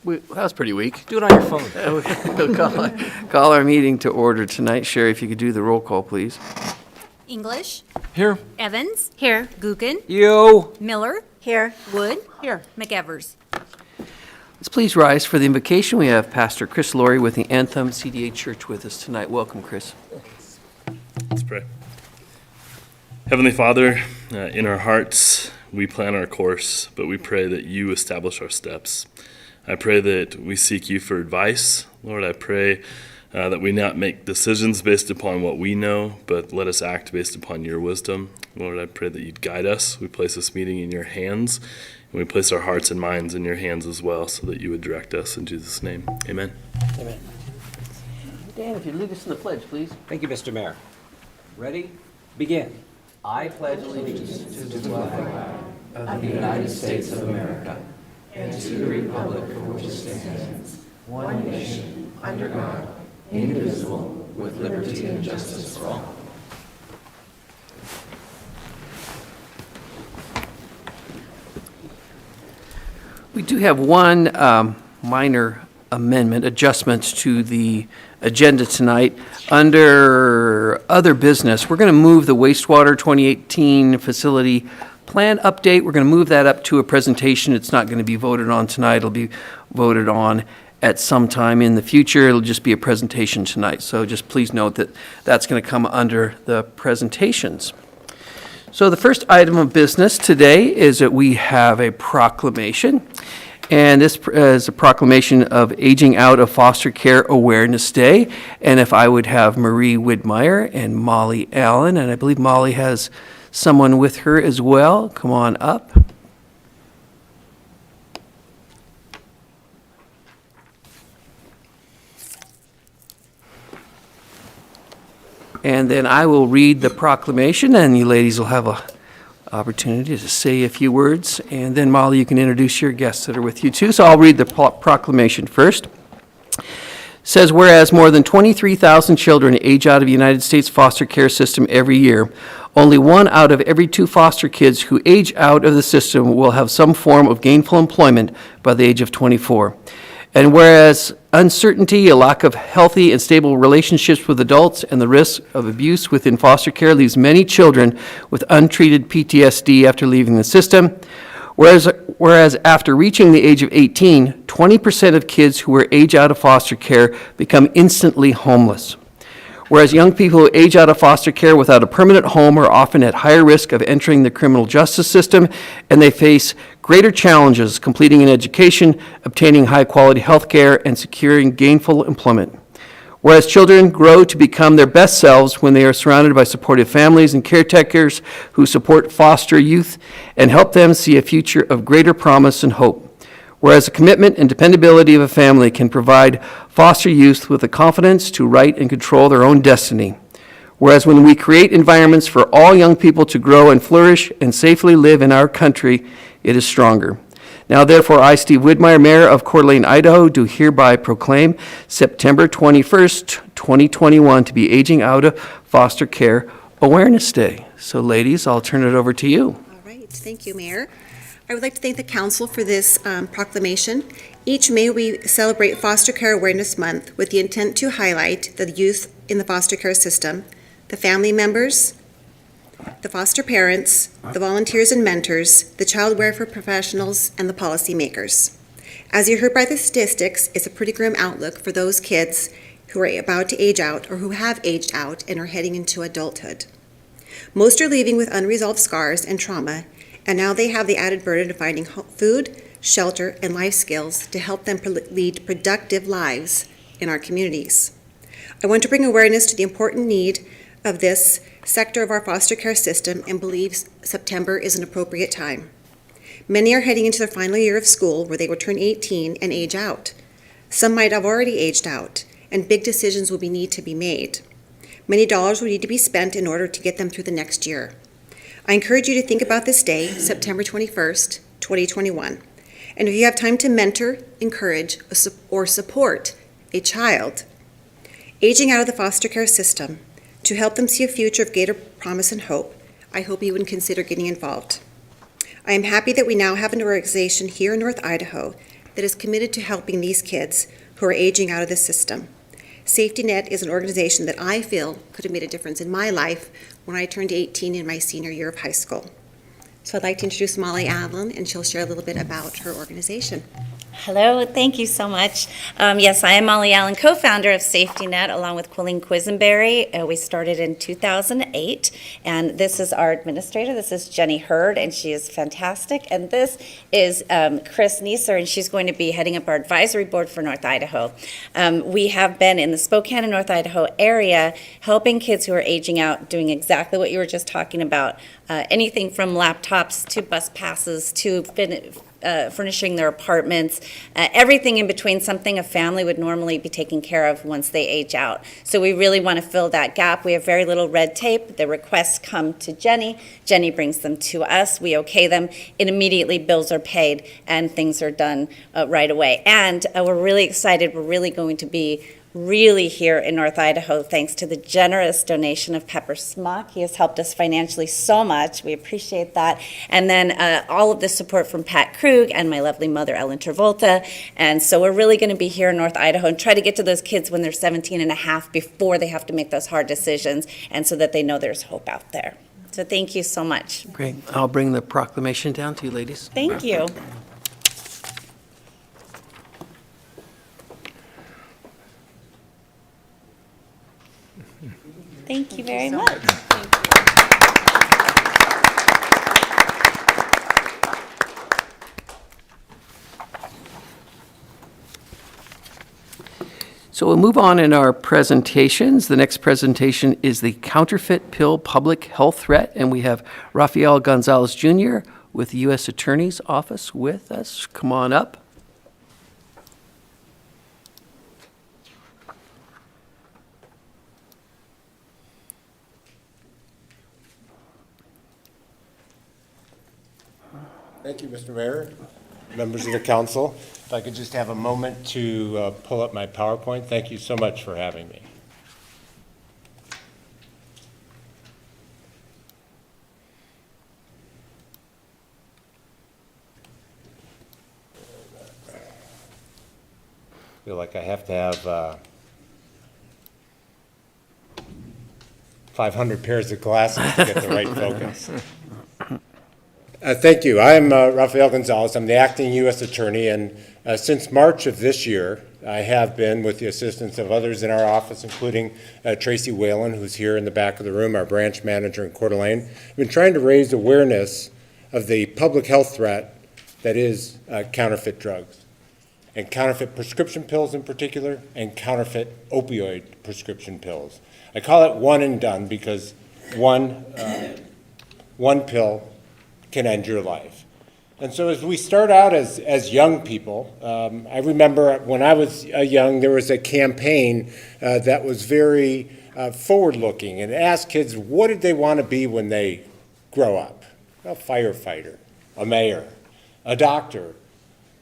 That was pretty weak. Do it on your phone. We'll call our meeting to order tonight. Sherry, if you could do the roll call, please. English. Here. Evans. Here. Gookin. Yo. Miller. Here. Wood. Here. McEvers. Let's please rise for the invocation. We have Pastor Chris Laurie with the Anthem CDA Church with us tonight. Welcome, Chris. Let's pray. Heavenly Father, in our hearts, we plan our course, but we pray that you establish our steps. I pray that we seek you for advice. Lord, I pray that we not make decisions based upon what we know, but let us act based upon your wisdom. Lord, I pray that you'd guide us. We place this meeting in your hands, and we place our hearts and minds in your hands as well, so that you would direct us in Jesus' name. Amen. Amen. Dan, if you'd lead us in the pledge, please. Thank you, Mr. Mayor. Ready? Begin. I pledge allegiance to the flag of the United States of America and to the republic for which it stands, one nation, under God, indivisible, with liberty and justice for all. We do have one minor amendment, adjustments to the agenda tonight. Under other business, we're going to move the wastewater 2018 facility plan update. We're going to move that up to a presentation. It's not going to be voted on tonight. It'll be voted on at some time in the future. It'll just be a presentation tonight. So just please note that that's going to come under the presentations. So the first item of business today is that we have a proclamation. And this is a proclamation of Aging Out of Foster Care Awareness Day. And if I would have Marie Widmeyer and Molly Allen, and I believe Molly has someone with her as well. Come on up. And then I will read the proclamation, and you ladies will have an opportunity to say a few words. And then, Molly, you can introduce your guests that are with you, too. So I'll read the proclamation first. It says, whereas more than 23,000 children age out of the United States foster care system every year, only 1 out of every 2 foster kids who age out of the system will have some form of gainful employment by the age of 24. And whereas uncertainty, a lack of healthy and stable relationships with adults, and the risk of abuse within foster care leaves many children with untreated PTSD after leaving the system. Whereas after reaching the age of 18, 20% of kids who are age out of foster care become instantly homeless. Whereas young people who age out of foster care without a permanent home are often at higher risk of entering the criminal justice system, and they face greater challenges completing an education, obtaining high-quality health care, and securing gainful employment. Whereas children grow to become their best selves when they are surrounded by supportive families and caretakers who support foster youth and help them see a future of greater promise and hope. Whereas the commitment and dependability of a family can provide foster youth with the confidence to write and control their own destiny. Whereas when we create environments for all young people to grow and flourish and safely live in our country, it is stronger. Now, therefore, I, Steve Widmeyer, Mayor of Coeur d'Alene, Idaho, do hereby proclaim September 21st, 2021 to be Aging Out of Foster Care Awareness Day. So, ladies, I'll turn it over to you. All right. Thank you, Mayor. I would like to thank the Council for this proclamation. Each May we celebrate Foster Care Awareness Month with the intent to highlight the youth in the foster care system, the family members, the foster parents, the volunteers and mentors, the child welfare professionals, and the policymakers. As you heard by the statistics, it's a pretty grim outlook for those kids who are about to age out or who have aged out and are heading into adulthood. Most are leaving with unresolved scars and trauma, and now they have the added burden of finding food, shelter, and life skills to help them lead productive lives in our communities. I want to bring awareness to the important need of this sector of our foster care system and believe September is an appropriate time. Many are heading into their final year of school where they will turn 18 and age out. Some might have already aged out, and big decisions will need to be made. Many dollars will need to be spent in order to get them through the next year. I encourage you to think about this day, September 21st, 2021. And if you have time to mentor, encourage, or support a child aging out of the foster care system to help them see a future of greater promise and hope, I hope you would consider getting involved. I am happy that we now have an organization here in North Idaho that is committed to helping these kids who are aging out of the system. Safety Net is an organization that I feel could have made a difference in my life when I turned 18 in my senior year of high school. So I'd like to introduce Molly Allen, and she'll share a little bit about her organization. Hello, thank you so much. Yes, I am Molly Allen, co-founder of Safety Net, along with Colleen Quisenberry. We started in 2008, and this is our administrator. This is Jenny Hurd, and she is fantastic. And this is Chris Neeser, and she's going to be heading up our advisory board for North Idaho. We have been in the Spokane and North Idaho area helping kids who are aging out, doing exactly what you were just talking about. Anything from laptops to bus passes to furnishing their apartments, everything in between, something a family would normally be taking care of once they age out. So we really want to fill that gap. We have very little red tape. The requests come to Jenny. Jenny brings them to us. We okay them. It immediately bills are paid and things are done right away. And we're really excited. We're really going to be here in North Idaho, thanks to the generous donation of Pepper Smock. He has helped us financially so much. We appreciate that. And then all of the support from Pat Krug and my lovely mother, Ellen Travolta. And so we're really going to be here in North Idaho and try to get to those kids when they're 17 and a half before they have to make those hard decisions, and so that they know there's hope out there. So thank you so much. Great. I'll bring the proclamation down to you, ladies. Thank you. Thank you very much. So we'll move on in our presentations. The next presentation is the Counterfeit Pill Public Health Threat, and we have Rafael Gonzalez Jr. with the U.S. Attorney's Office with us. Come on up. Thank you, Mr. Mayor, members of the council. If I could just have a moment to pull up my PowerPoint. Thank you so much for having me. I feel like I have to have 500 pairs of glasses to get the right focus. Thank you. I'm Rafael Gonzalez. I'm the acting U.S. Attorney, and since March of this year, I have been, with the assistance of others in our office, including Tracy Whalen, who's here in the back of the room, our branch manager in Coeur d'Alene, been trying to raise awareness of the public health threat that is counterfeit drugs, and counterfeit prescription pills in particular, and counterfeit opioid prescription pills. I call it one and done because one pill can end your life. And so as we start out as young people, I remember when I was young, there was a campaign that was very forward-looking and asked kids, what did they want to be when they grow up? A firefighter, a mayor, a doctor,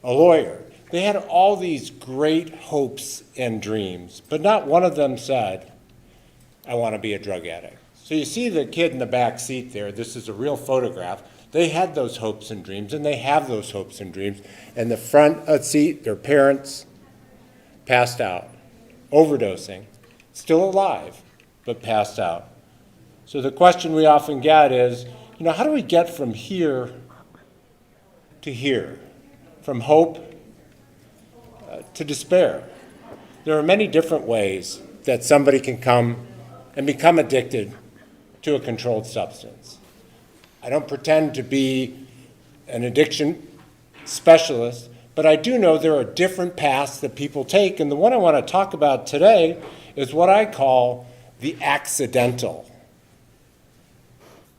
a lawyer. They had all these great hopes and dreams, but not one of them said, I want to be a drug addict. So you see the kid in the back seat there, this is a real photograph. They had those hopes and dreams, and they have those hopes and dreams. And the front seat, their parents passed out, overdosing, still alive, but passed out. So the question we often get is, how do we get from here to here, from hope to despair? There are many different ways that somebody can come and become addicted to a controlled substance. I don't pretend to be an addiction specialist, but I do know there are different paths that people take, and the one I want to talk about today is what I call the accidental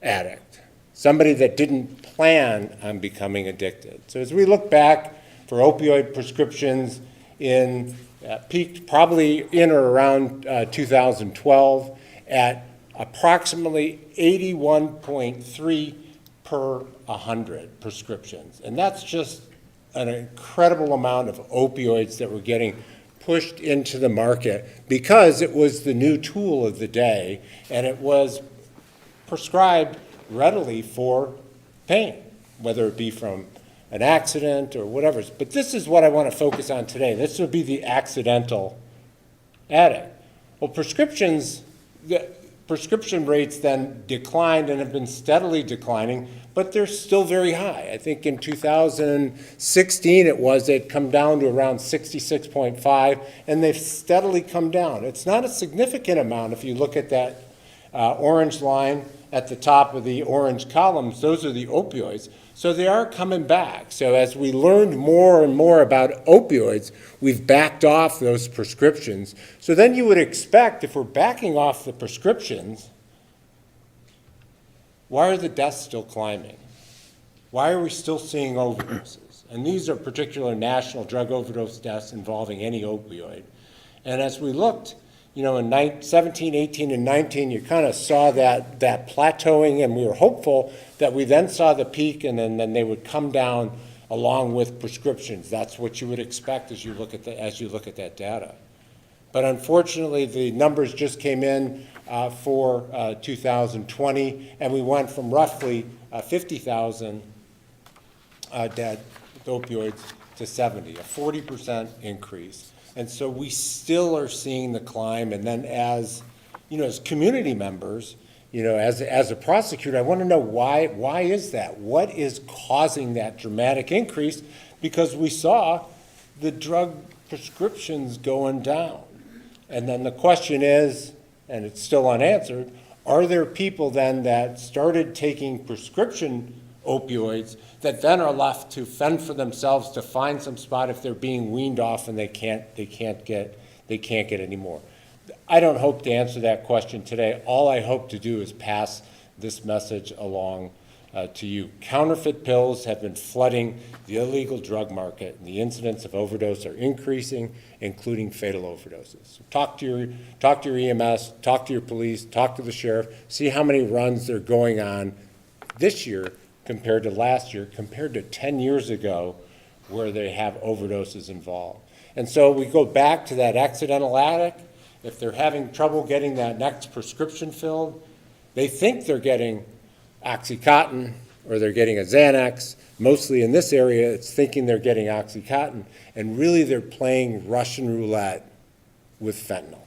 addict, somebody that didn't plan on becoming addicted. So as we look back for opioid prescriptions peaked probably in or around 2012 at approximately 81.3 per 100 prescriptions. And that's just an incredible amount of opioids that were getting pushed into the market because it was the new tool of the day and it was prescribed readily for pain, whether it be from an accident or whatever. But this is what I want to focus on today. This would be the accidental addict. Well, the prescription rates then declined and have been steadily declining, but they're still very high. I think in 2016 they'd come down to around 66.5, and they've steadily come down. It's not a significant amount if you look at that orange line at the top of the orange columns. Those are the opioids. So they are coming back. So as we learned more and more about opioids, we've backed off those prescriptions. So then you would expect, if we're backing off the prescriptions, why are the deaths still climbing? Why are we still seeing overdoses? And these are particular national drug overdose deaths involving any opioid. And as we looked, in 17, 18, and 19, you kind of saw that plateauing, and we were hopeful that we then saw the peak, and then they would come down along with prescriptions. That's what you would expect as you look at that data. But unfortunately, the numbers just came in for 2020, and we went from roughly 50,000 dead with opioids to 70, a 40% increase. And so we still are seeing the climb. And then as community members, as a prosecutor, I want to know why is that? What is causing that dramatic increase? Because we saw the drug prescriptions going down. And then the question is, and it's still unanswered, are there people then that started taking prescription opioids that then are left to fend for themselves, to find some spot if they're being weaned off and they can't get any more? I don't hope to answer that question today. All I hope to do is pass this message along to you. Counterfeit pills have been flooding the illegal drug market, and the incidence of overdose are increasing, including fatal overdoses. So talk to your EMS, talk to your police, talk to the sheriff, see how many runs they're going on this year compared to last year, compared to 10 years ago, where they have overdoses involved. And so we go back to that accidental addict. If they're having trouble getting that next prescription filled, they think they're getting OxyContin or they're getting a Xanax. Mostly in this area, it's thinking they're getting OxyContin, and really they're playing Russian roulette with fentanyl.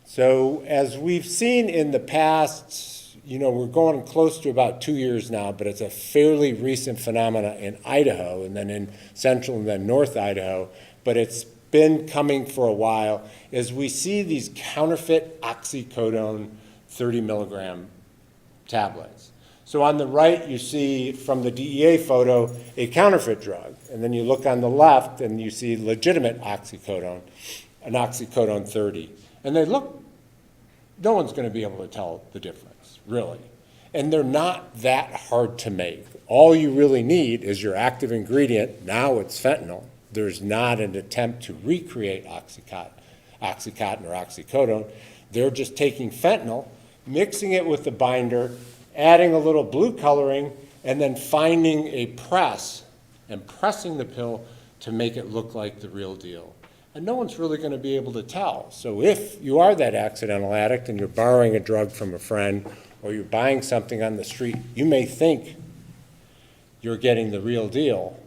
So as we've seen in the past, we're going close to about 2 years now, but it's a fairly recent phenomena in Idaho, and then in central and then north Idaho, but it's been coming for a while, as we see these counterfeit oxycodone 30 milligram tablets. So on the right, you see from the DEA photo a counterfeit drug, and then you look on the left and you see legitimate oxycodone, an oxycodone 30. And they look, no one's going to be able to tell the difference, really. And they're not that hard to make. All you really need is your active ingredient. Now it's fentanyl. There's not an attempt to recreate Oxycontin or oxycodone. They're just taking fentanyl, mixing it with the binder, adding a little blue coloring, and then finding a press and pressing the pill to make it look like the real deal. And no one's really going to be able to tell. So if you are that accidental addict and you're borrowing a drug from a friend or you're buying something on the street, you may think you're getting the real deal,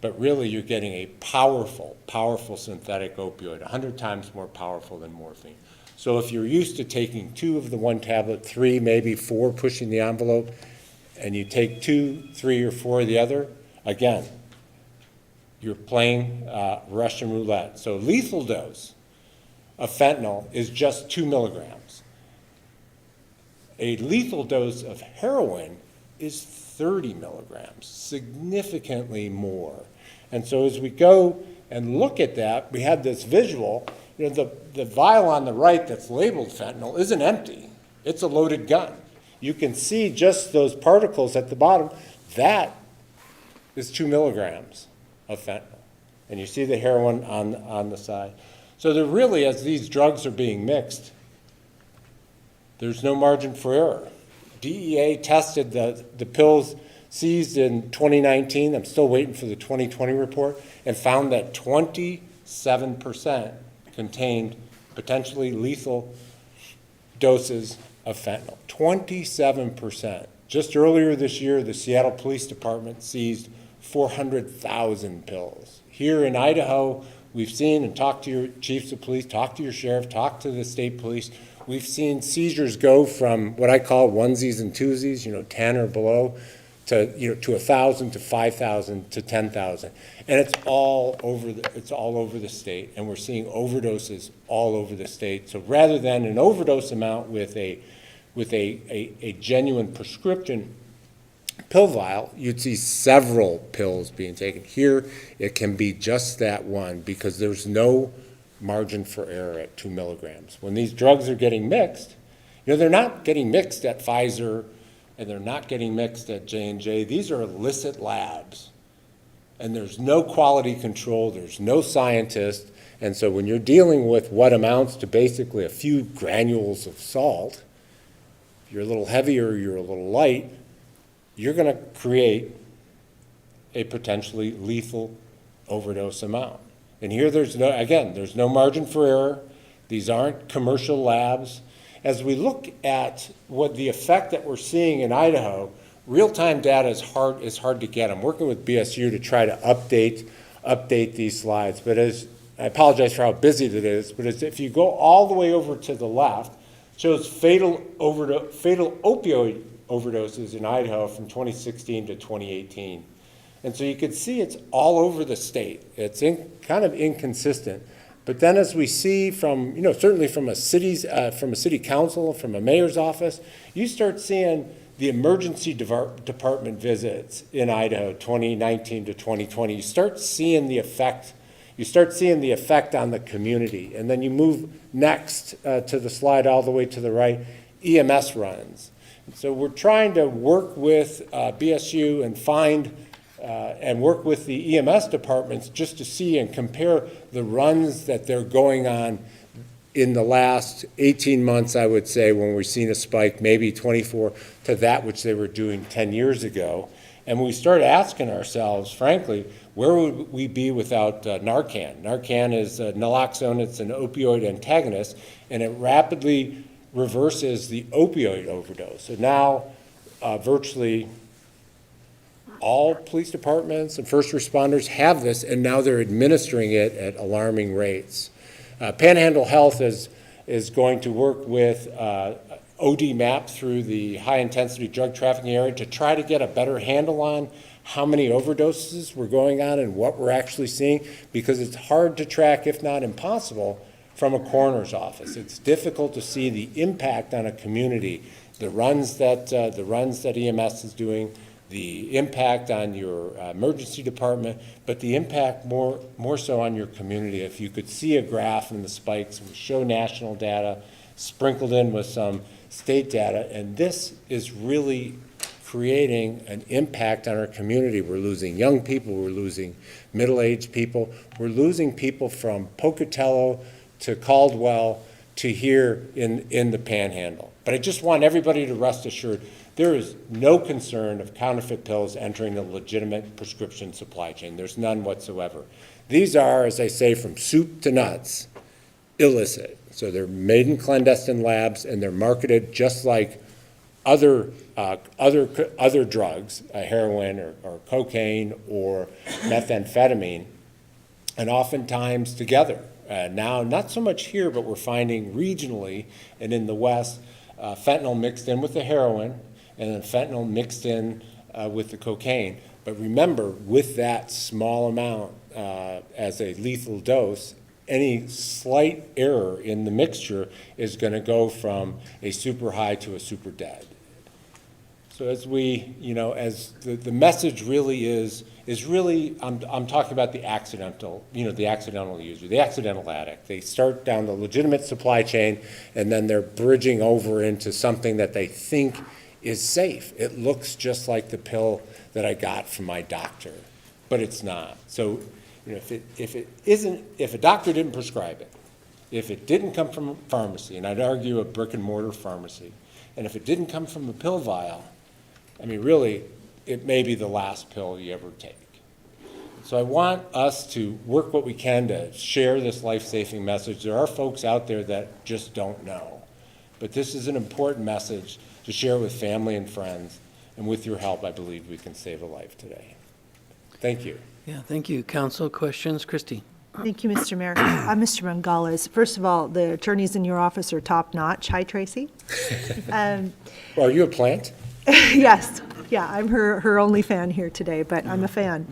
but really you're getting a powerful, powerful synthetic opioid, 100 times more powerful than morphine. So if you're used to taking 2 of the one tablet, 3, maybe 4, pushing the envelope, and you take 2, 3, or 4 of the other, again, you're playing Russian roulette. So lethal dose of fentanyl is just 2 milligrams. A lethal dose of heroin is 30 milligrams, significantly more. And so as we go and look at that, we have this visual. The vial on the right that's labeled fentanyl isn't empty. It's a loaded gun. You can see just those particles at the bottom. That is 2 milligrams of fentanyl. And you see the heroin on the side. So there really, as these drugs are being mixed, there's no margin for error. DEA tested the pills seized in 2019. I'm still waiting for the 2020 report, and found that 27% contained potentially lethal doses of fentanyl. 27%. Just earlier this year, the Seattle Police Department seized 400,000 pills. Here in Idaho, we've seen, and talked to your chiefs of police, talked to your sheriff, talked to the state police, we've seen seizures go from what I call onesies and twosies, 10 or below, to 1,000 to 5,000 to 10,000, and it's all over the state, and we're seeing overdoses all over the state. So rather than an overdose amount with a genuine prescription pill vial, you'd see several pills being taken. Here, it can be just that one because there's no margin for error at 2 milligrams. When these drugs are getting mixed, they're not getting mixed at Pfizer and they're not getting mixed at J&J. These are illicit labs, and there's no quality control, there's no scientist, and so when you're dealing with what amounts to basically a few granules of salt, if you're a little heavier, you're a little light, you're going to create a potentially lethal overdose amount. And here there's no margin for error. These aren't commercial labs. As we look at what the effect that we're seeing in Idaho, real-time data is hard to get. I'm working with BSU to try to update these slides. But I apologize for how busy it is, but if you go all the way over to the left, it shows fatal opioid overdoses in Idaho from 2016 to 2018. And so you can see it's all over the state. It's kind of inconsistent. But then as we see from, certainly from a city council, from a mayor's office, you start seeing the emergency department visits in Idaho 2019 to 2020. You start seeing the effect on the community. And then you move next to the slide all the way to the right, EMS runs. So we're trying to work with BSU and work with the EMS departments just to see and compare the runs that they're going on in the last 18 months, I would say, when we've seen a spike, maybe 24, to that which they were doing 10 years ago. And we started asking ourselves, frankly, where would we be without Narcan? Narcan is naloxone, it's an opioid antagonist, and it rapidly reverses the opioid overdose. So now virtually all police departments and first responders have this, and now they're administering it at alarming rates. Panhandle Health is going to work with OD MAP through the high-intensity drug trafficking area to try to get a better handle on how many overdoses were going on and what we're actually seeing, because it's hard to track, if not impossible, from a coroner's office. It's difficult to see the impact on a community, the runs that EMS is doing, the impact on your emergency department, but the impact more so on your community. If you could see a graph in the spikes, we show national data sprinkled in with some state data, and this is really creating an impact on our community. We're losing young people, we're losing middle-aged people, we're losing people from Pocatello to Caldwell to here in the Panhandle. But I just want everybody to rest assured, there is no concern of counterfeit pills entering the legitimate prescription supply chain. There's none whatsoever. These are, as I say, from soup to nuts, illicit. So they're made in clandestine labs, and they're marketed just like other drugs, heroin or cocaine or methamphetamine, and oftentimes together. Now, not so much here, but we're finding regionally and in the West, fentanyl mixed in with the heroin, and then fentanyl mixed in with the cocaine. But remember, with that small amount as a lethal dose, any slight error in the mixture is going to go from a super high to a super dead. So as we, as the message really is really, I'm talking about the accidental, the accidental user, the accidental addict. They start down the legitimate supply chain, and then they're bridging over into something that they think is safe. It looks just like the pill that I got from my doctor, but it's not. So, if a doctor didn't prescribe it, if it didn't come from a pharmacy, and I'd argue a brick and mortar pharmacy, and if it didn't come from a pill vial, really, it may be the last pill you ever take. So I want us to work what we can to share this life-saving message. There are folks out there that just don't know. But this is an important message to share with family and friends. And with your help, I believe we can save a life today. Thank you. Yeah, thank you. Counsel questions? Christie? Thank you, Mr. Mayor. Mr. Mangales, first of all, the attorneys in your office are top-notch. Hi, Tracy. Well, are you a plant? Yes, yeah, I'm her only fan here today, but I'm a fan.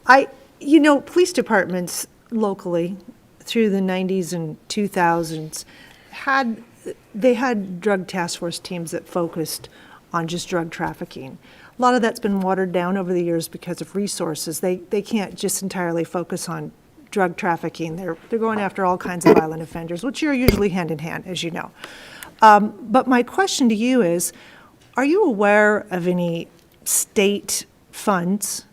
Police departments locally through the 90s and 2000s had drug task force teams that focused on just drug trafficking. A lot of that's been watered down over the years because of resources. They can't just entirely focus on drug trafficking. They're going after all kinds of violent offenders, which are usually hand in hand, as you know. But my question to you is, are you aware of any state funds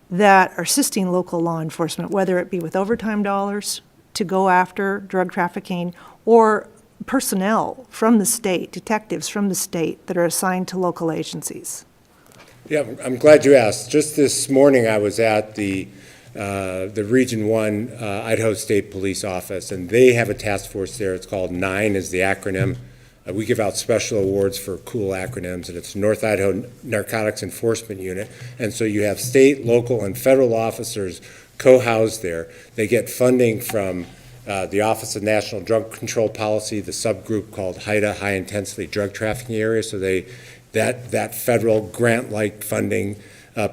that are assisting local law enforcement, whether it be with overtime dollars to go after drug trafficking, or personnel from the state, detectives from the state that are assigned to local agencies? Yeah, I'm glad you asked. Just this morning, I was at the Region 1 Idaho State Police Office, and they have a task force there. It's called 9 is the acronym. We give out special awards for cool acronyms, and it's North Idaho Narcotics Enforcement Unit. And so you have state, local, and federal officers co-housed there. They get funding from the Office of National Drug Control Policy, the subgroup called HIDA, High Intensity Drug Trafficking Area. So that federal grant-like funding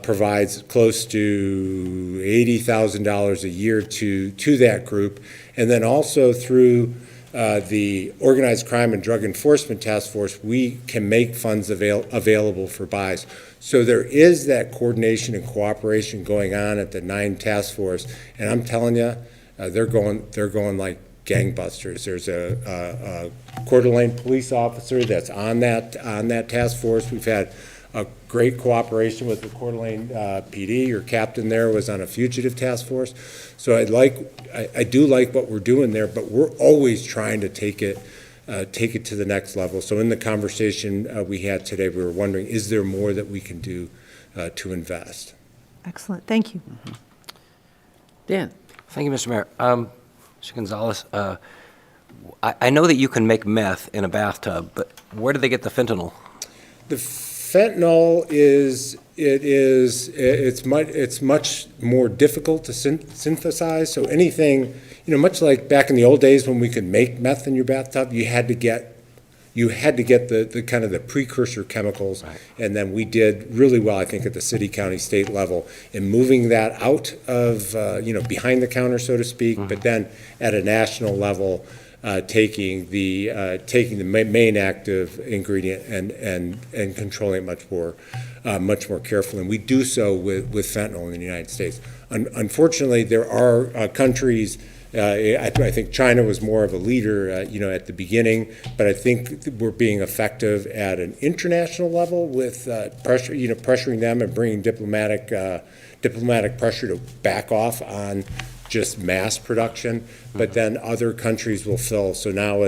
provides close to $80,000 a year to that group. And then also through the Organized Crime and Drug Enforcement Task Force, we can make funds available for buys. So there is that coordination and cooperation going on at the 9 Task Force, and I'm telling you, they're going like gangbusters. There's a Coeur d'Alene police officer that's on that task force. We've had a great cooperation with the Coeur d'Alene PD. Your captain there was on a fugitive task force. So I do like what we're doing there, but we're always trying to take it to the next level. So in the conversation we had today, we were wondering, is there more that we can do to invest? Excellent, thank you. Mm-hmm. Dan? Thank you, Mr. Mayor. Mr. Gonzalez, I know that you can make meth in a bathtub, but where do they get the fentanyl? The fentanyl it's much more difficult to synthesize. So anything, much like back in the old days when we could make meth in your bathtub, you had to get the kind of the precursor chemicals, right. And then we did really well, I think, at the city, county, state level in moving that out of behind the counter, so to speak. Mm-hmm. But then at a national level, taking the main active ingredient and controlling it much more carefully. And we do so with fentanyl in the United States. Unfortunately, there are countries. I think China was more of a leader, at the beginning, but I think we're being effective at an international level with pressuring them and bringing diplomatic pressure to back off on just mass production. But then other countries will fill. So now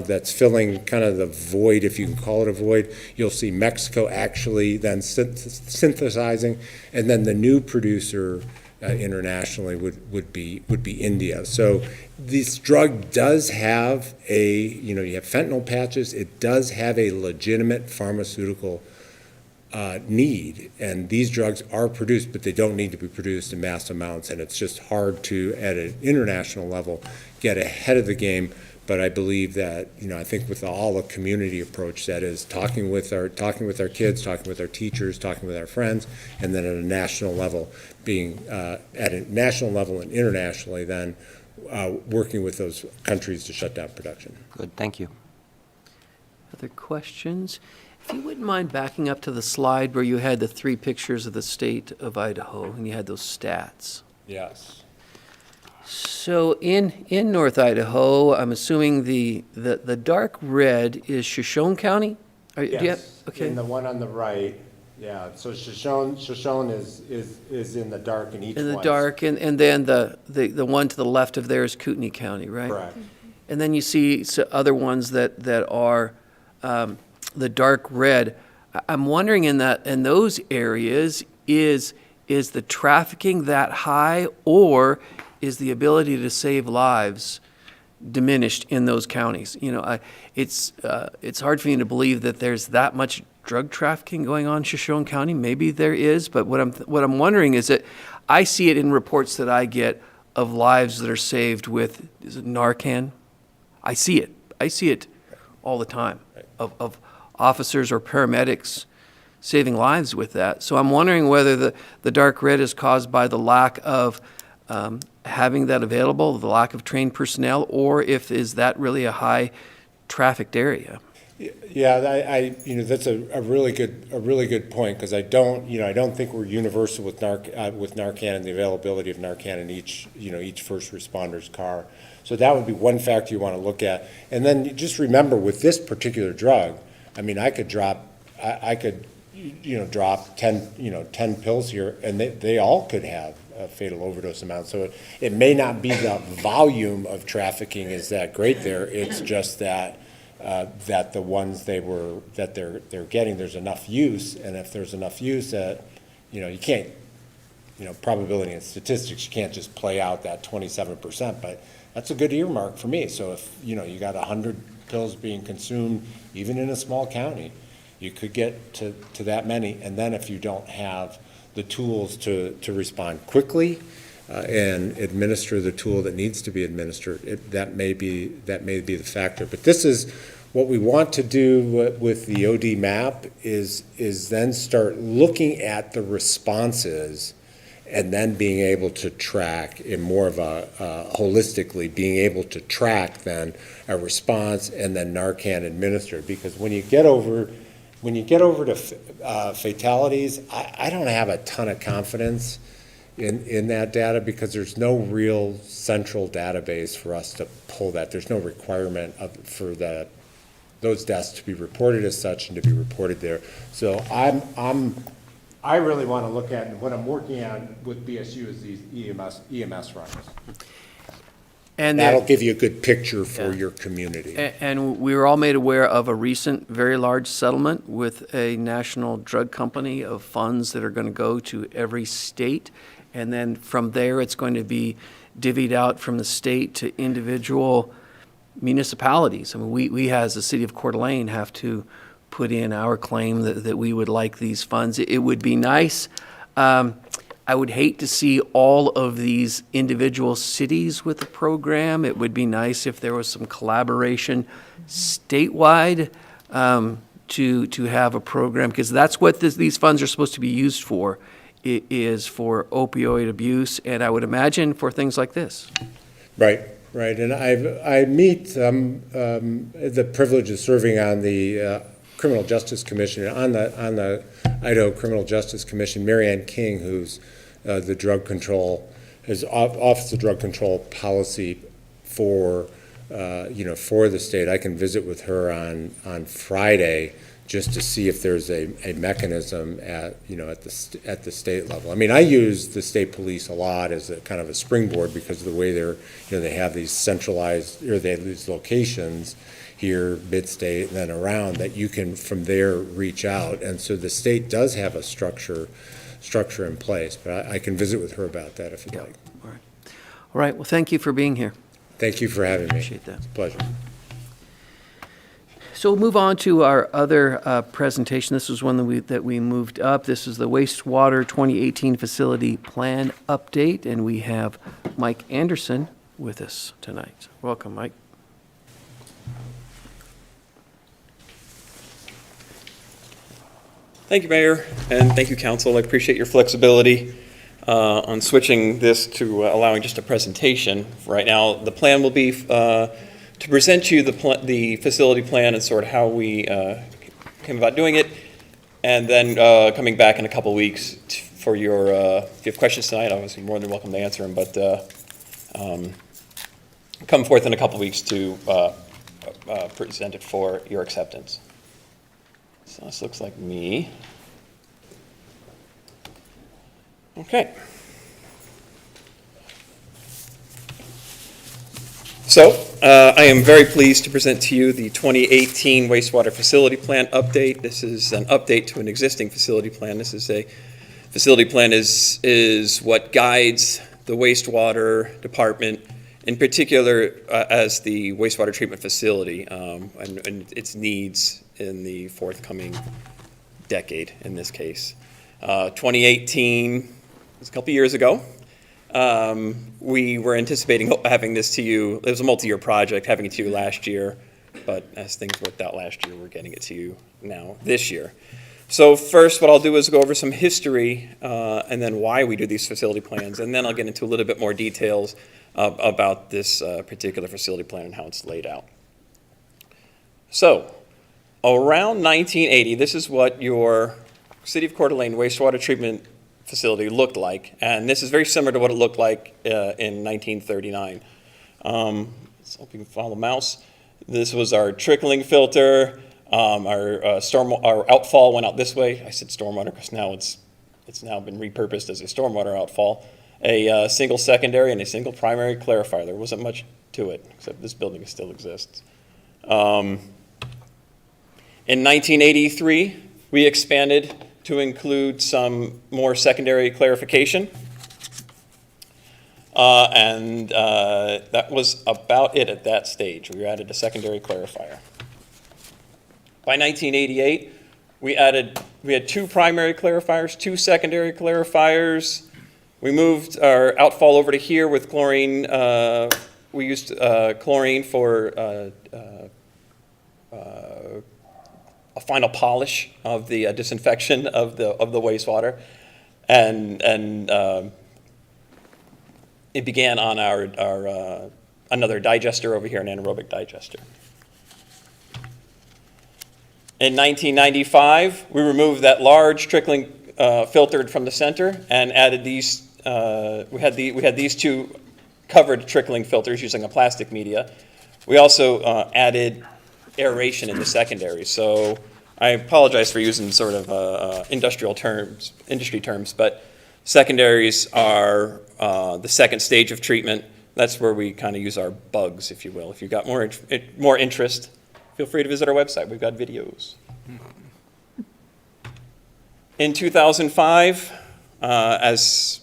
that's filling kind of the void, if you can call it a void. You'll see Mexico actually then synthesizing, and then the new producer internationally would be India. So this drug does have you have fentanyl patches. It does have a legitimate pharmaceutical need, and these drugs are produced, but they don't need to be produced in mass amounts, and it's just hard to, at an international level, get ahead of the game. But I believe that, I think with all a community approach, that is talking with our kids, talking with our teachers, talking with our friends, and then at a national level, and internationally, then working with those countries to shut down production. Good, thank you. Other questions? If you wouldn't mind backing up to the slide where you had the 3 pictures of the state of Idaho, and you had those stats. Yes. So in North Idaho, I'm assuming the dark red is Shoshone County? Yes, okay. and the one on the right, yeah, so Shoshone is in the dark in each one. In the dark, and then the one to the left of there is Kootenai County, right? Correct. And then you see other ones that are the dark red. I'm wondering in those areas, is the trafficking that high, or is the ability to save lives diminished in those counties? It's hard for me to believe that there's that much drug trafficking going on in Shoshone County? Maybe there is, but what I'm wondering is that I see it in reports that I get of lives that are saved with, is it Narcan? I see it. I see it all the time of officers or paramedics saving lives with that. So I'm wondering whether the dark red is caused by the lack of having that available, the lack of trained personnel, or if is that really a high trafficked area? Yeah, that's a really good point, because I don't think we're universal with Narcan and the availability of Narcan in each first responder's car. So that would be one factor you want to look at. And then just remember, with this particular drug, I mean, I could drop 10 pills here, and they all could have a fatal overdose amount. So it may not be the volume of trafficking is that great there. It's just that the ones they're getting, there's enough use, and if there's enough use that, you can't, probability and statistics, you can't just play out that 27%, but that's a good earmark for me. So if, you got 100 pills being consumed, even in a small county, you could get to that many, and then if you don't have the tools to respond quickly and administer the tool that needs to be administered, that may be the factor. But this is what we want to do with the OD map is then start looking at the responses and then being able to track in more of a holistically, being able to track then a response and then Narcan administered. Because when you get over to fatalities, I don't have a ton of confidence in that data, because there's no real central database for us to pull that. There's no requirement for those deaths to be reported as such and to be reported there. So I really want to look at, and what I'm working on with BSU is these EMS runs. And that'll give you a good picture for your community. And we were all made aware of a recent very large settlement with a national drug company of funds that are going to go to every state. And then from there, it's going to be divvied out from the state to individual municipalities. I mean, we as the city of Coeur d'Alene have to put in our claim that we would like these funds. It would be nice. I would hate to see all of these individual cities with the program. It would be nice if there was some collaboration statewide to have a program, because that's what these funds are supposed to be used for. It is for opioid abuse, and I would imagine for things like this. Right. And I meet the privilege of serving on the Criminal Justice Commission, on the Idaho Criminal Justice Commission. Mary Ann King, who's the drug control, is Office of Drug Control Policy for the state. I can visit with her on Friday just to see if there's a mechanism at the state level. I mean, I use the state police a lot as a kind of a springboard, because of the way they have these centralized, or they have these locations here, mid-state, and then around, that you can from there reach out. And so the state does have a structure in place, but I can visit with her about that if you'd like. All right. Well, thank you for being here. Thank you for having me. Appreciate that. It's a pleasure. So we'll move on to our other presentation. This was one that we moved up. This is the Wastewater 2018 Facility Plan Update, and we have Mike Anderson with us tonight. Welcome, Mike. Thank you, Mayor, and thank you, Council. I appreciate your flexibility on switching this to allowing just a presentation. Right now, the plan will be to present you the facility plan and sort of how we came about doing it, and then coming back in a couple weeks for your, if you have questions tonight, obviously more than welcome to answer them, but come forth in a couple weeks to present it for your acceptance. So this looks like me. Okay. So I am very pleased to present to you the 2018 wastewater facility plan update. This is an update to an existing facility plan. This is a facility plan is what guides the wastewater department, in particular as the wastewater treatment facility and its needs in the forthcoming decade in this case. 2018 was a couple years ago. We were anticipating having this to you, it was a multi-year project, having it to you last year, but as things worked out last year, we're getting it to you now this year. So first, what I'll do is go over some history and then why we do these facility plans, and then I'll get into a little bit more details about this particular facility plan and how it's laid out. So, around 1980, this is what your City of Coeur d'Alene wastewater treatment facility looked like, and this is very similar to what it looked like in 1939. Let's hope you can follow the mouse. This was our trickling filter. Our outfall went out this way. I said stormwater because now it's now been repurposed as a stormwater outfall. A single secondary and a single primary clarifier. There wasn't much to it, except this building still exists. In 1983, we expanded to include some more secondary clarification. That was about it at that stage. We added a secondary clarifier. By 1988, we had 2 primary clarifiers, 2 secondary clarifiers. We moved our outfall over to here with chlorine. We used chlorine for a final polish of the disinfection of the wastewater, and it began on our another digester over here, an anaerobic digester. In 1995, we removed that large trickling filtered from the center and added these. We had these 2 covered trickling filters using a plastic media. We also added aeration in the secondary. So I apologize for using sort of industry terms, but secondaries are the second stage of treatment. That's where we kind of use our bugs, if you will. If you've got more interest, feel free to visit our website. We've got videos. In 2005, as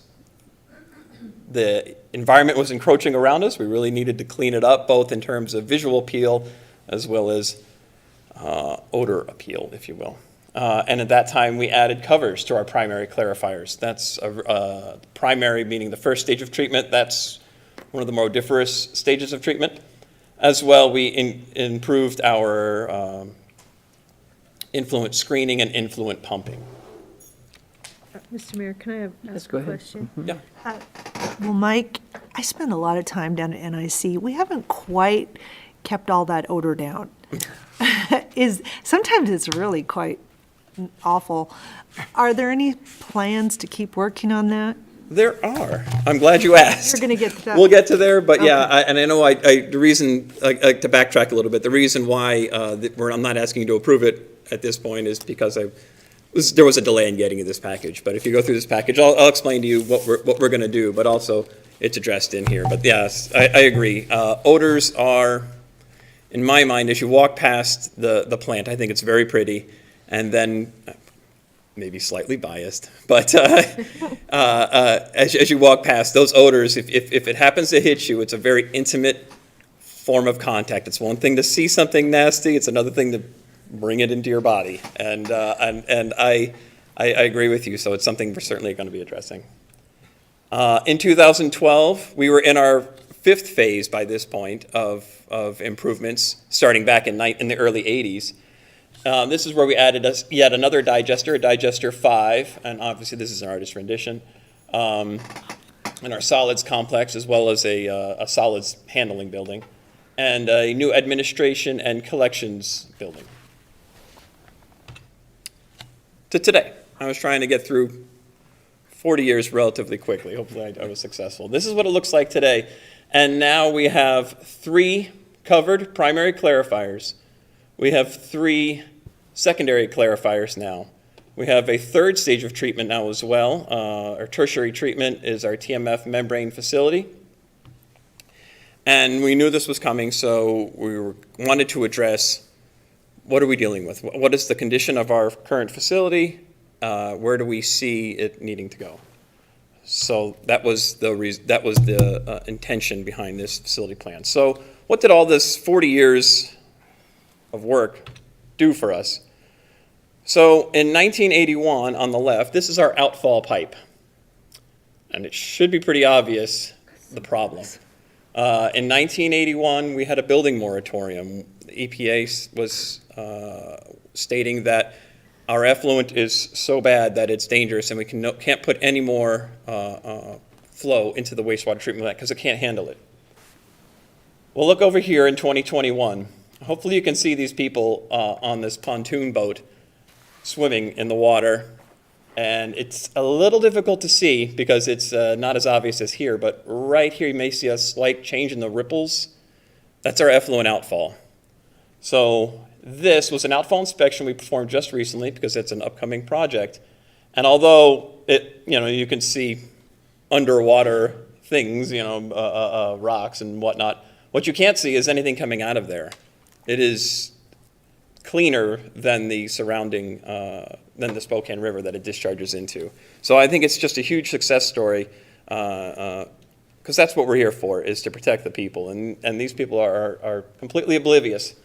the environment was encroaching around us, we really needed to clean it up, both in terms of visual appeal as well as odor appeal, if you will. And at that time, we added covers to our primary clarifiers. That's primary, meaning the first stage of treatment. That's one of the more odoriferous stages of treatment. As well, we improved our influent screening and influent pumping. Mr. Mayor, can I ask go a ahead. question? Yeah. Well, Mike, I spend a lot of time down at NIC. We haven't quite kept all that odor down. Sometimes it's really quite awful. Are there any plans to keep working on that? There are. I'm glad you asked. You're going to get to that. We'll get to there, but yeah, Okay. and I know the reason, to backtrack a little bit, the reason why I'm not asking you to approve it at this point is because there was a delay in getting you this package. But if you go through this package, I'll explain to you what we're going to do, but also it's addressed in here. But yes, I agree. Odors are, in my mind, as you walk past the plant, I think it's very pretty, and then maybe slightly biased, but as you walk past those odors, if it happens to hit you, it's a very intimate form of contact. It's one thing to see something nasty; it's another thing to bring it into your body. And I agree with you. So it's something we're certainly going to be addressing. In 2012, we were in our 5th phase by this point of improvements, starting back in the early 80s. This is where we added yet another digester, a digester 5, and obviously this is an artist rendition, in our solids complex, as well as a solids handling building, and a new administration and collections building. To today, I was trying to get through 40 years relatively quickly. Hopefully I was successful. This is what it looks like today, and now we have 3 covered primary clarifiers. We have 3 secondary clarifiers now. We have a 3rd stage of treatment now as well. Our tertiary treatment is our TMF membrane facility. And we knew this was coming, so we wanted to address, what are we dealing with? What is the condition of our current facility? Where do we see it needing to go? So that was the intention behind this facility plan. So what did all this 40 years of work do for us? So in 1981, on the left, this is our outfall pipe. And it should be pretty obvious, the problem. In 1981, we had a building moratorium. The EPA was stating that our effluent is so bad that it's dangerous and we can't put any more flow into the wastewater treatment plant because it can't handle it. Well, look over here in 2021. Hopefully you can see these people on this pontoon boat swimming in the water. And it's a little difficult to see because it's not as obvious as here, but right here you may see a slight change in the ripples. That's our effluent outfall. So this was an outfall inspection we performed just recently because it's an upcoming project. And although you can see underwater things, rocks and whatnot, what you can't see is anything coming out of there. It is cleaner than the surrounding, than the Spokane River that it discharges into. So I think it's just a huge success story because that's what we're here for, is to protect the people. And these people are completely oblivious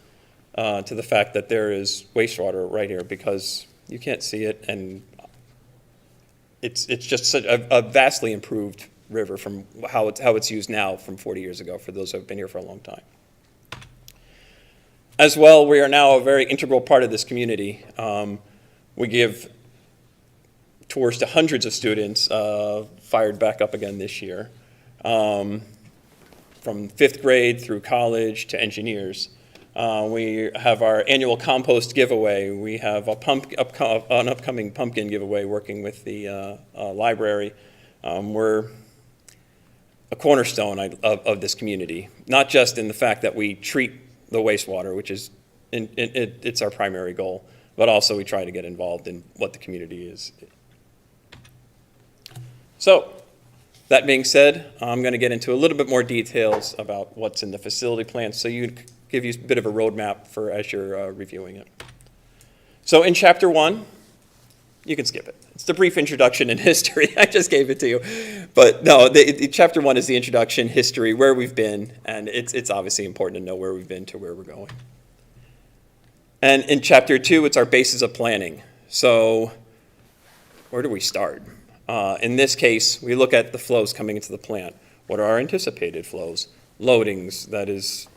to the fact that there is wastewater right here because you can't see it, and it's just such a vastly improved river from how it's used now from 40 years ago for those who have been here for a long time. As well, we are now a very integral part of this community. We give tours to hundreds of students, fired back up again this year, from 5th grade through college to engineers. We have our annual compost giveaway. We have an upcoming pumpkin giveaway working with the library. We're a cornerstone of this community, not just in the fact that we treat the wastewater, which is it's our primary goal, but also we try to get involved in what the community is. So, that being said, I'm going to get into a little bit more details about what's in the facility plan, so give you a bit of a roadmap for as you're reviewing it. So in Chapter 1, you can skip it. It's the brief introduction and history. I just gave it to you. But no, Chapter 1 is the introduction, history, where we've been, and it's obviously important to know where we've been to where we're going. And in Chapter 2, it's our basis of planning. So where do we start? In this case, we look at the flows coming into the plant. What are our anticipated flows? Loadings, that is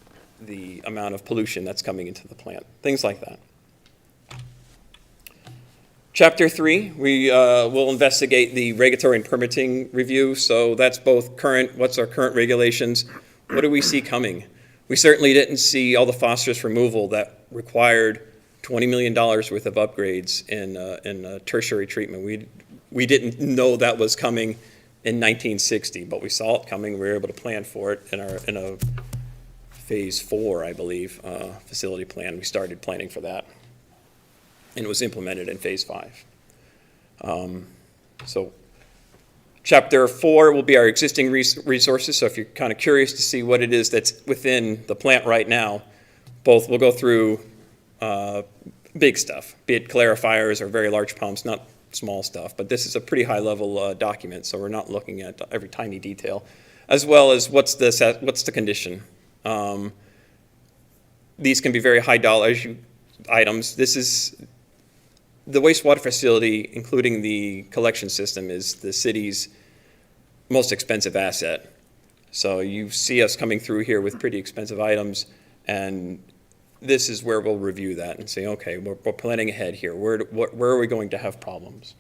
the amount of pollution that's coming into the plant, things like that. Chapter 3, we will investigate the regulatory and permitting review. So that's both what's our current regulations, what do we see coming? We certainly didn't see all the phosphorus removal that required $20 million worth of upgrades in tertiary treatment. We didn't know that was coming in 1960, but we saw it coming. We were able to plan for it in a phase 4, I believe, facility plan. We started planning for that. And it was implemented in phase 5. So chapter 4 will be our existing resources. So if you're kind of curious to see what it is that's within the plant right now, both will go through big stuff, be it clarifiers or very large pumps, not small stuff. But this is a pretty high level document, so we're not looking at every tiny detail, as well as what's the condition. These can be very high dollar items. This is the wastewater facility, including the collection system, is the city's most expensive asset. So you see us coming through here with pretty expensive items, and this is where we'll review that and say, okay, we're planning ahead here. Where are we going to have problems?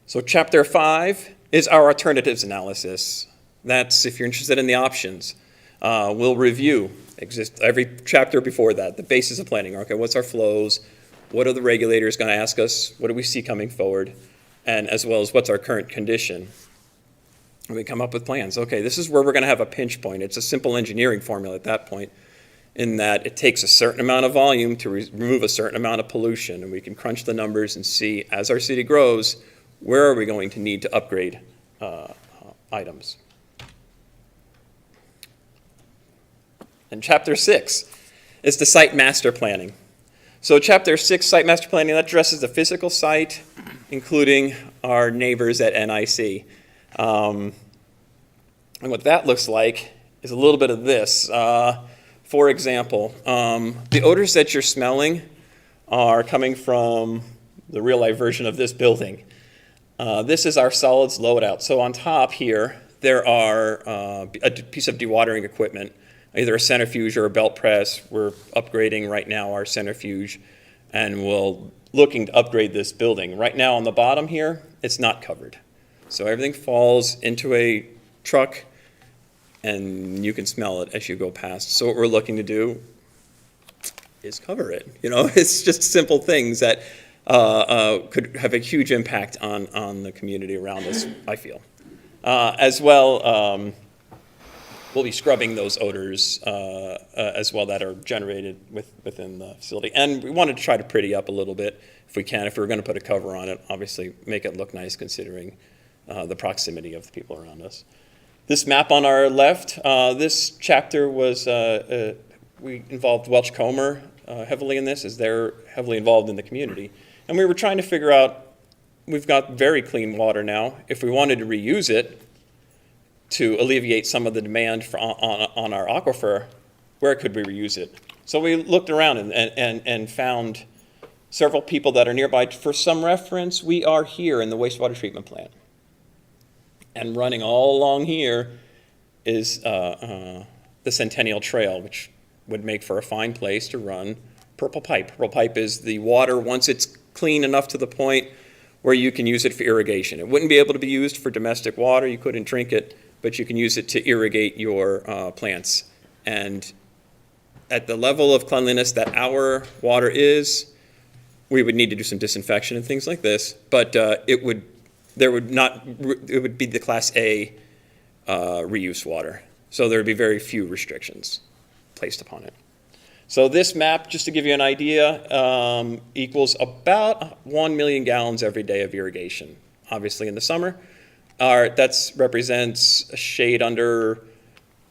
So chapter 5 is our alternatives analysis. That's if you're interested in the options. We'll review every chapter before that, the basis of planning. Okay, what's our flows? What are the regulators going to ask us? What do we see coming forward? And as well as what's our current condition? And we come up with plans. Okay, this is where we're going to have a pinch point. It's a simple engineering formula at that point, in that it takes a certain amount of volume to remove a certain amount of pollution, and we can crunch the numbers and see, as our city grows, where are we going to need to upgrade items. And chapter 6 is the site master planning. So chapter 6, site master planning, that addresses the physical site, including our neighbors at NIC. And what that looks like is a little bit of this. For example, the odors that you're smelling, are coming from the real-life version of this building. This is our solids loadout. So on top here, there are a piece of dewatering equipment, either a centrifuge or a belt press. We're upgrading right now our centrifuge, and we're looking to upgrade this building. Right now on the bottom here, it's not covered. So everything falls into a truck, and you can smell it as you go past. So what we're looking to do is cover it. You know, it's just simple things that could have a huge impact on the community around us, I feel. As well, we'll be scrubbing those odors as well that are generated within the facility. And we wanted to try to pretty up a little bit if we can. If we were going to put a cover on it, obviously make it look nice considering the proximity of the people around us. This map on our left, this chapter was, we involved Welch Comer heavily in this, as they're heavily involved in the community. And we were trying to figure out, we've got very clean water now. If we wanted to reuse it to alleviate some of the demand on our aquifer, where could we reuse it? So we looked around and found several people that are nearby. For some reference, we are here in the wastewater treatment plant. And running all along here is the Centennial Trail, which would make for a fine place to run purple pipe. Purple pipe is the water once it's clean enough to the point where you can use it for irrigation. It wouldn't be able to be used for domestic water. You couldn't drink it, but you can use it to irrigate your plants. And at the level of cleanliness that our water is, we would need to do some disinfection and things like this, but it would be the Class A reuse water. So there would be very few restrictions placed upon it. So this map, just to give you an idea, equals about 1 million gallons every day of irrigation. Obviously in the summer, that represents a shade under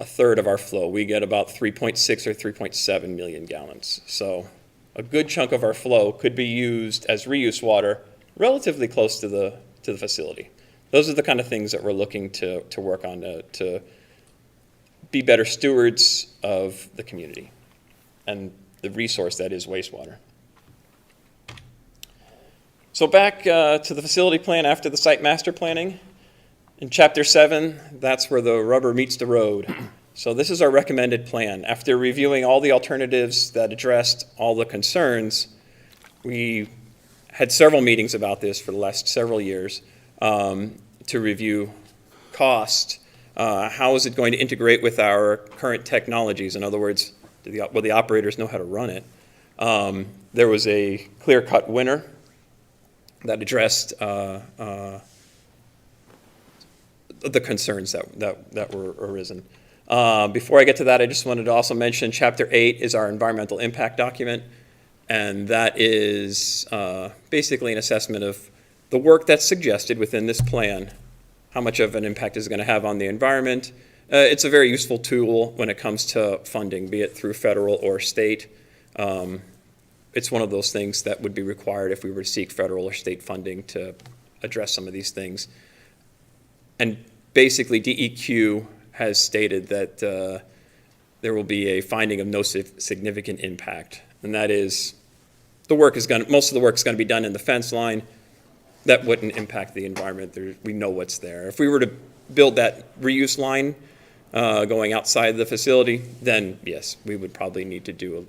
a third of our flow. We get about 3.6 or 3.7 million gallons. So a good chunk of our flow could be used as reuse water relatively close to the facility. Those are the kind of things that we're looking to work on to be better stewards of the community and the resource that is wastewater. So back to the facility plan after the site master planning. In Chapter 7, that's where the rubber meets the road. So this is our recommended plan. After reviewing all the alternatives that addressed all the concerns, we had several meetings about this for the last several years to review cost. How is it going to integrate with our current technologies? In other words, will the operators know how to run it? There was a clear-cut winner that addressed the concerns that were arisen. Before I get to that, I just wanted to also mention Chapter 8 is our environmental impact document, and that is basically an assessment of the work that's suggested within this plan, how much of an impact is it going to have on the environment. It's a very useful tool when it comes to funding, be it through federal or state. It's one of those things that would be required if we were to seek federal or state funding to address some of these things. And basically, DEQ has stated that there will be a finding of no significant impact, and that is most of the work is going to be done in the fence line. That wouldn't impact the environment. We know what's there. If we were to build that reuse line going outside the facility, then yes, we would probably need to do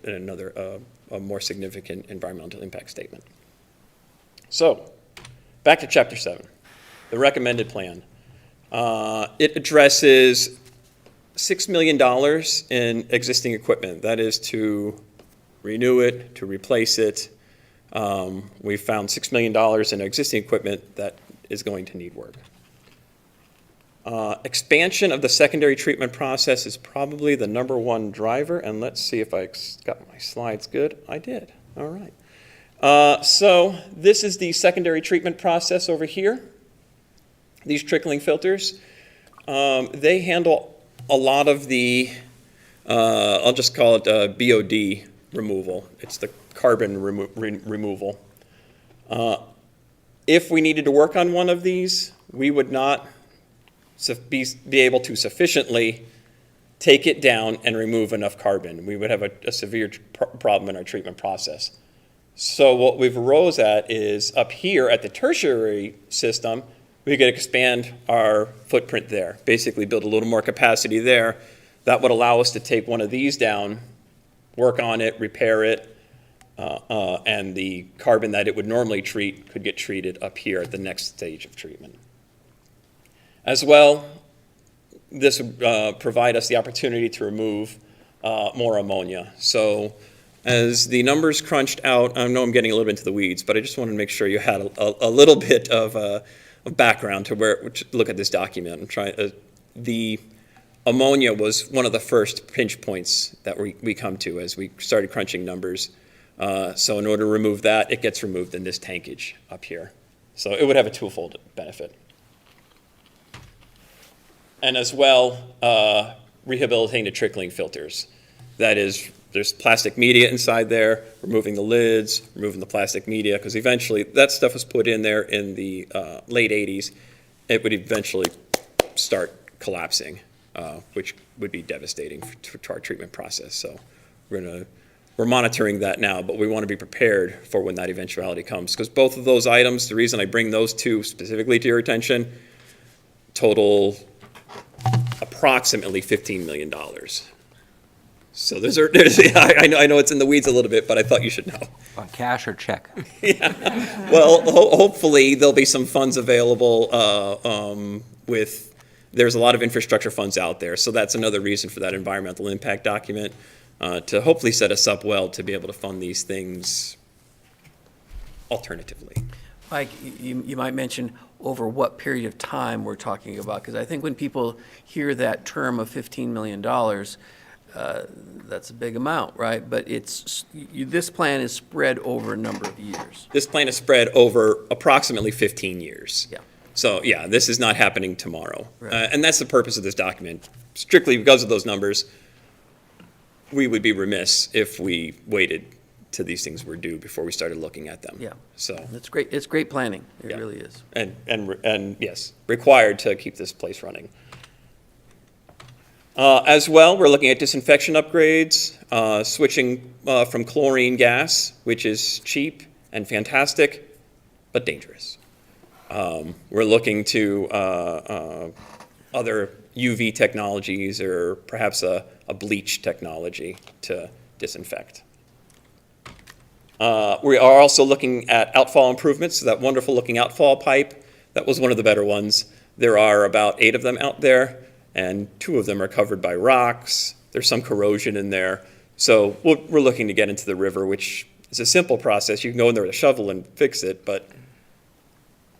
a more significant environmental impact statement. So, back to Chapter 7, the recommended plan. It addresses $6 million in existing equipment. That is to renew it, to replace it. We found $6 million in existing equipment that is going to need work. Expansion of the secondary treatment process is probably the #1 driver, and let's see if I got my slides good. I did. All right. So this is the secondary treatment process over here. These trickling filters, they handle a lot of the, I'll just call it BOD removal. It's the carbon removal. If we needed to work on one of these, we would not be able to sufficiently take it down and remove enough carbon. We would have a severe problem in our treatment process. So what we've arose at is up here at the tertiary system, we could expand our footprint there, basically build a little more capacity there. That would allow us to take one of these down, work on it, repair it, and the carbon that it would normally treat could get treated up here at the next stage of treatment. As well, this would provide us the opportunity to remove more ammonia. So as the numbers crunched out, I know I'm getting a little bit into the weeds, but I just wanted to make sure you had a little bit of background to look at this document and try. The ammonia was one of the first pinch points that we come to as we started crunching numbers. So in order to remove that, it gets removed in this tankage up here. So it would have a twofold benefit. And as well, rehabilitating the trickling filters. That is, there's plastic media inside there, removing the lids, removing the plastic media, because eventually that stuff was put in there in the late 80s. It would eventually start collapsing, which would be devastating to our treatment process. So we're monitoring that now, but we want to be prepared for when that eventuality comes. Because both of those items, the reason I bring those two specifically to your attention, total approximately $15 million. So I know it's in the weeds a little bit, but I thought you should know. On cash or check? Yeah. Well, hopefully there'll be some funds available there's a lot of infrastructure funds out there. So that's another reason for that environmental impact document, to hopefully set us up well to be able to fund these things alternatively. Mike, you might mention over what period of time we're talking about, because I think when people hear that term of $15 million, that's a big amount, right? But this plan is spread over a number of years. This plan is spread over approximately 15 years. Yeah. So, yeah, this is not happening tomorrow. Right. And that's the purpose of this document. Strictly because of those numbers, we would be remiss if we waited till these things were due before we started looking at them. Yeah. So, It's great. It's great planning. It Yeah. really is. and yes, required to keep this place running. As well, we're looking at disinfection upgrades, switching from chlorine gas, which is cheap and fantastic, but dangerous. We're looking to other UV technologies or perhaps a bleach technology to disinfect. We are also looking at outfall improvements, so that wonderful looking outfall pipe, that was one of the better ones. There are about 8 of them out there, and 2 of them are covered by rocks. There's some corrosion in there. So we're looking to get into the river, which is a simple process. You can go in there with a shovel and fix it, but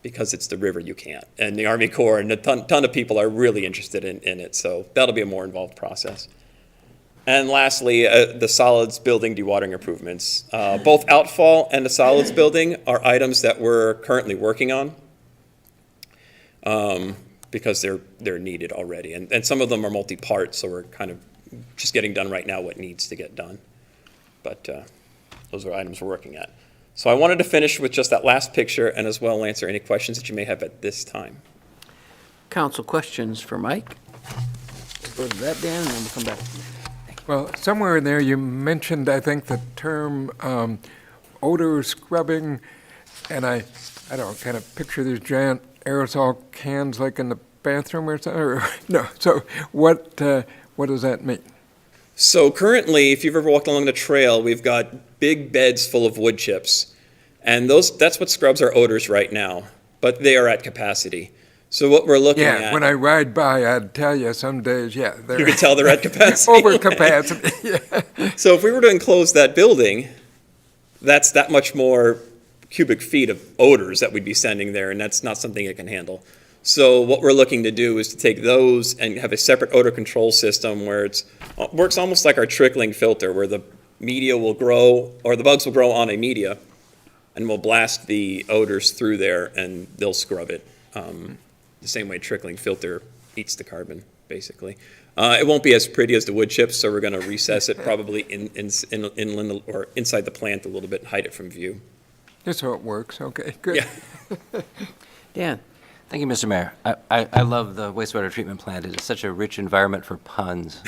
because it's the river, you can't. And the Army Corps and a ton of people are really interested in it, so that'll be a more involved process. And lastly, the solids building dewatering improvements. Both outfall and the solids building are items that we're currently working on because they're needed already. And some of them are multi-part, so we're kind of just getting done right now what needs to get done. But those are items we're working at. So I wanted to finish with just that last picture and as well answer any questions that you may have at this time. Council questions for Mike? Go to that, Dan, and then we'll come back. Well, somewhere in there you mentioned, I think, the term odor scrubbing, and I don't kind of picture these giant aerosol cans like in the bathroom or something. Or, no. So what does that mean? So currently, if you've ever walked along the trail, we've got big beds full of wood chips, and that's what scrubs our odors right now. But they are at capacity. So what we're looking at... Yeah, when I ride by, I'd tell you some days, yeah. You can tell they're at capacity. Over capacity, yeah. So if we were to enclose that building, that's that much more cubic feet of odors that we'd be sending there, and that's not something it can handle. So what we're looking to do is to take those and have a separate odor control system where it works almost like our trickling filter, where the media will grow, or the bugs will grow on a media, and we'll blast the odors through there, and they'll scrub it. The same way trickling filter eats the carbon, basically. It won't be as pretty as the wood chips, so we're going to recess it probably inland or inside the plant a little bit and hide it from view. Just so it works, okay, good. Yeah. Dan? Thank you, Mr. Mayor. I love the wastewater treatment plant. It is such a rich environment for puns,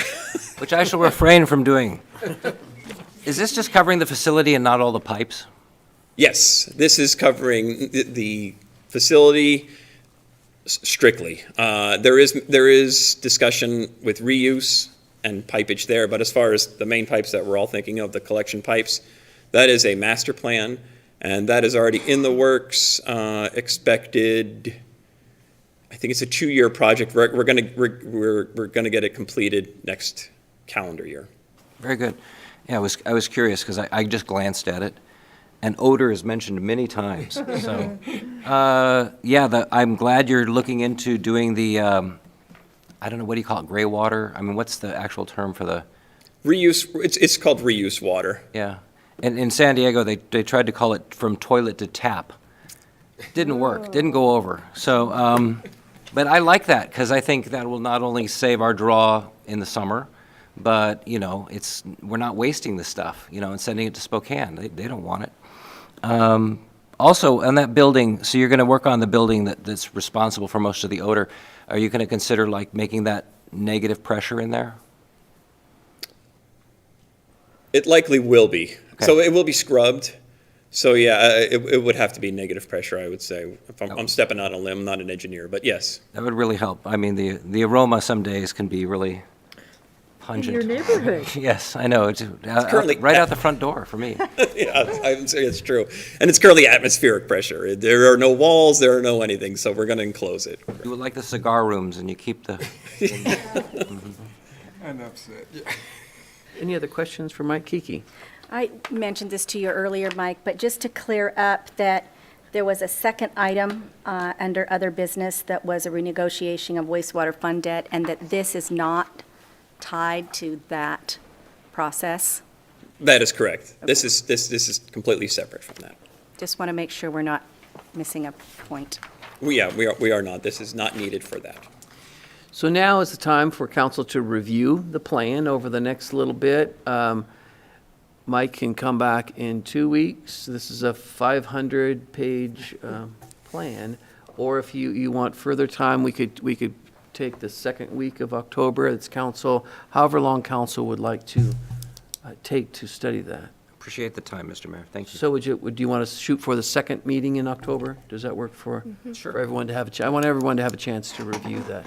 which I shall refrain from doing. Is this just covering the facility and not all the pipes? Yes, this is covering the facility strictly. There is discussion with reuse and pipage there, but as far as the main pipes that we're all thinking of, the collection pipes, that is a master plan, and that is already in the works, expected, I think it's a 2-year project. We're gonna get it completed next calendar year. Very good. Yeah, I was curious because I just glanced at it, and odor is mentioned many times. So, I'm glad you're looking into doing the, I don't know, what do you call it, gray water? I mean, what's the actual term for the? Reuse, it's called reuse water. Yeah. And in San Diego, they tried to call it from toilet to tap. Didn't work, didn't go over. So, but I like that because I think that will not only save our draw in the summer, but, we're not wasting the stuff, and sending it to Spokane. They don't want it. Also, on that building, so you're going to work on the building that's responsible for most of the odor. Are you going to consider making that negative pressure in there? It likely will be. Okay. So it will be scrubbed. So yeah, it would have to be negative pressure, I would say. If I'm stepping out on a limb, not an engineer, but yes. That would really help. I mean, the aroma some days can be really pungent. In your neighborhood. Yes, I know. It's currently right out the front door for me. Yeah, I would say it's true. And it's currently atmospheric pressure. There are no walls, there are no anything, so we're going to enclose it. You would like the cigar rooms, and you keep the. Enough said. Yeah. Any other questions for Mike Kiki? I mentioned this to you earlier, Mike, but just to clear up that there was a second item under other business that was a renegotiation of wastewater fund debt, and that this is not tied to that process. That is correct. This is completely separate from that. Just want to make sure we're not missing a point. We are not. This is not needed for that. So now is the time for council to review the plan over the next little bit. Mike can come back in 2 weeks. This is a 500-page plan. Or if you want further time, we could take the second week of October. It's council, however long council would like to take to study that. Appreciate the time, Mr. Mayor. Thank you. So do you want to shoot for the second meeting in October? Does that work for everyone to have a chance? I want everyone to have a chance to review that.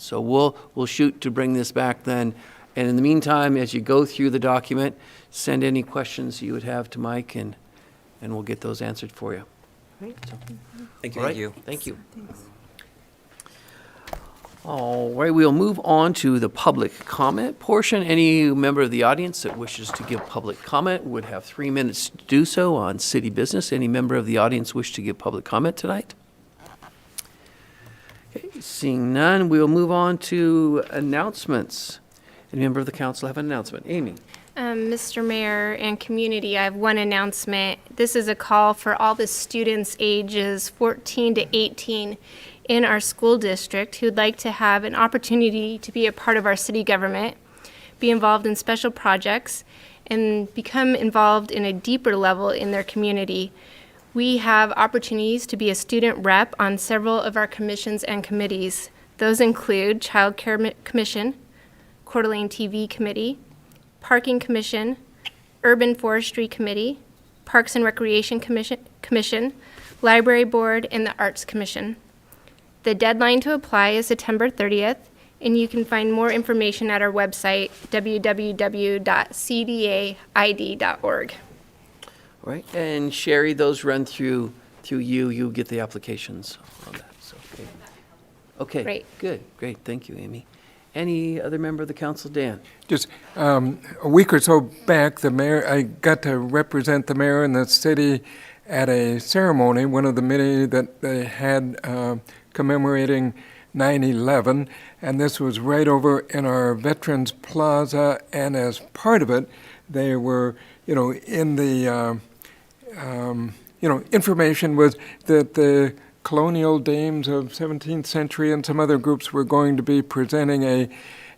So we'll shoot to bring this back then. And in the meantime, as you go through the document, send any questions you would have to Mike, and we'll get those answered for you. Thank you. All right? Thank you. Thank you. All right, we'll move on to the public comment portion. Any member of the audience that wishes to give public comment would have 3 minutes to do so on city business. Any member of the audience wish to give public comment tonight? Okay, seeing none, we'll move on to announcements. Any member of the council have an announcement? Amy? Mr. Mayor and community, I have one announcement. This is a call for all the students ages 14 to 18 in our school district who'd like to have an opportunity to be a part of our city government, be involved in special projects, and become involved in a deeper level in their community. We have opportunities to be a student rep on several of our commissions and committees. Those include Child Care Commission, Coeur d'Alene TV Committee, Parking Commission, Urban Forestry Committee, Parks and Recreation Commission, Library Board, and the Arts Commission. The deadline to apply is September 30th, and you can find more information at our website, www.cdaid.org. All right, and Sherry, those run through you. You get the applications on that. So, okay, Great. Good, great. Thank you, Amy. Any other member of the council? Dan? Just a week or so back, I got to represent the mayor and the city at a ceremony, one of the many that they had commemorating 9/11, and this was right over in our Veterans Plaza, and as part of it, they were, in the, information was that the colonial dames of 17th century and some other groups were going to be presenting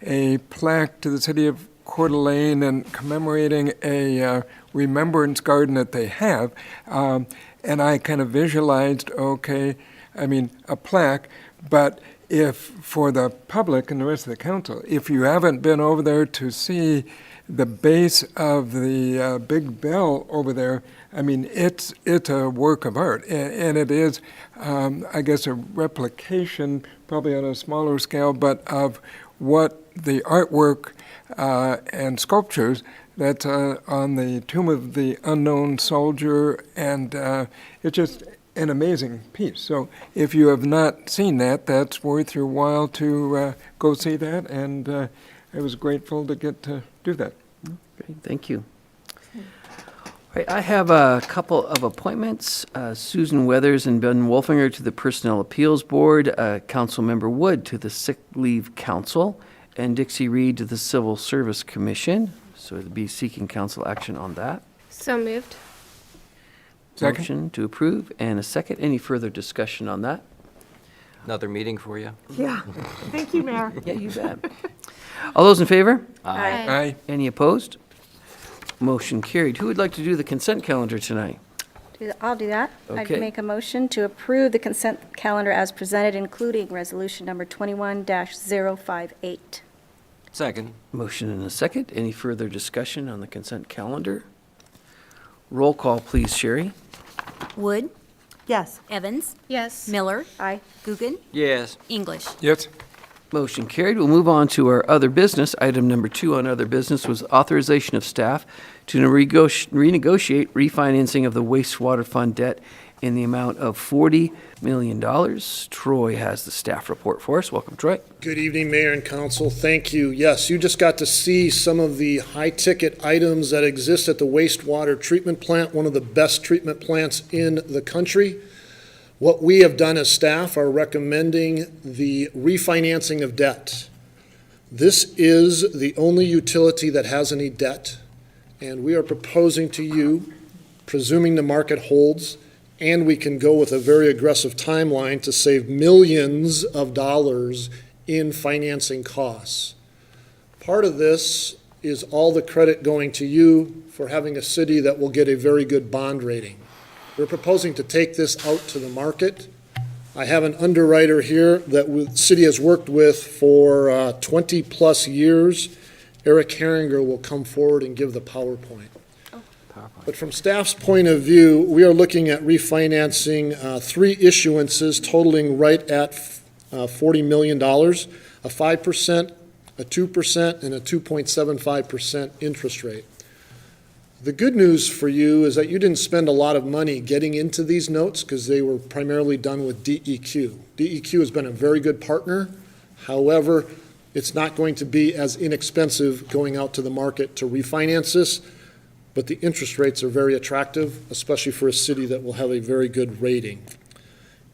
a plaque to the city of Coeur d'Alene and commemorating a remembrance garden that they have. And I kind of visualized, a plaque, but if for the public and the rest of the council, if you haven't been over there to see the base of the big bell over there, I mean, it's a work of art, and it is, I guess, a replication, probably on a smaller scale, but of what the artwork and sculptures that's on the Tomb of the Unknown Soldier, and it's just an amazing piece. So if you have not seen that, that's worth your while to go see that, and I was grateful to get to do that. Okay, thank you. All right, I have a couple of appointments. Susan Weathers and Ben Wolfinger to the Personnel Appeals Board, Councilmember Wood to the Sick Leave Council, and Dixie Reed to the Civil Service Commission. So it'd be seeking council action on that. So moved. Second. Motion to approve and a second. Any further discussion on that? Another meeting for you? Yeah. Thank you, Mayor. Yeah, you bet. All those in favor? Aye. Any opposed? Motion carried. Who would like to do the consent calendar tonight? I'll do that. Okay. I'd make a motion to approve the consent calendar as presented, including resolution number 21-058. Second. Motion and a second. Any further discussion on the consent calendar? Roll call, please, Sherry. Wood, Yes. Evans, Yes. Miller, Aye. Guggen, Yes. English. Yes. Motion carried. We'll move on to our other business. Item number 2 on other business was authorization of staff to renegotiate refinancing of the wastewater fund debt in the amount of $40 million. Troy has the staff report for us. Welcome, Troy. Good evening, Mayor and Council. Thank you. Yes, you just got to see some of the high-ticket items that exist at the wastewater treatment plant, one of the best treatment plants in the country. What we have done as staff are recommending the refinancing of debt. This is the only utility that has any debt, and we are proposing to you, presuming the market holds, and we can go with a very aggressive timeline to save millions of dollars in financing costs. Part of this is all the credit going to you for having a city that will get a very good bond rating. We're proposing to take this out to the market. I have an underwriter here that the city has worked with for 20-plus years. Eric Herringer will come forward and give the PowerPoint. But from staff's point of view, we are looking at refinancing 3 issuances totaling right at $40 million, a 5%, a 2%, and a 2.75% interest rate. The good news for you is that you didn't spend a lot of money getting into these notes because they were primarily done with DEQ. DEQ has been a very good partner. However, it's not going to be as inexpensive going out to the market to refinance this, but the interest rates are very attractive, especially for a city that will have a very good rating.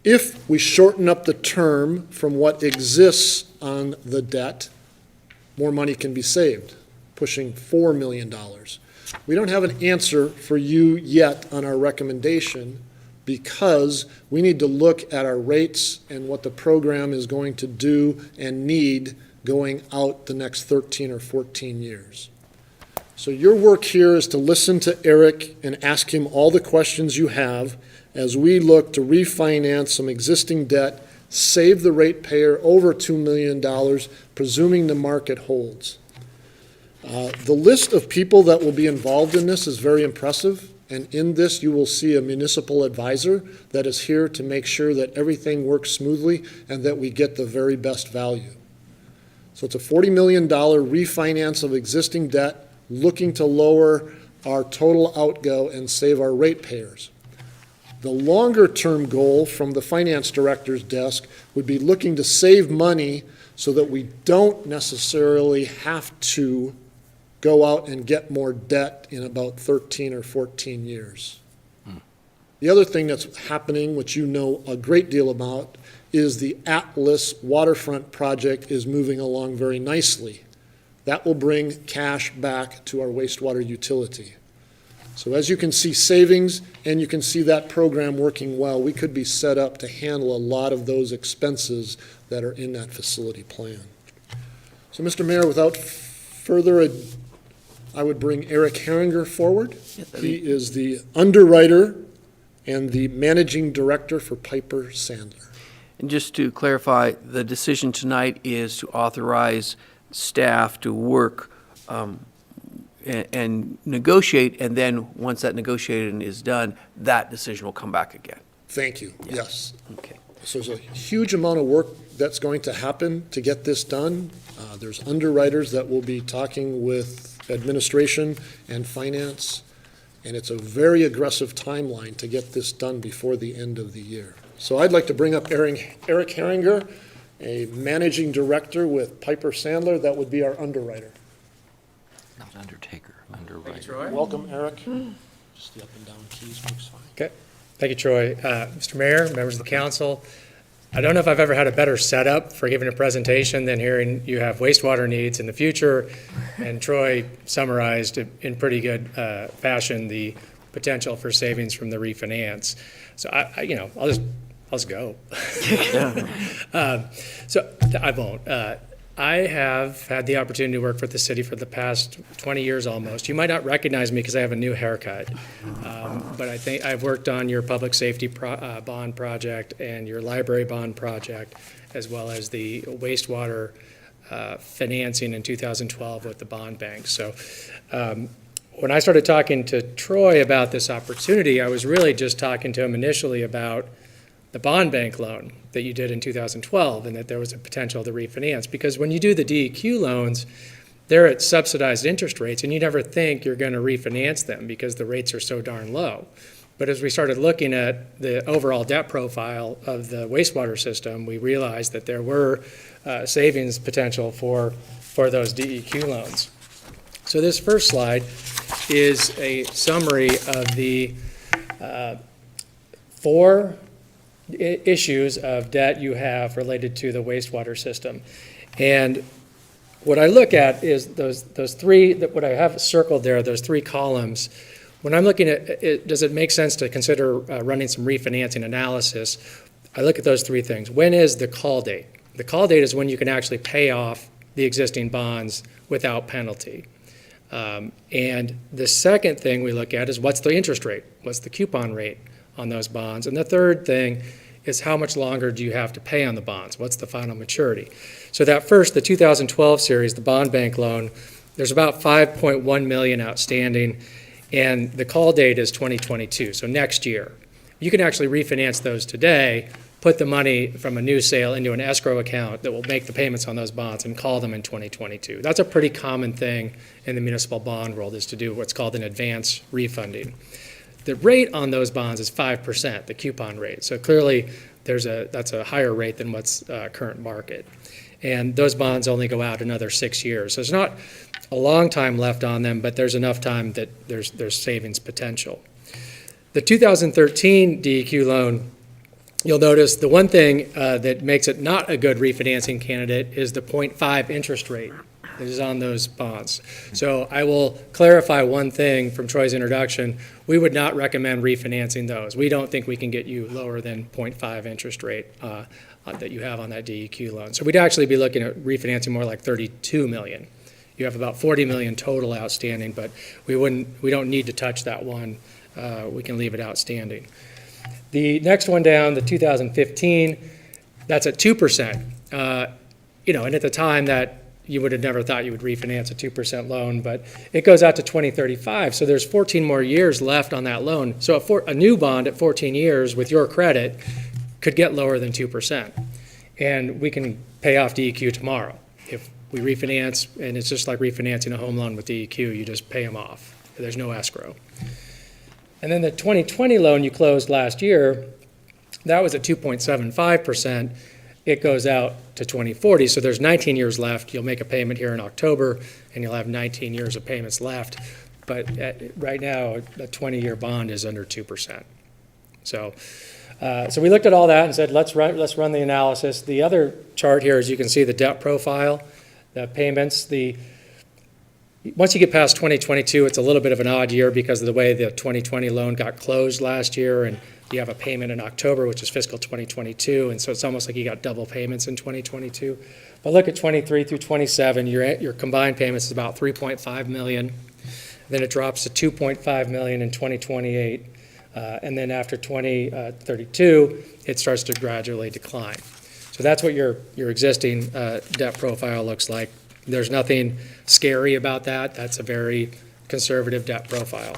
If we shorten up the term from what exists on the debt, more money can be saved, pushing $4 million. We don't have an answer for you yet on our recommendation because we need to look at our rates and what the program is going to do and need going out the next 13 or 14 years. So your work here is to listen to Eric and ask him all the questions you have as we look to refinance some existing debt, save the ratepayer over $2 million, presuming the market holds. The list of people that will be involved in this is very impressive, and in this you will see a municipal advisor that is here to make sure that everything works smoothly and that we get the very best value. So it's a $40 million refinance of existing debt, looking to lower our total outgo and save our ratepayers. The longer-term goal from the finance director's desk would be looking to save money so that we don't necessarily have to go out and get more debt in about 13 or 14 years. The other thing that's happening, which you know a great deal about, is the Atlas Waterfront project is moving along very nicely. That will bring cash back to our wastewater utility. So as you can see savings, and you can see that program working well, we could be set up to handle a lot of those expenses that are in that facility plan. So, Mr. Mayor, without further ado, I would bring Eric Herringer forward. He is the underwriter and the managing director for Piper Sandler. And just to clarify, the decision tonight is to authorize staff to work and negotiate, and then once that negotiating is done, that decision will come back again. Thank you, yes. Okay. So there's a huge amount of work that's going to happen to get this done. There's underwriters that will be talking with administration and finance, and it's a very aggressive timeline to get this done before the end of the year. So I'd like to bring up Eric Herringer, a managing director with Piper Sandler. That would be our underwriter. Not undertaker, underwriter. Welcome, Eric. Just the up and down keys works fine. Okay. Thank you, Troy. Mr. Mayor, members of the council, I don't know if I've ever had a better setup for giving a presentation than hearing you have wastewater needs in the future. And Troy summarized in pretty good fashion the potential for savings from the refinance. So I'll just go. So I won't. I have had the opportunity to work for the city for the past 20 years almost. You might not recognize me because I have a new haircut, but I think I've worked on your public safety bond project and your library bond project, as well as the wastewater financing in 2012 with the bond bank. So when I started talking to Troy about this opportunity, I was really just talking to him initially about the bond bank loan that you did in 2012, and that there was a potential to refinance. Because when you do the DEQ loans, they're at subsidized interest rates, and you never think you're going to refinance them because the rates are so darn low. But as we started looking at the overall debt profile of the wastewater system, we realized that there were savings potential for those DEQ loans. So this first slide is a summary of the 4 issues of debt you have related to the wastewater system. And what I look at is those 3, what I have circled there, those 3 columns. When I'm looking at it, does it make sense to consider running some refinancing analysis? I look at those 3 things. When is the call date? The call date is when you can actually pay off the existing bonds without penalty. And the second thing we look at is what's the interest rate? What's the coupon rate on those bonds? And the third thing is how much longer do you have to pay on the bonds? What's the final maturity? So that first, the 2012 series, the bond bank loan, there's about $5.1 million outstanding, and the call date is 2022, so next year. You can actually refinance those today, put the money from a new sale into an escrow account that will make the payments on those bonds and call them in 2022. That's a pretty common thing in the municipal bond world, is to do what's called an advance refunding. The rate on those bonds is 5%, the coupon rate. So clearly, that's a higher rate than what's current market. And those bonds only go out another 6 years. So there's not a long time left on them, but there's enough time that there's savings potential. The 2013 DEQ loan, you'll notice the one thing that makes it not a good refinancing candidate is the 0.5 interest rate that is on those bonds. So I will clarify one thing from Troy's introduction. We would not recommend refinancing those. We don't think we can get you lower than 0.5 interest rate that you have on that DEQ loan. So we'd actually be looking at refinancing more like $32 million. You have about $40 million total outstanding, but we don't need to touch that one. We can leave it outstanding. The next one down, the 2015, that's at 2%. And at the time that you would have never thought you would refinance a 2% loan, but it goes out to 2035. So there's 14 more years left on that loan. So a new bond at 14 years with your credit could get lower than 2%. And we can pay off DEQ tomorrow. If we refinance, and it's just like refinancing a home loan with DEQ, you just pay them off. There's no escrow. And then the 2020 loan you closed last year, that was at 2.75%. It goes out to 2040, so there's 19 years left. You'll make a payment here in October, and you'll have 19 years of payments left. But right now, a 20-year bond is under 2%. So we looked at all that and said, let's run the analysis. The other chart here is you can see the debt profile, the payments. Once you get past 2022, it's a little bit of an odd year because of the way the 2020 loan got closed last year, and you have a payment in October, which is fiscal 2022, and so it's almost like you got double payments in 2022. But look at 23 through 27, your combined payments is about $3.5 million. Then it drops to $2.5 million in 2028, and then after 2032, it starts to gradually decline. So that's what your existing debt profile looks like. There's nothing scary about that. That's a very conservative debt profile.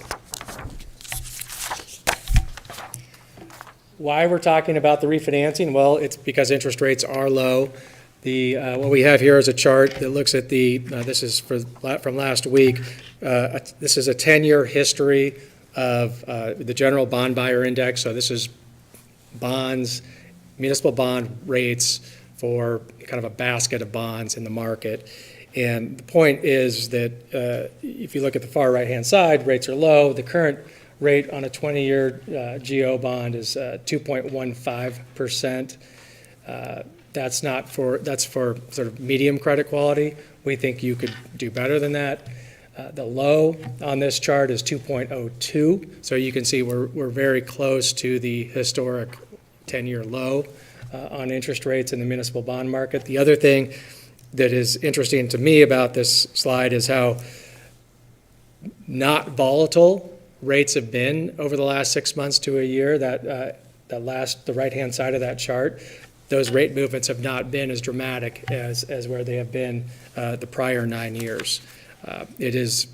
Why we're talking about the refinancing? Well, it's because interest rates are low. What we have here is a chart that looks at this is from last week. This is a 10-year history of the general bond buyer index. So this is bonds, municipal bond rates for kind of a basket of bonds in the market. And the point is that if you look at the far right-hand side, rates are low. The current rate on a 20-year GO bond is 2.15%. That's for sort of medium credit quality. We think you could do better than that. The low on this chart is 2.02. So you can see we're very close to the historic 10-year low on interest rates in the municipal bond market. The other thing that is interesting to me about this slide is how not volatile rates have been over the last 6 months to a year. The right-hand side of that chart, those rate movements have not been as dramatic as where they have been the prior 9 years. It is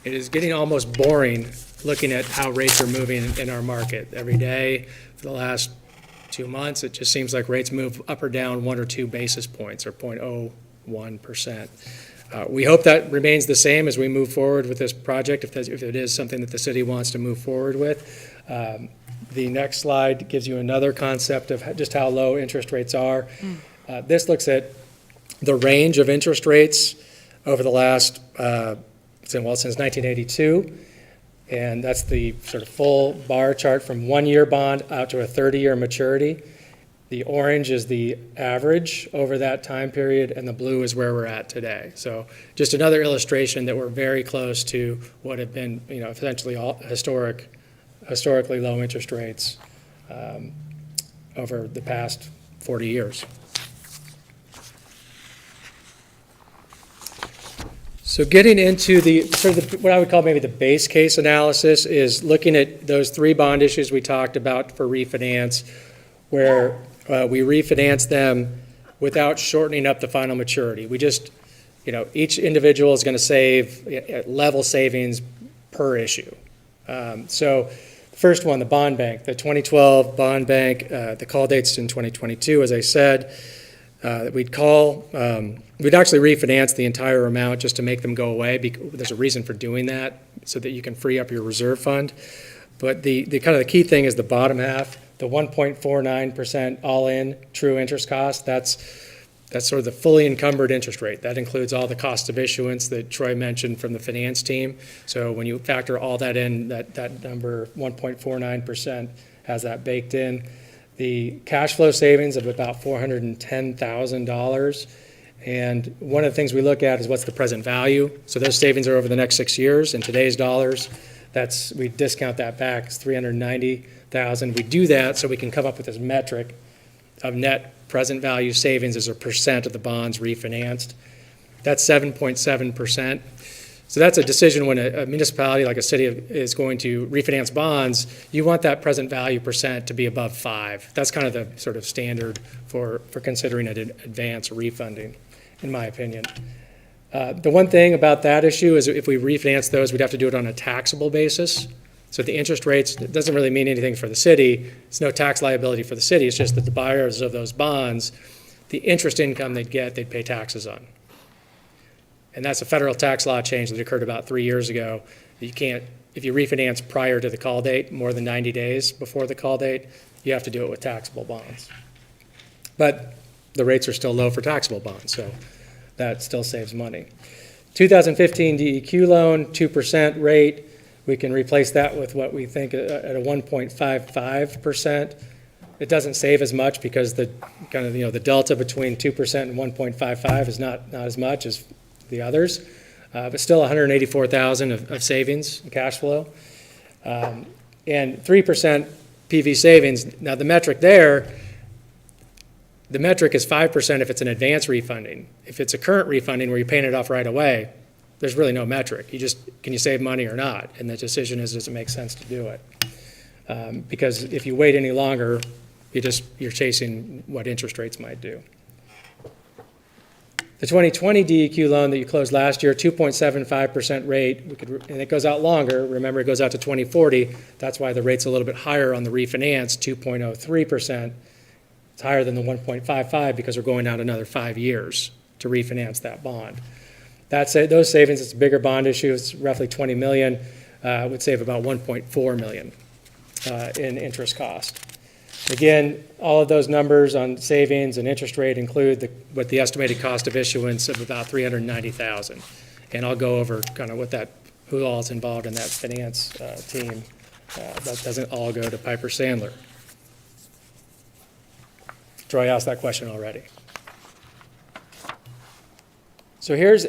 getting almost boring looking at how rates are moving in our market. Every day for the last 2 months, it just seems like rates move up or down 1 or 2 basis points, or 0.01%. We hope that remains the same as we move forward with this project, if it is something that the city wants to move forward with. The next slide gives you another concept of just how low interest rates are. This looks at the range of interest rates over the last, since 1982. And that's the sort of full bar chart from 1-year bond out to a 30-year maturity. The orange is the average over that time period, and the blue is where we're at today. So just another illustration that we're very close to what have been, essentially all historically low interest rates over the past 40 years. So getting into what I would call maybe the base case analysis is looking at those 3 bond issues we talked about for refinance, where we refinance them without shortening up the final maturity. We just, each individual is going to save level savings per issue. So the first one, the bond bank, the 2012 bond bank, the call date's in 2022, as I said. We'd actually refinance the entire amount just to make them go away. There's a reason for doing that, so that you can free up your reserve fund. But the kind of the key thing is the bottom half, the 1.49% all-in true interest cost. That's sort of the fully encumbered interest rate. That includes all the cost of issuance that Troy mentioned from the finance team. So when you factor all that in, that number, 1.49%, has that baked in. The cash flow savings of about $410,000. And one of the things we look at is what's the present value. So those savings are over the next 6 years in today's dollars. We discount that back, it's $390,000. We do that so we can come up with this metric of net present value savings as a percent of the bonds refinanced. That's 7.7%. So that's a decision when a municipality like a city is going to refinance bonds, you want that present value percent to be above 5. That's kind of the sort of standard for considering an advance refunding, in my opinion. The one thing about that issue is if we refinance those, we'd have to do it on a taxable basis. So the interest rates, it doesn't really mean anything for the city. It's no tax liability for the city. It's just that the buyers of those bonds, the interest income they'd get, they'd pay taxes on. And that's a federal tax law change that occurred about 3 years ago. You can't, if you refinance prior to the call date, more than 90 days before the call date, you have to do it with taxable bonds. But the rates are still low for taxable bonds, so that still saves money. 2015 DEQ loan, 2% rate. We can replace that with what we think at a 1.55%. It doesn't save as much because the kind of, the delta between 2% and 1.55 is not as much as the others, but still $184,000 of savings in cash flow. And 3% PV savings. Now the metric there, the metric is 5% if it's an advance refunding. If it's a current refunding where you're paying it off right away, there's really no metric. Can you save money or not? And the decision is, does it make sense to do it? Because if you wait any longer, you're chasing what interest rates might do. The 2020 DEQ loan that you closed last year, 2.75% rate, and it goes out longer. Remember, it goes out to 2040. That's why the rate's a little bit higher on the refinance, 2.03%. It's higher than the 1.55 because we're going out another 5 years to refinance that bond. Those savings, it's a bigger bond issue. It's roughly $20 million. Would save about $1.4 million in interest cost. Again, all of those numbers on savings and interest rate include what the estimated cost of issuance of about $390,000. And I'll go over kind of who all is involved in that finance team. That doesn't all go to Piper Sandler. Troy asked that question already. So here's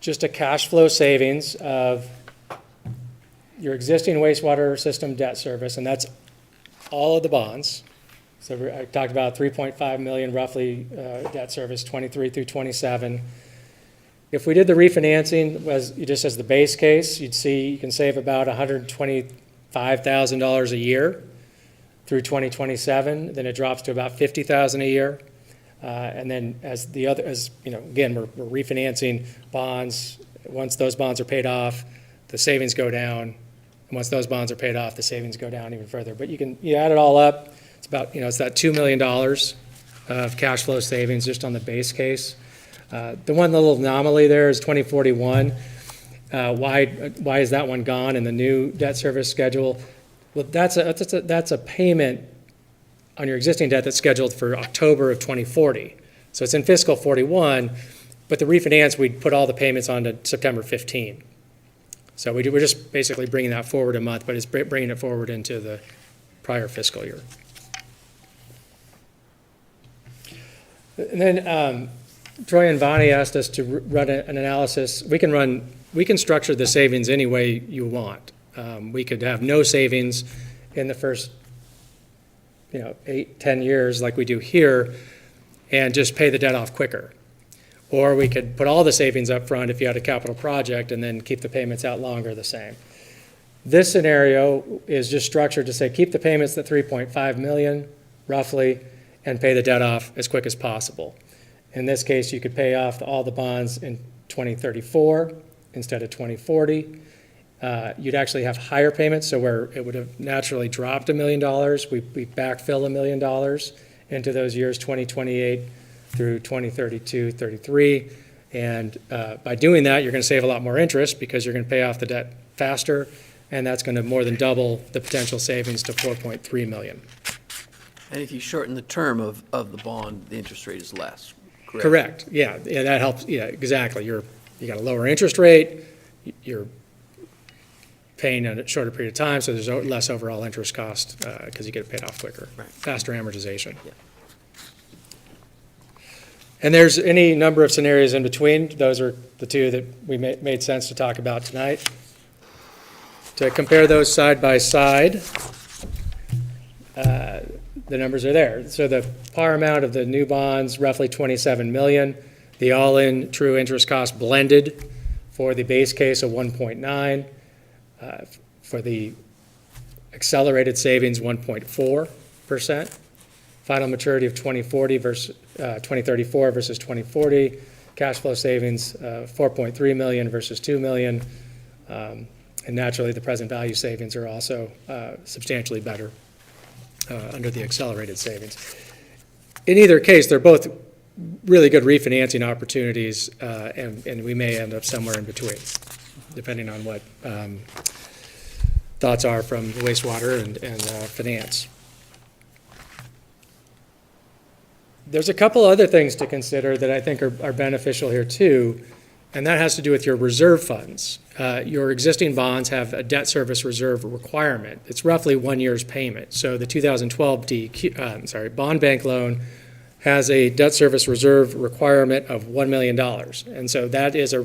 just a cash flow savings of your existing wastewater system debt service, and that's all of the bonds. So I talked about 3.5 million roughly debt service, 23 through 27. If we did the refinancing just as the base case, you'd see you can save about $125,000 a year through 2027. Then it drops to about $50,000 a year. And then again, we're refinancing bonds. Once those bonds are paid off, the savings go down. And once those bonds are paid off, the savings go down even further. But you add it all up, it's about, it's that $2 million of cash flow savings just on the base case. The one little anomaly there is 2041. Why is that one gone in the new debt service schedule? Well, that's a payment on your existing debt that's scheduled for October of 2040. So it's in fiscal 41, but the refinance, we'd put all the payments on to September 15. So we're just basically bringing that forward a month, but it's bringing it forward into the prior fiscal year. And then Troy and Vonnie asked us to run an analysis. We can structure the savings any way you want. We could have no savings in the first 8-10 years like we do here and just pay the debt off quicker. Or we could put all the savings up front if you had a capital project and then keep the payments out longer the same. This scenario is just structured to say keep the payments at $3.5 million roughly and pay the debt off as quick as possible. In this case, you could pay off all the bonds in 2034 instead of 2040. You'd actually have higher payments, so where it would have naturally dropped $1 million, we backfill $1 million into those years 2028 through 2032, 33. And by doing that, you're going to save a lot more interest because you're going to pay off the debt faster, and that's going to more than double the potential savings to $4.3 million. And if you shorten the term of the bond, the interest rate is less, correct? Correct, yeah, that helps, yeah, exactly. You got a lower interest rate, you're paying in a shorter period of time, so there's less overall interest cost because you get it paid off quicker, right. Faster amortization. Yeah. And there's any number of scenarios in between. Those are the two that we made sense to talk about tonight. To compare those side by side, the numbers are there. So the par amount of the new bonds, roughly $27 million. The all-in true interest cost blended for the base case of 1.9. For the accelerated savings, 1.4%. Final maturity of 2034 versus 2040. Cash flow savings, 4.3 million versus 2 million. And naturally, the present value savings are also substantially better under the accelerated savings. In either case, they're both really good refinancing opportunities, and we may end up somewhere in between, depending on what thoughts are from wastewater and finance. There's a couple other things to consider that I think are beneficial here too, and that has to do with your reserve funds. Your existing bonds have a debt service reserve requirement. It's roughly 1 year's payment. So the 2012 bond bank loan has a debt service reserve requirement of $1 million. And so that is you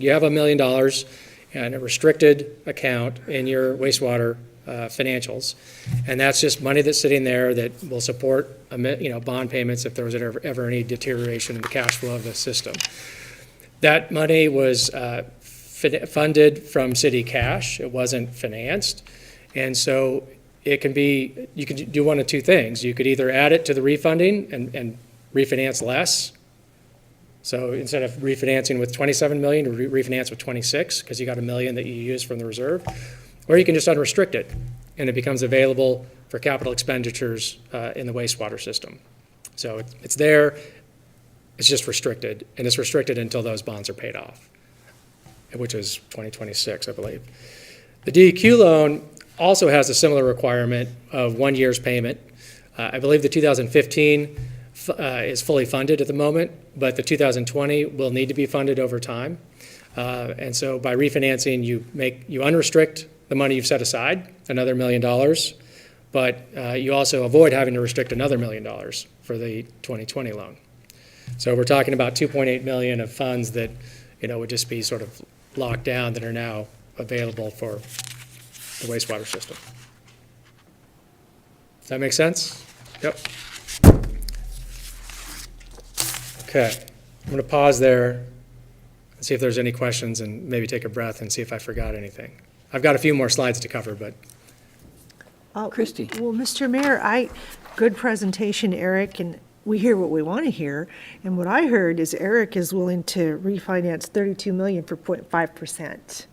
have $1 million in a restricted account in your wastewater financials. And that's just money that's sitting there that will support bond payments if there was ever any deterioration in the cash flow of the system. That money was funded from city cash. It wasn't financed. And so you can do one of two things. You could either add it to the refunding and refinance less, So instead of refinancing with 27 million, you refinance with 26, because you got $1 million that you use from the reserve. Or you can just unrestrict it, and it becomes available for capital expenditures in the wastewater system. So it's there, it's just restricted, and it's restricted until those bonds are paid off, which is 2026, I believe. The DEQ loan also has a similar requirement of 1 year's payment. I believe the 2015 is fully funded at the moment, but the 2020 will need to be funded over time. And so by refinancing, you unrestrict the money you've set aside, another $1 million, but you also avoid having to restrict another $1 million for the 2020 loan. So we're talking about 2.8 million of funds that, would just be sort of locked down that are now available for the wastewater system. Does that make sense? Yep. Okay, I'm going to pause there and see if there's any questions and maybe take a breath and see if I forgot anything. I've got a few more slides to cover, but. Christie. Well, Mr. Mayor, good presentation, Eric, and we hear what we want to hear. And what I heard is Eric is willing to refinance 32 million for 0.5%.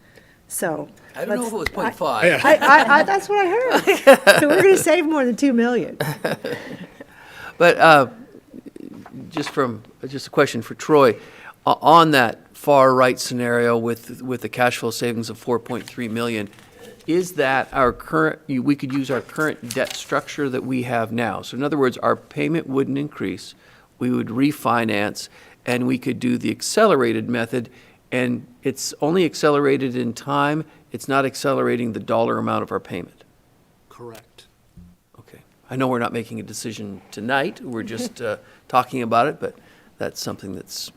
So. I don't know if it was 0.5. I that's what I heard. So we're going to save more than 2 million. But just a question for Troy, on that far right scenario with the cash flow savings of 4.3 million, is that our current, we could use our current debt structure that we have now? So in other words, our payment wouldn't increase, we would refinance, and we could do the accelerated method, and it's only accelerated in time, it's not accelerating the dollar amount of our payment. Correct. Okay. I know we're not making a decision tonight, we're just talking about it, but that's something that's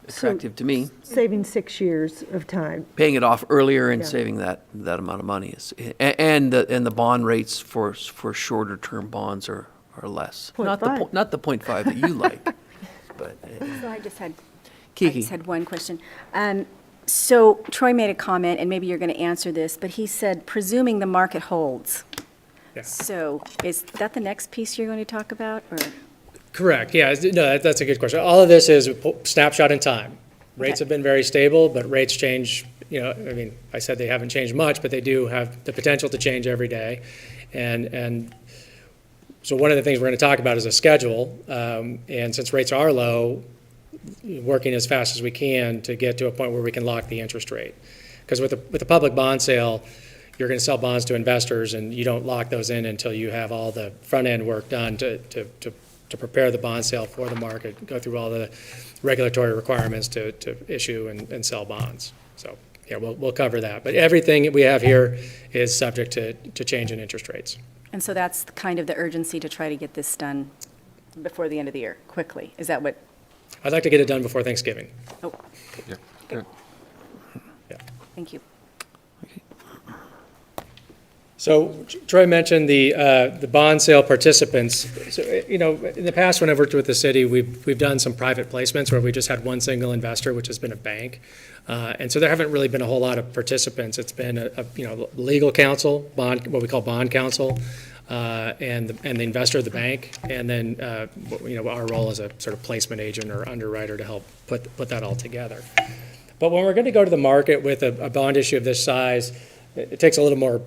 attractive to me. Saving 6 years of time. Paying it off earlier and Yeah. saving that amount of money is, and the bond rates for shorter term bonds are less. Not the 0.5. not the 0.5 that you like, but So I just had Kiki. one question. So Troy made a comment, and maybe you're going to answer this, but he said, presuming the market holds. Yeah. So is that the next piece you're going to talk about, or? Correct, yeah, no, that's a good question. All of this is a snapshot in time. Rates Okay. have been very stable, but rates change, I said they haven't changed much, but they do have the potential to change every day. And so one of the things we're going to talk about is a schedule, and since rates are low, working as fast as we can to get to a point where we can lock the interest rate. Because with the public bond sale, you're going to sell bonds to investors, and you don't lock those in until you have all the front-end work done to prepare the bond sale for the market, go through all the regulatory requirements to issue and sell bonds. So, yeah, we'll cover that. But everything we have here is subject to change in interest rates. And so that's kind of the urgency to try to get this done before the end of the year, quickly. Is that what? I'd like to get it done before Thanksgiving. Oh, Yeah, good. Yeah. thank you. So Troy mentioned the bond sale participants. So, in the past, when I've worked with the city, we've done some private placements where we just had one single investor, which has been a bank. And so there haven't really been a whole lot of participants. It's been a legal counsel, what we call bond counsel, and the investor, the bank, and then our role as a sort of placement agent or underwriter to help put that all together. But when we're going to go to the market with a bond issue of this size, it takes a little more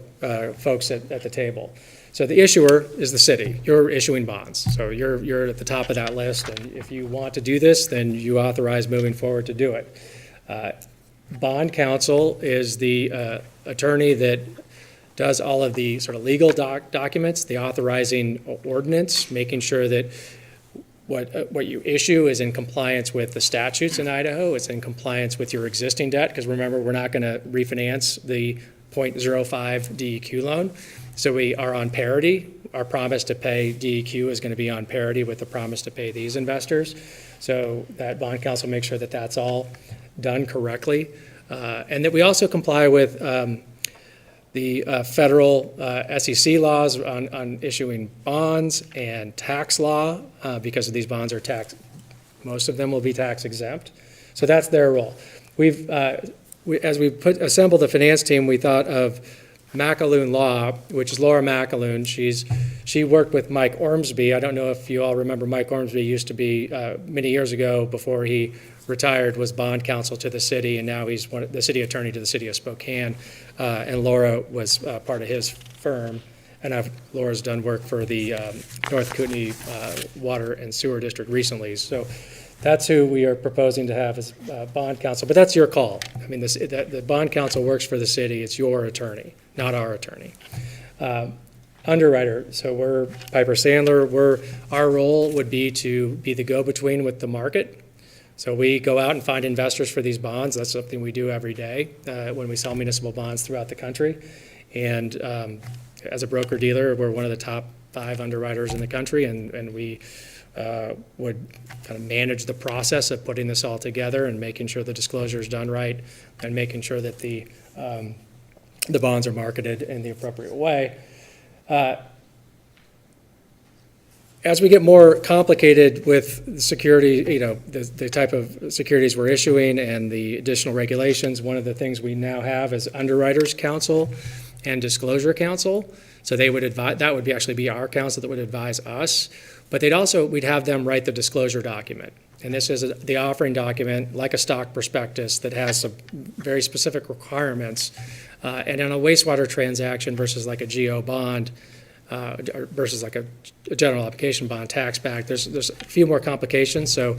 folks at the table. So the issuer is the city. You're issuing bonds. So you're at the top of that list, and if you want to do this, then you authorize moving forward to do it. Bond counsel is the attorney that does all of the sort of legal documents, the authorizing ordinance, making sure that what you issue is in compliance with the statutes in Idaho, it's in compliance with your existing debt, because remember, we're not going to refinance the 0.05 DEQ loan. So we are on parity. Our promise to pay DEQ is going to be on parity with the promise to pay these investors. So that bond counsel makes sure that that's all done correctly. And that we also comply with the federal SEC laws on issuing bonds and tax law, because these bonds are most of them will be tax exempt. So that's their role. As we assembled the finance team, we thought of McAloon Law, which is Laura McAloon. She worked with Mike Ormsby. I don't know if you all remember Mike Ormsby used to be, many years ago, before he retired, was bond counsel to the city, and now he's the city attorney to the city of Spokane. And Laura was part of his firm. And Laura's done work for the North Cooney Water and Sewer District recently. So that's who we are proposing to have as bond counsel. But that's your call. I mean, the bond counsel works for the city. It's your attorney, not our attorney. Underwriter, so we're Piper Sandler. Our role would be to be the go-between with the market. So we go out and find investors for these bonds. That's something we do every day when we sell municipal bonds throughout the country. And as a broker-dealer, we're one of the top 5 underwriters in the country, and we would kind of manage the process of putting this all together and making sure the disclosure is done right and making sure that the bonds are marketed in the appropriate way. As we get more complicated with the security, the type of securities we're issuing and the additional regulations, one of the things we now have is underwriters counsel and disclosure counsel. So they would advise, that would actually be our counsel that would advise us, but we'd have them write the disclosure document. And this is the offering document, like a stock prospectus, that has some very specific requirements. And on a wastewater transaction versus like a GO bond, versus like a general application bond tax back, there's a few more complications. So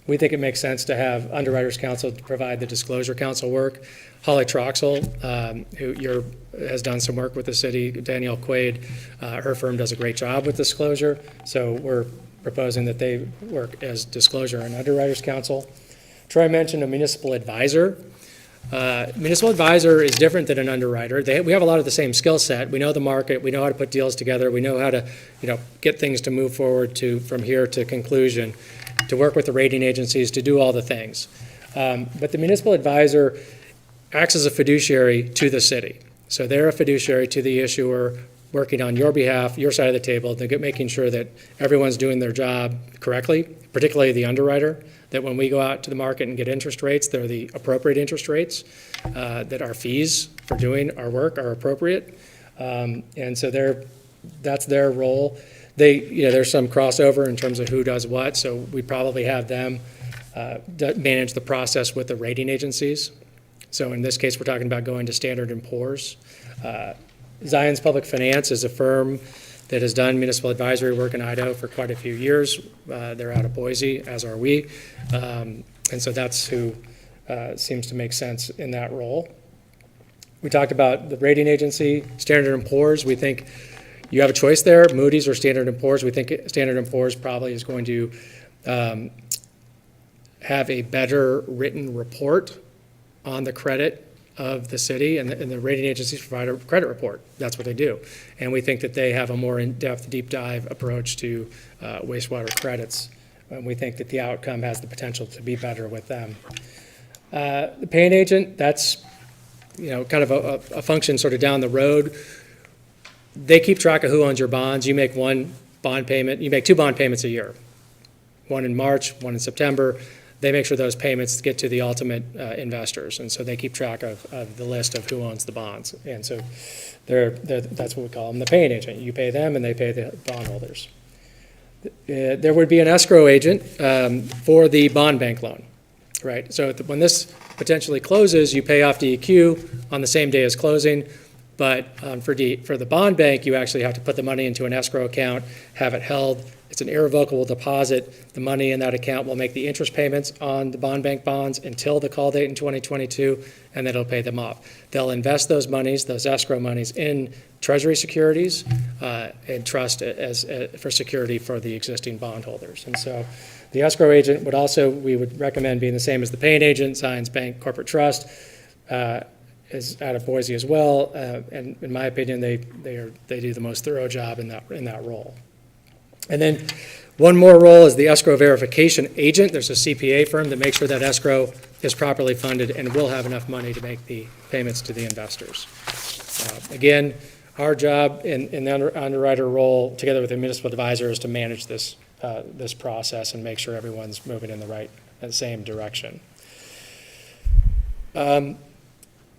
we think it makes sense to have underwriters counsel to provide the disclosure counsel work. Holly Troxel, who has done some work with the city, Danielle Quaid, her firm does a great job with disclosure. So we're proposing that they work as disclosure and underwriters counsel. Troy mentioned a municipal advisor. Municipal advisor is different than an underwriter. We have a lot of the same skill set. We know the market. We know how to put deals together. We know how to, get things to move forward from here to conclusion, to work with the rating agencies, to do all the things. But the municipal advisor acts as a fiduciary to the city. So they're a fiduciary to the issuer, working on your behalf, your side of the table, making sure that everyone's doing their job correctly, particularly the underwriter, that when we go out to the market and get interest rates, they're the appropriate interest rates, that our fees for doing our work are appropriate. And so that's their role. There's some crossover in terms of who does what, so we probably have them manage the process with the rating agencies. So in this case, we're talking about going to Standard & Poor's. Zions Public Finance is a firm that has done municipal advisory work in Idaho for quite a few years. They're out of Boise, as are we. And so that's who seems to make sense in that role. We talked about the rating agency, Standard & Poor's. We think you have a choice there, Moody's or Standard & Poor's. We think Standard & Poor's probably is going to have a better written report on the credit of the city, and the rating agencies provide a credit report. That's what they do. And we think that they have a more in-depth, deep dive approach to wastewater credits. And we think that the outcome has the potential to be better with them. The paying agent, that's kind of a function sort of down the road. They keep track of who owns your bonds. You make one bond payment. You make 2 bond payments a year, one in March, one in September. They make sure those payments get to the ultimate investors, and so they keep track of the list of who owns the bonds. And so that's what we call them, the paying agent. You pay them, and they pay the bondholders. There would be an escrow agent for the bond bank loan, right? So when this potentially closes, you pay off DEQ on the same day as closing, but for the bond bank, you actually have to put the money into an escrow account, have it held. It's an irrevocable deposit. The money in that account will make the interest payments on the bond bank bonds until the call date in 2022, and then it'll pay them off. They'll invest those monies, those escrow monies, in Treasury securities and trust for security for the existing bondholders. And so the escrow agent we would recommend being the same as the paying agent. Zions Bank Corporate Trust is out of Boise as well, and in my opinion, they do the most thorough job in that role. And then one more role is the escrow verification agent. There's a CPA firm that makes sure that escrow is properly funded and will have enough money to make the payments to the investors. Again, our job in the underwriter role, together with the municipal advisor, is to manage this process and make sure everyone's moving in the same direction.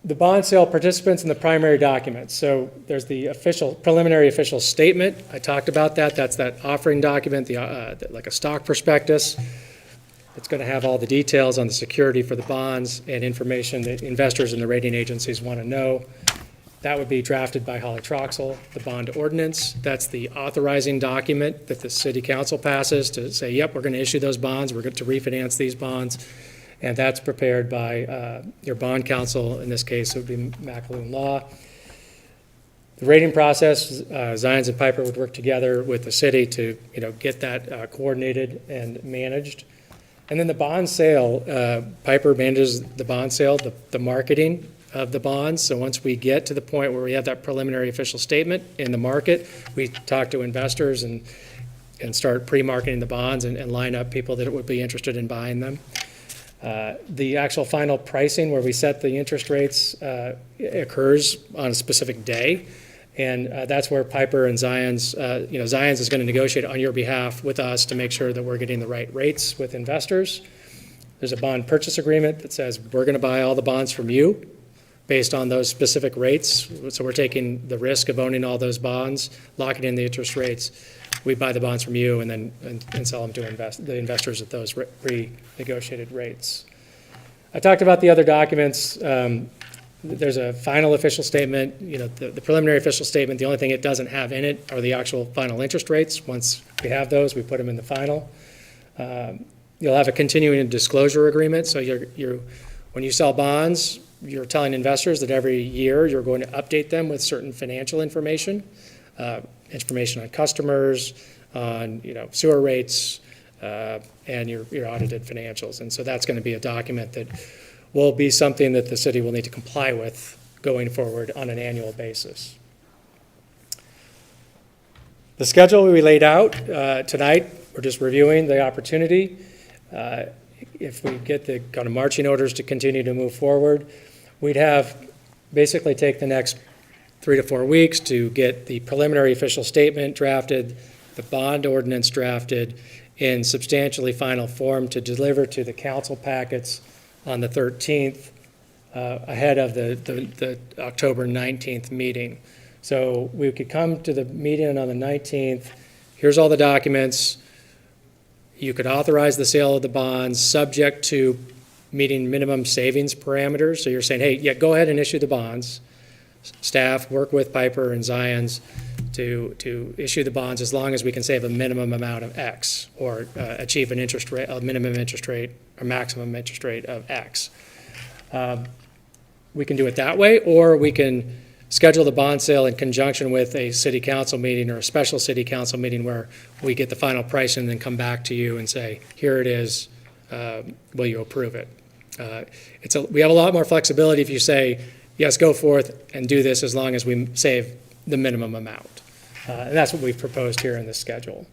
The bond sale participants and the primary documents. So there's the preliminary official statement. I talked about that. That's that offering document, like a stock prospectus. It's going to have all the details on the security for the bonds and information that investors and the rating agencies want to know. That would be drafted by Holly Troxel. The bond ordinance, that's the authorizing document that the city council passes to say, yep, we're going to issue those bonds, we're going to refinance these bonds. And that's prepared by your bond counsel. In this case, it would be McAloon Law. The rating process, Zions and Piper would work together with the city to, get that coordinated and managed. And then the bond sale, Piper manages the bond sale, the marketing of the bonds. So once we get to the point where we have that preliminary official statement in the market, we talk to investors and start pre-marketing the bonds and line up people that would be interested in buying them. The actual final pricing where we set the interest rates occurs on a specific day. And that's where Piper and Zions, Zions is going to negotiate on your behalf with us to make sure that we're getting the right rates with investors. There's a bond purchase agreement that says we're going to buy all the bonds from you based on those specific rates. So we're taking the risk of owning all those bonds, locking in the interest rates. We buy the bonds from you and then and sell them to the investors at those pre-negotiated rates. I talked about the other documents. There's a final official statement, the preliminary official statement. The only thing it doesn't have in it are the actual final interest rates. Once we have those, we put them in the final. You'll have a continuing disclosure agreement. So when you sell bonds, you're telling investors that every year you're going to update them with certain financial information, information on customers, on sewer rates, and your audited financials. And so that's going to be a document that will be something that the city will need to comply with going forward on an annual basis. The schedule we laid out tonight, we're just reviewing the opportunity. If we get the kind of marching orders to continue to move forward, we'd have basically take the next 3 to 4 weeks to get the preliminary official statement drafted, the bond ordinance drafted in substantially final form to deliver to the council packets on the 13th, ahead of the October 19th meeting. So we could come to the meeting on the 19th, here's all the documents, you could authorize the sale of the bonds subject to meeting minimum savings parameters. So you're saying, hey, yeah, go ahead and issue the bonds. Staff, work with Piper and Zions to issue the bonds as long as we can save a minimum amount of X or achieve an interest rate, a minimum interest rate or maximum interest rate of X. We can do it that way, or we can schedule the bond sale in conjunction with a city council meeting or a special city council meeting where we get the final price and then come back to you and say, here it is, will you approve it? We have a lot more flexibility if you say, yes, go forth and do this as long as we save the minimum amount. And that's what we've proposed here in this schedule.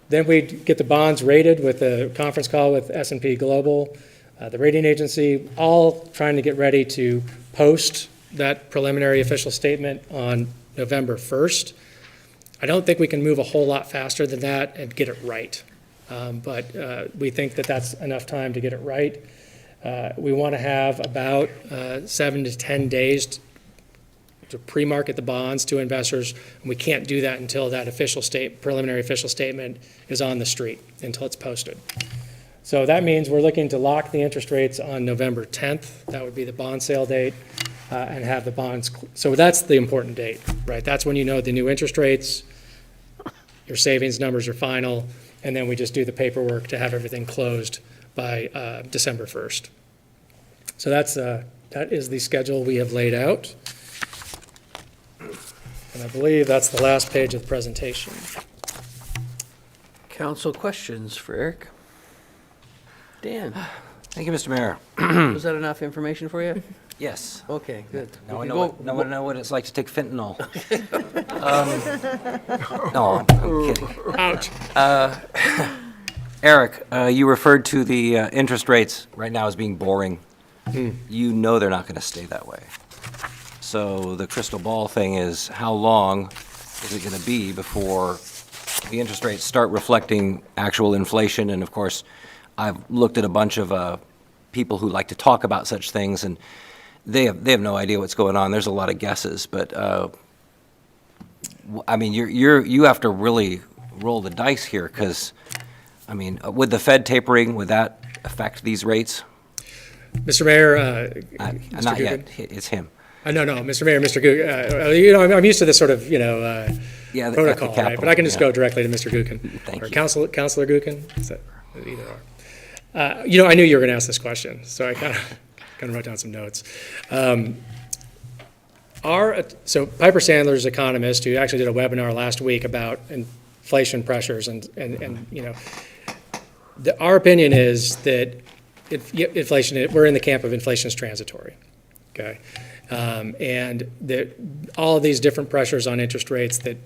Then we get the bonds rated with a conference call with S&P Global, the rating agency, all trying to get ready to post that preliminary official statement on November 1st. I don't think we can move a whole lot faster than that and get it right. But we think that that's enough time to get it right. We want to have about 7 to 10 days to pre-market the bonds to investors, and we can't do that until that preliminary official statement is on the street, until it's posted. So that means we're looking to lock the interest rates on November 10th. That would be the bond sale date, and have the bonds. So that's the important date, right? That's when you know the new interest rates, your savings numbers are final, and then we just do the paperwork to have everything closed by December 1st. So that is the schedule we have laid out. And I believe that's the last page of the presentation. Council questions for Eric? Dan, Thank you, Mr. Mayor. was that enough information for you? Yes. Okay, good. Now I We know can go- know what it's like to take fentanyl. No, I'm kidding. Ouch. Eric, you referred to the interest rates right now as being boring. You know they're not going to stay that way. So the crystal ball thing is, how long is it going to be before the interest rates start reflecting actual inflation? And of course, I've looked at a bunch of people who like to talk about such things, and they have no idea what's going on. There's a lot of guesses, but I mean, you have to really roll the dice here, because I mean, would the Fed tapering, would that affect these rates? Mr. Mayor, Mr. Not Coogan? yet, it's him. No, Mr. Mayor, Mr. Coogan, I'm used to this sort of, Yeah, the protocol, right? capital, But I can just yeah. go directly to Mr. Gookin. Thank Or you. Counselor Gookin? Is that either or? I knew you were going to ask this question, so I kind of wrote down some notes. So Piper Sandler's economist, who actually did a webinar last week about inflation pressures and our opinion is that inflation, we're in the camp of inflation is transitory, okay? And that all of these different pressures on interest rates, that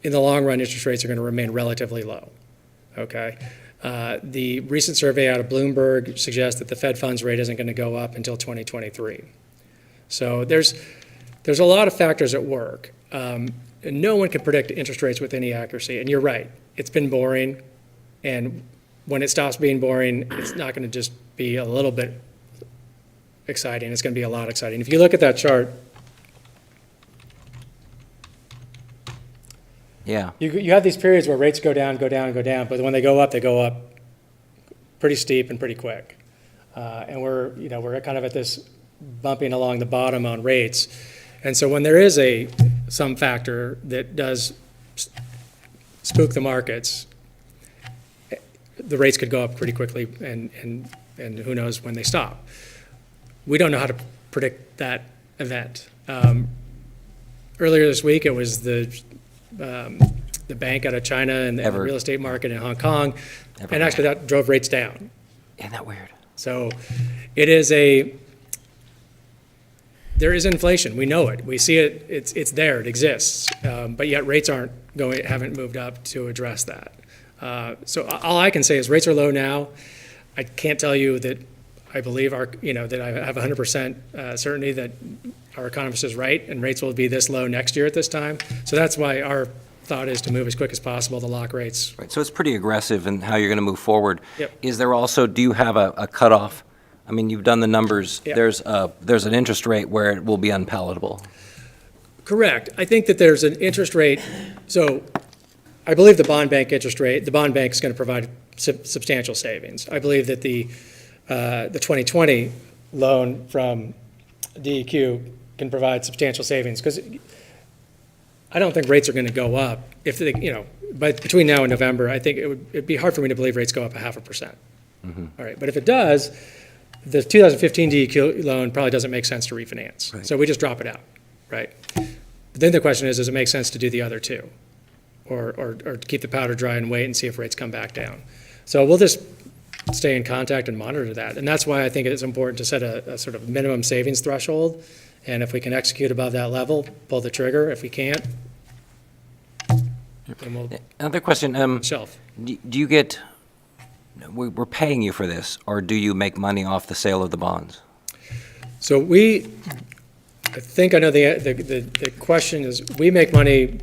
in the long run, interest rates are going to remain relatively low, okay? The recent survey out of Bloomberg suggests that the Fed funds rate isn't going to go up until 2023. So there's a lot of factors at work. And no one can predict interest rates with any accuracy. And you're right, it's been boring. And when it stops being boring, it's not going to just be a little bit exciting. It's going to be a lot exciting. If you look at that chart, Yeah. you have these periods where rates go down, but when they go up pretty steep and pretty quick. And we're kind of at this bumping along the bottom on rates. And so when there is some factor that does spook the markets, the rates could go up pretty quickly, and who knows when they stop. We don't know how to predict that event. Earlier this week, it was the bank out of China and the real estate market in Hong Kong, and actually that drove rates down. Isn't that weird? So there is inflation. We know it. We see it. It's there. It exists. But yet rates haven't moved up to address that. So all I can say is rates are low now. I can't tell you that I believe that I have 100% certainty that our economist is right and rates will be this low next year at this time. So that's why our thought is to move as quick as possible to lock rates. Right, so it's pretty aggressive in how you're going to move forward. Yep. Is there also, do you have a cutoff? I mean, you've done the numbers. Yep. There's an interest rate where it will be unpalatable. Correct. I think that there's an interest rate. So I believe the bond bank is going to provide substantial savings. I believe that the 2020 loan from DEQ can provide substantial savings because I don't think rates are going to go up. But between now and November, I think it'd be hard for me to believe rates go up 0.5%. Mm-hmm. All right, but if it does, the 2015 DEQ loan probably doesn't make sense to refinance. Right. So we just drop it out, right? But then the question is, does it make sense to do the other two? Or to keep the powder dry and wait and see if rates come back down? So we'll just stay in contact and monitor that. And that's why I think it's important to set a sort of minimum savings threshold. And if we can execute above that level, pull the trigger. If we can't, then we'll Another question, shelf. do you get, we're paying you for this, or do you make money off the sale of the bonds? So I think I know the question is, we make money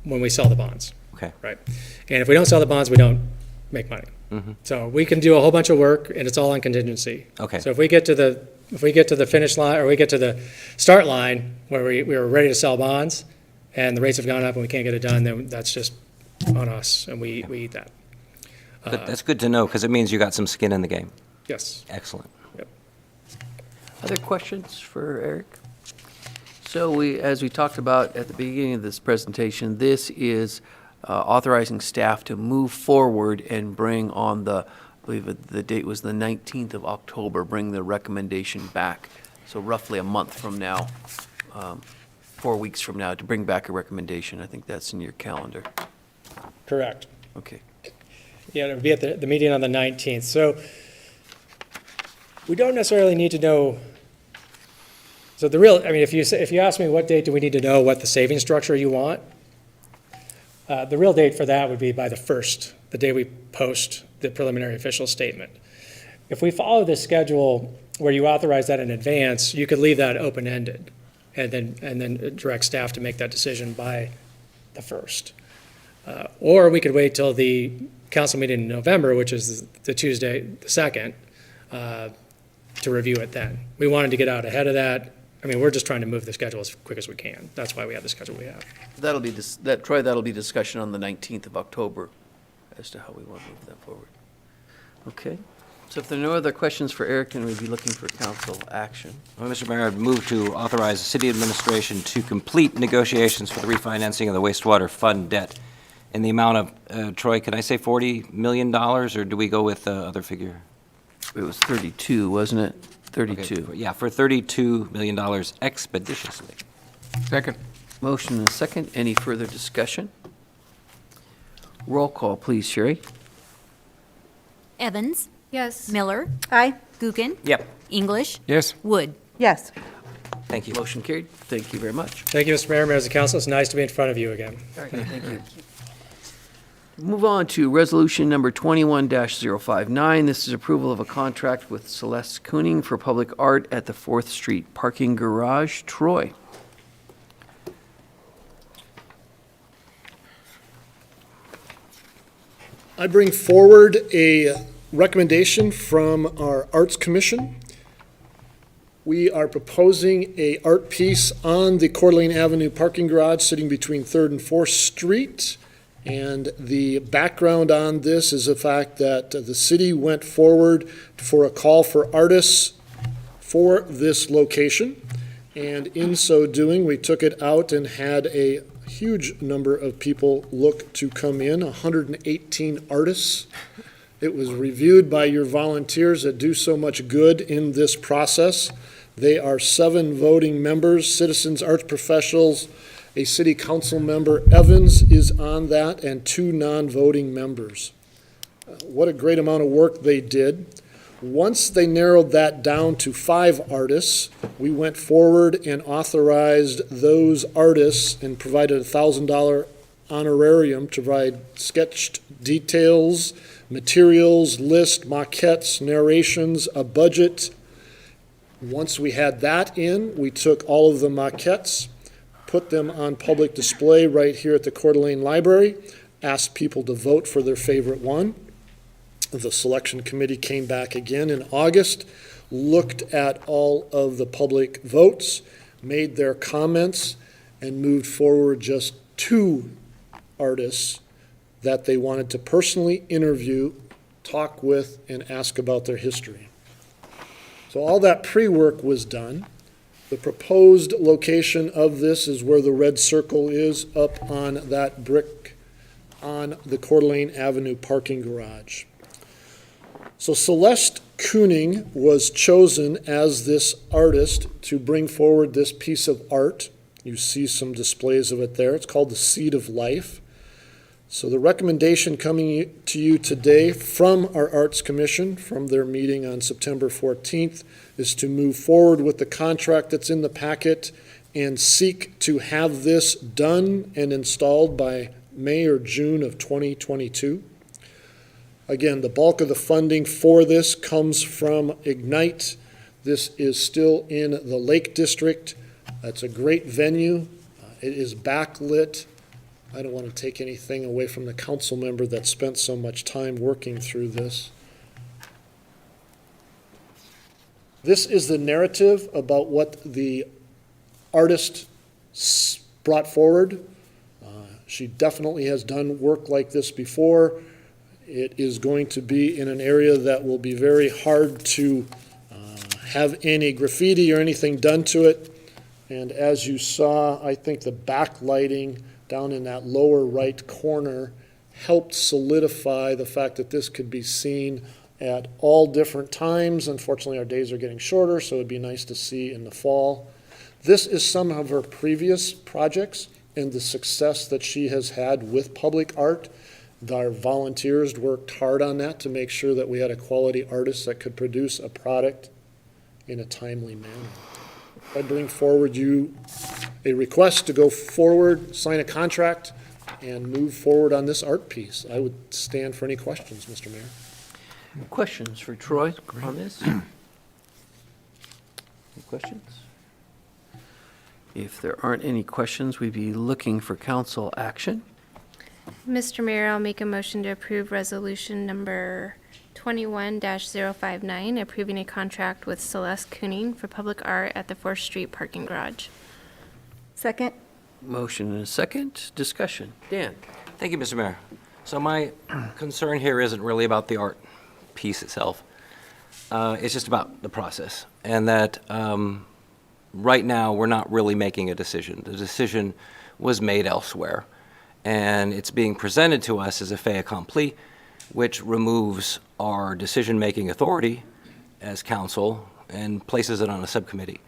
when we sell the bonds. Okay. Right. And if we don't sell the bonds, we don't make money. Mm-hmm. So we can do a whole bunch of work, and it's all on contingency. Okay. So if we get to the finish line, or we get to the start line where we were ready to sell bonds, and the rates have gone up and we can't get it done, then that's just on us, and we eat that. That's good to know, because it means you got some skin in the game. Yes. Excellent. Yep. Other questions for Eric? So as we talked about at the beginning of this presentation, this is authorizing staff to move forward and bring on I believe the date was the 19th of October, bring the recommendation back. So roughly a month from now, 4 weeks from now, to bring back a recommendation. I think that's in your calendar. Correct. Okay. Yeah, it'll be at the meeting on the 19th. So we don't necessarily need to know. So if you ask me what date do we need to know what the savings structure you want, the real date for that would be by the 1st, the day we post the preliminary official statement. If we follow this schedule where you authorize that in advance, you could leave that open-ended and then direct staff to make that decision by the 1st. Or we could wait till the council meeting in November, which is the Tuesday, the 2nd, to review it then. We wanted to get out ahead of that. I mean, we're just trying to move the schedule as quick as we can. That's why we have the schedule we have. That'll be discussion on the 19th of October as to how we want to move that forward. Okay, so if there are no other questions for Eric, then we'd be looking for council action. Well, Mr. Mayor, I'd move to authorize the city administration to complete negotiations for the refinancing of the wastewater fund debt in the amount of, Troy, can I say $40 million, or do we go with the other figure? It was 32, wasn't it? 32. Okay, yeah, for $32 million expeditiously. Second. Motion and a second. Any further discussion? Roll call, please, Sherry. Evans, Yes. Miller, Aye. Gookin, Yep. English, Yes. Wood. Yes. Thank you. Motion carried. Thank you very much. Thank you, Mr. Mayor, members of council. It's nice to be in front of you again. Thank you. Move on to resolution number 21-059. This is approval of a contract with Celeste Cooning for public art at the 4th Street Parking Garage. Troy. I bring forward a recommendation from our Arts Commission. We are proposing a art piece on the Coeur d'Alene Avenue parking garage sitting between 3rd and 4th Street. And the background on this is the fact that the city went forward for a call for artists for this location. And in so doing, we took it out and had a huge number of people look to come in, 118 artists. It was reviewed by your volunteers that do so much good in this process. They are 7 voting members, citizens, arts professionals, a city council member, Evans, is on that, and 2 non-voting members. What a great amount of work they did. Once they narrowed that down to 5 artists, we went forward and authorized those artists and provided a $1,000 honorarium to provide sketched details, materials, list, maquettes, narrations, a budget. Once we had that in, we took all of the maquettes, put them on public display right here at the Coeur d'Alene Library, asked people to vote for their favorite one. The selection committee came back again in August, looked at all of the public votes, made their comments, and moved forward just 2 artists that they wanted to personally interview, talk with, and ask about their history. So all that pre-work was done. The proposed location of this is where the red circle is, up on that brick on the Coeur d'Alene Avenue parking garage. So Celeste Cooning was chosen as this artist to bring forward this piece of art. You see some displays of it there. It's called The Seed of Life. So the recommendation coming to you today from our Arts Commission, from their meeting on September 14th, is to move forward with the contract that's in the packet and seek to have this done and installed by May or June of 2022. Again, the bulk of the funding for this comes from Ignite. This is still in the Lake District. It's a great venue. It is backlit. I don't want to take anything away from the council member that spent so much time working through this. This is the narrative about what the artist brought forward. She definitely has done work like this before. It is going to be in an area that will be very hard to have any graffiti or anything done to it. And as you saw, I think the backlighting down in that lower right corner helped solidify the fact that this could be seen at all different times. Unfortunately, our days are getting shorter, so it'd be nice to see in the fall. This is some of her previous projects and the success that she has had with public art. Our volunteers worked hard on that to make sure that we had a quality artist that could produce a product in a timely manner. I bring forward you a request to go forward, sign a contract, and move forward on this art piece. I would stand for any questions, Mr. Mayor. Questions for Troy on this? Any questions? If there aren't any questions, we'd be looking for council action. Mr. Mayor, I'll make a motion to approve resolution number 21-059, approving a contract with Celeste Cooning for public art at the 4th Street parking garage. Second. Motion and a second. Discussion. Dan? Thank you, Mr. Mayor. So my concern here isn't really about the art piece itself. It's just about the process. And that right now, we're not really making a decision. The decision was made elsewhere. And it's being presented to us as a fait accompli, which removes our decision-making authority as council and places it on a subcommittee.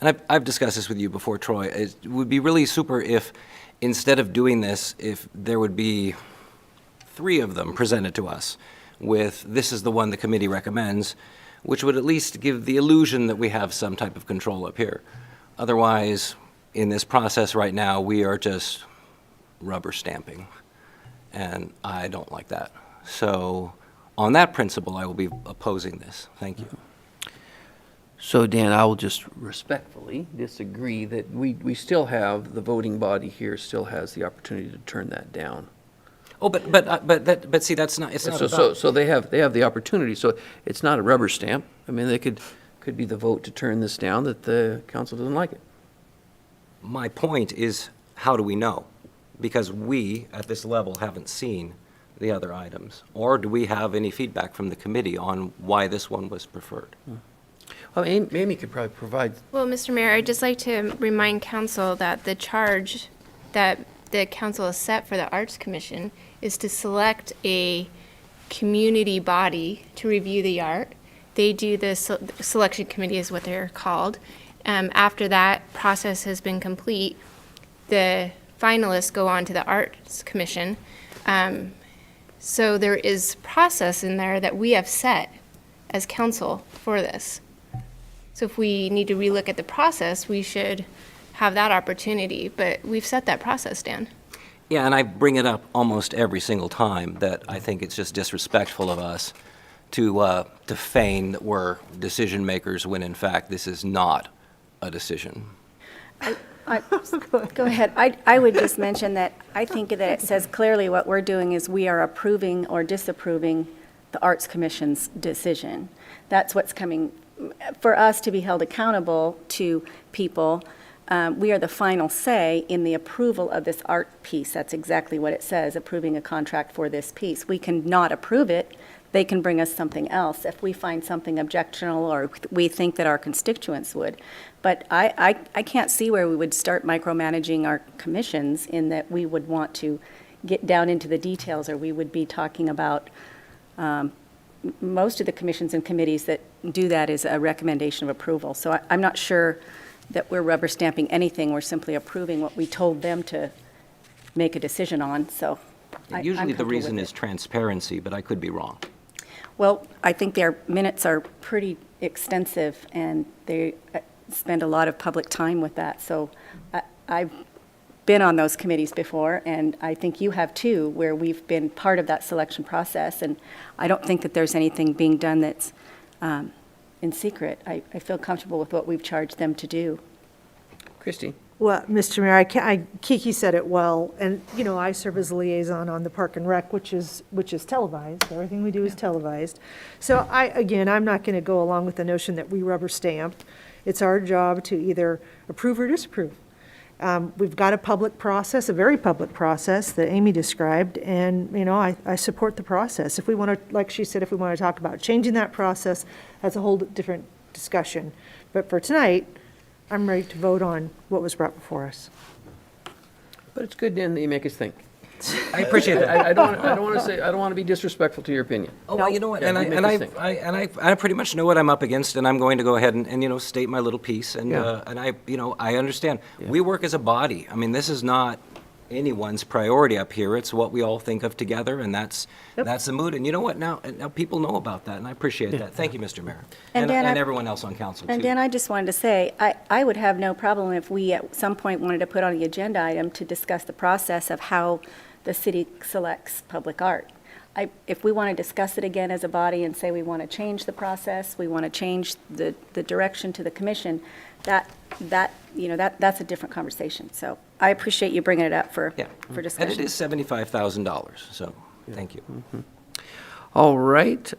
And I've discussed this with you before, Troy. It would be really super if, instead of doing this, if there would be 3 of them presented to us with, this is the one the committee recommends, which would at least give the illusion that we have some type of control up here. Otherwise, in this process right now, we are just rubber stamping, and I don't like that. So on that principle, I will be opposing this. Thank you. So Dan, I will just respectfully disagree that we still have, the voting body here still has the opportunity to turn that down. Oh, but see, that's not, it's not about. So they have the opportunity, so it's not a rubber stamp. I mean, they could be the vote to turn this down, that the council doesn't like it. My point is, how do we know? Because we, at this level, haven't seen the other items. Or do we have any feedback from the committee on why this one was preferred? Well, Amy could probably provide. Well, Mr. Mayor, I'd just like to remind council that the charge that the council has set for the Arts Commission is to select a community body to review the art. They do the selection committee is what they're called. After that process has been complete, the finalists go on to the Arts Commission. So there is process in there that we have set as council for this. So if we need to relook at the process, we should have that opportunity, but we've set that process, Dan. Yeah, and I bring it up almost every single time that I think it's just disrespectful of us to feign that we're decision makers when in fact this is not a decision. Go ahead. I would just mention that I think that it says clearly what we're doing is we are approving or disapproving the Arts Commission's decision. That's what's coming. For us to be held accountable to people, we are the final say in the approval of this art piece. That's exactly what it says, approving a contract for this piece. We can not approve it. They can bring us something else if we find something objectionable or we think that our constituents would. But I can't see where we would start micromanaging our commissions in that we would want to get down into the details, or we would be talking about most of the commissions and committees that do that is a recommendation of approval. So I'm not sure that we're rubber stamping anything. We're simply approving what we told them to make a decision on. So I'm Usually the comfortable reason with is it. transparency, but I could be wrong. Well, I think their minutes are pretty extensive, and they spend a lot of public time with that. So I've been on those committees before, and I think you have too, where we've been part of that selection process, and I don't think that there's anything being done that's in secret. I feel comfortable with what we've charged them to do. Christie? Well, Mr. Mayor, Kiki said it well, and, you know, I serve as a liaison on the Park and Rec, which is televised. Everything we do is televised. So I'm not going to go along with the notion that we rubber stamp. It's our job to either approve or disapprove. We've got a public process, a very public process that Amy described, and, you know, I support the process. If we want to, like she said, if we want to talk about changing that process, that's a whole different discussion. But for tonight, I'm ready to vote on what was brought before us. But it's good, Dan, that you make us think. I appreciate that. I don't want to be disrespectful to your opinion. Oh, well, you know what, Yeah, and you make us think. I pretty much know what I'm up against, and I'm going to go ahead and you know, state my little piece, and Yeah. I understand. We work as a body. I mean, this is not anyone's priority up here. It's what we all think of together, and that's the mood. And you know what, now people know about that, and I appreciate that. Thank you, Mr. Mayor. And Dan, and everyone else on council, too. And Dan, I just wanted to say, I would have no problem if we at some point wanted to put on the agenda item to discuss the process of how the city selects public art. If we want to discuss it again as a body and say we want to change the process, we want to change the direction to the commission, that's a different conversation. So I appreciate you bringing it up for discussion. And it is $75,000, so thank you. All right,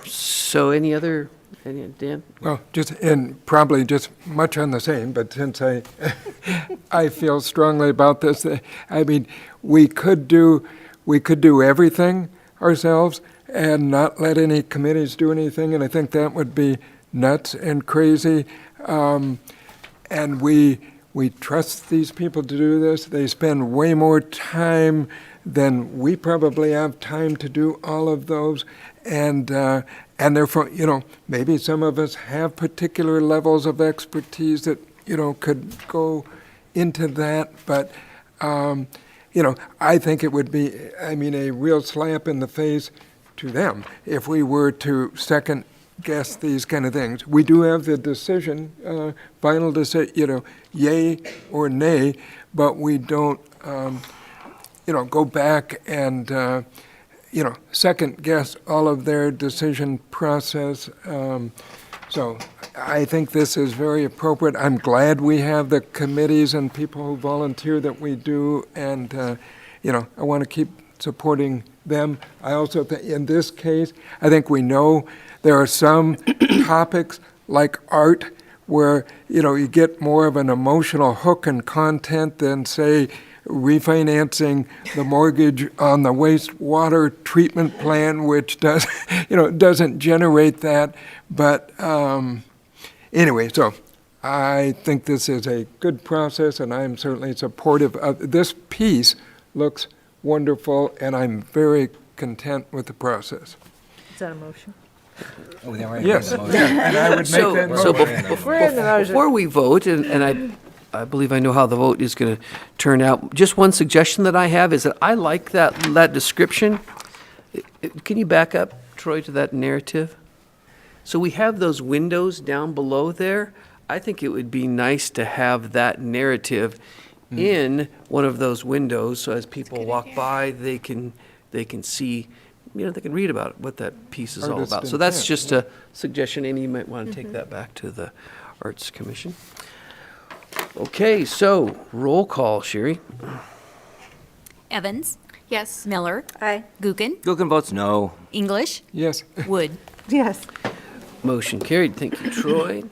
so any Dan? Well, probably just much on the same, but since I feel strongly about this, I mean, we could do we could do everything ourselves and not let any committees do anything, and I think that would be nuts and crazy. And we trust these people to do this. They spend way more time than we probably have time to do all of those. And therefore, maybe some of us have particular levels of expertise that, could go into that. But, I think it would be, a real slap in the face to them if we were to second guess these kind of things. We do have the decision, final decision, yay or nay, but we don't, go back and, second guess all of their decision process. So I think this is very appropriate. I'm glad we have the committees and people who volunteer that we do, and, I want to keep supporting them. I also think in this case, I think we know there are some topics like art where, you get more of an emotional hook and content than, say, refinancing the mortgage on the wastewater treatment plant, which doesn't generate that. But anyway, so I think this is a good process, and I'm certainly supportive of this piece. Looks wonderful, and I'm very content with the process. Is that a motion? Oh, they already Yes, made the motion. yeah, and I would make that motion. Before we vote, and I believe I know how the vote is going to turn out, just one suggestion that I have is that I like that description. Can you back up, Troy, to that narrative? So we have those windows down below there. I think it would be nice to have that narrative in one of those windows, so as people walk by, they can see, they can read about what that piece is all Artist about. So that's intent, just a suggestion. Amy, you might want to take that back to the Arts Commission. Okay, so roll call, Sherry. Evans, Yes. Miller, Aye. Gookin, Gookin votes no. English, Yes. Wood. Yes. Motion carried. Thank you, Troy.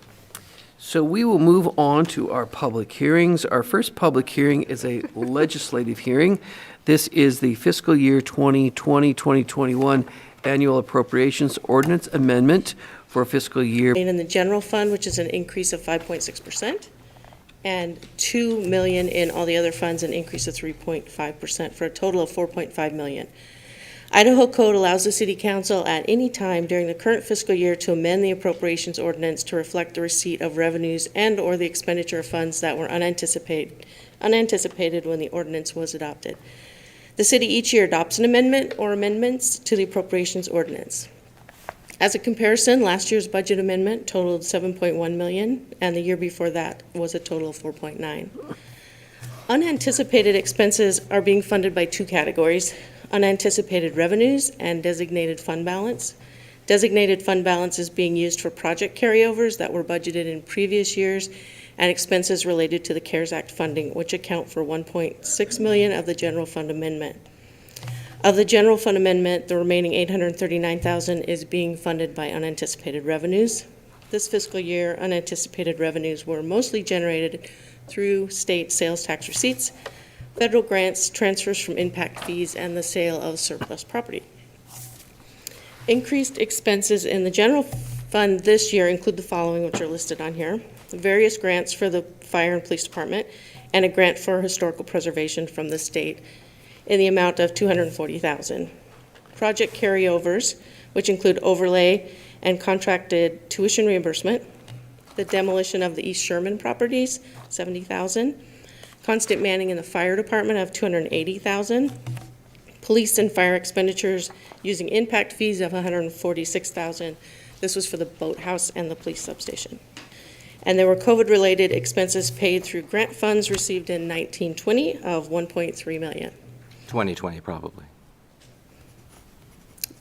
So we will move on to our public hearings. Our first public hearing is a legislative hearing. This is the fiscal year 2020-2021 annual appropriations ordinance amendment for fiscal year. In the general fund, which is an increase of 5.6%, and $2 million in all the other funds, an increase of 3.5%, for a total of $4.5 million. Idaho Code allows the City Council at any time during the current fiscal year to amend the appropriations ordinance to reflect the receipt of revenues and/or the expenditure of funds that were unanticipated when the ordinance was adopted. The city each year adopts an amendment or amendments to the appropriations ordinance. As a comparison, last year's budget amendment totaled $7.1 million, and the year before that was a total of $4.9 million. Unanticipated expenses are being funded by two categories: unanticipated revenues and designated fund balance. Designated fund balance is being used for project carryovers that were budgeted in previous years and expenses related to the CARES Act funding, which account for $1.6 million of the general fund amendment. Of the general fund amendment, the remaining $839,000 is being funded by unanticipated revenues. This fiscal year, unanticipated revenues were mostly generated through state sales tax receipts, federal grants, transfers from impact fees, and the sale of surplus property. Increased expenses in the general fund this year include the following, which are listed on here: various grants for the fire and police department, and a grant for historical preservation from the state in the amount of $240,000. Project carryovers, which include overlay and contracted tuition reimbursement, the demolition of the East Sherman properties, $70,000, constant manning in the fire department of $280,000, police and fire expenditures using impact fees of $146,000. This was for the boathouse and the police substation. And there were COVID-related expenses paid through grant funds received in 1920 of $1.3 million. 2020, probably.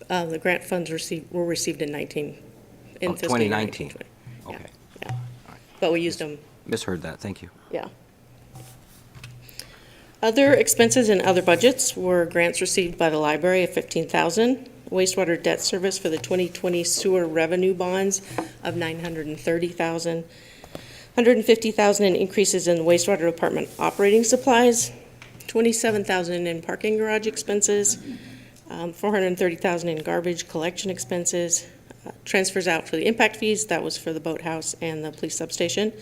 The grant funds were received in fiscal year 2019. 2020. Okay. Yeah. But we used them. Misheard that, thank you. Yeah. Other expenses in other budgets were grants received by the library of $15,000, wastewater debt service for the 2020 sewer revenue bonds of $930,000, $150,000 in increases in the wastewater department operating supplies, $27,000 in parking garage expenses, $430,000 in garbage collection expenses, transfers out for the impact fees, that was for the boathouse and the police substation,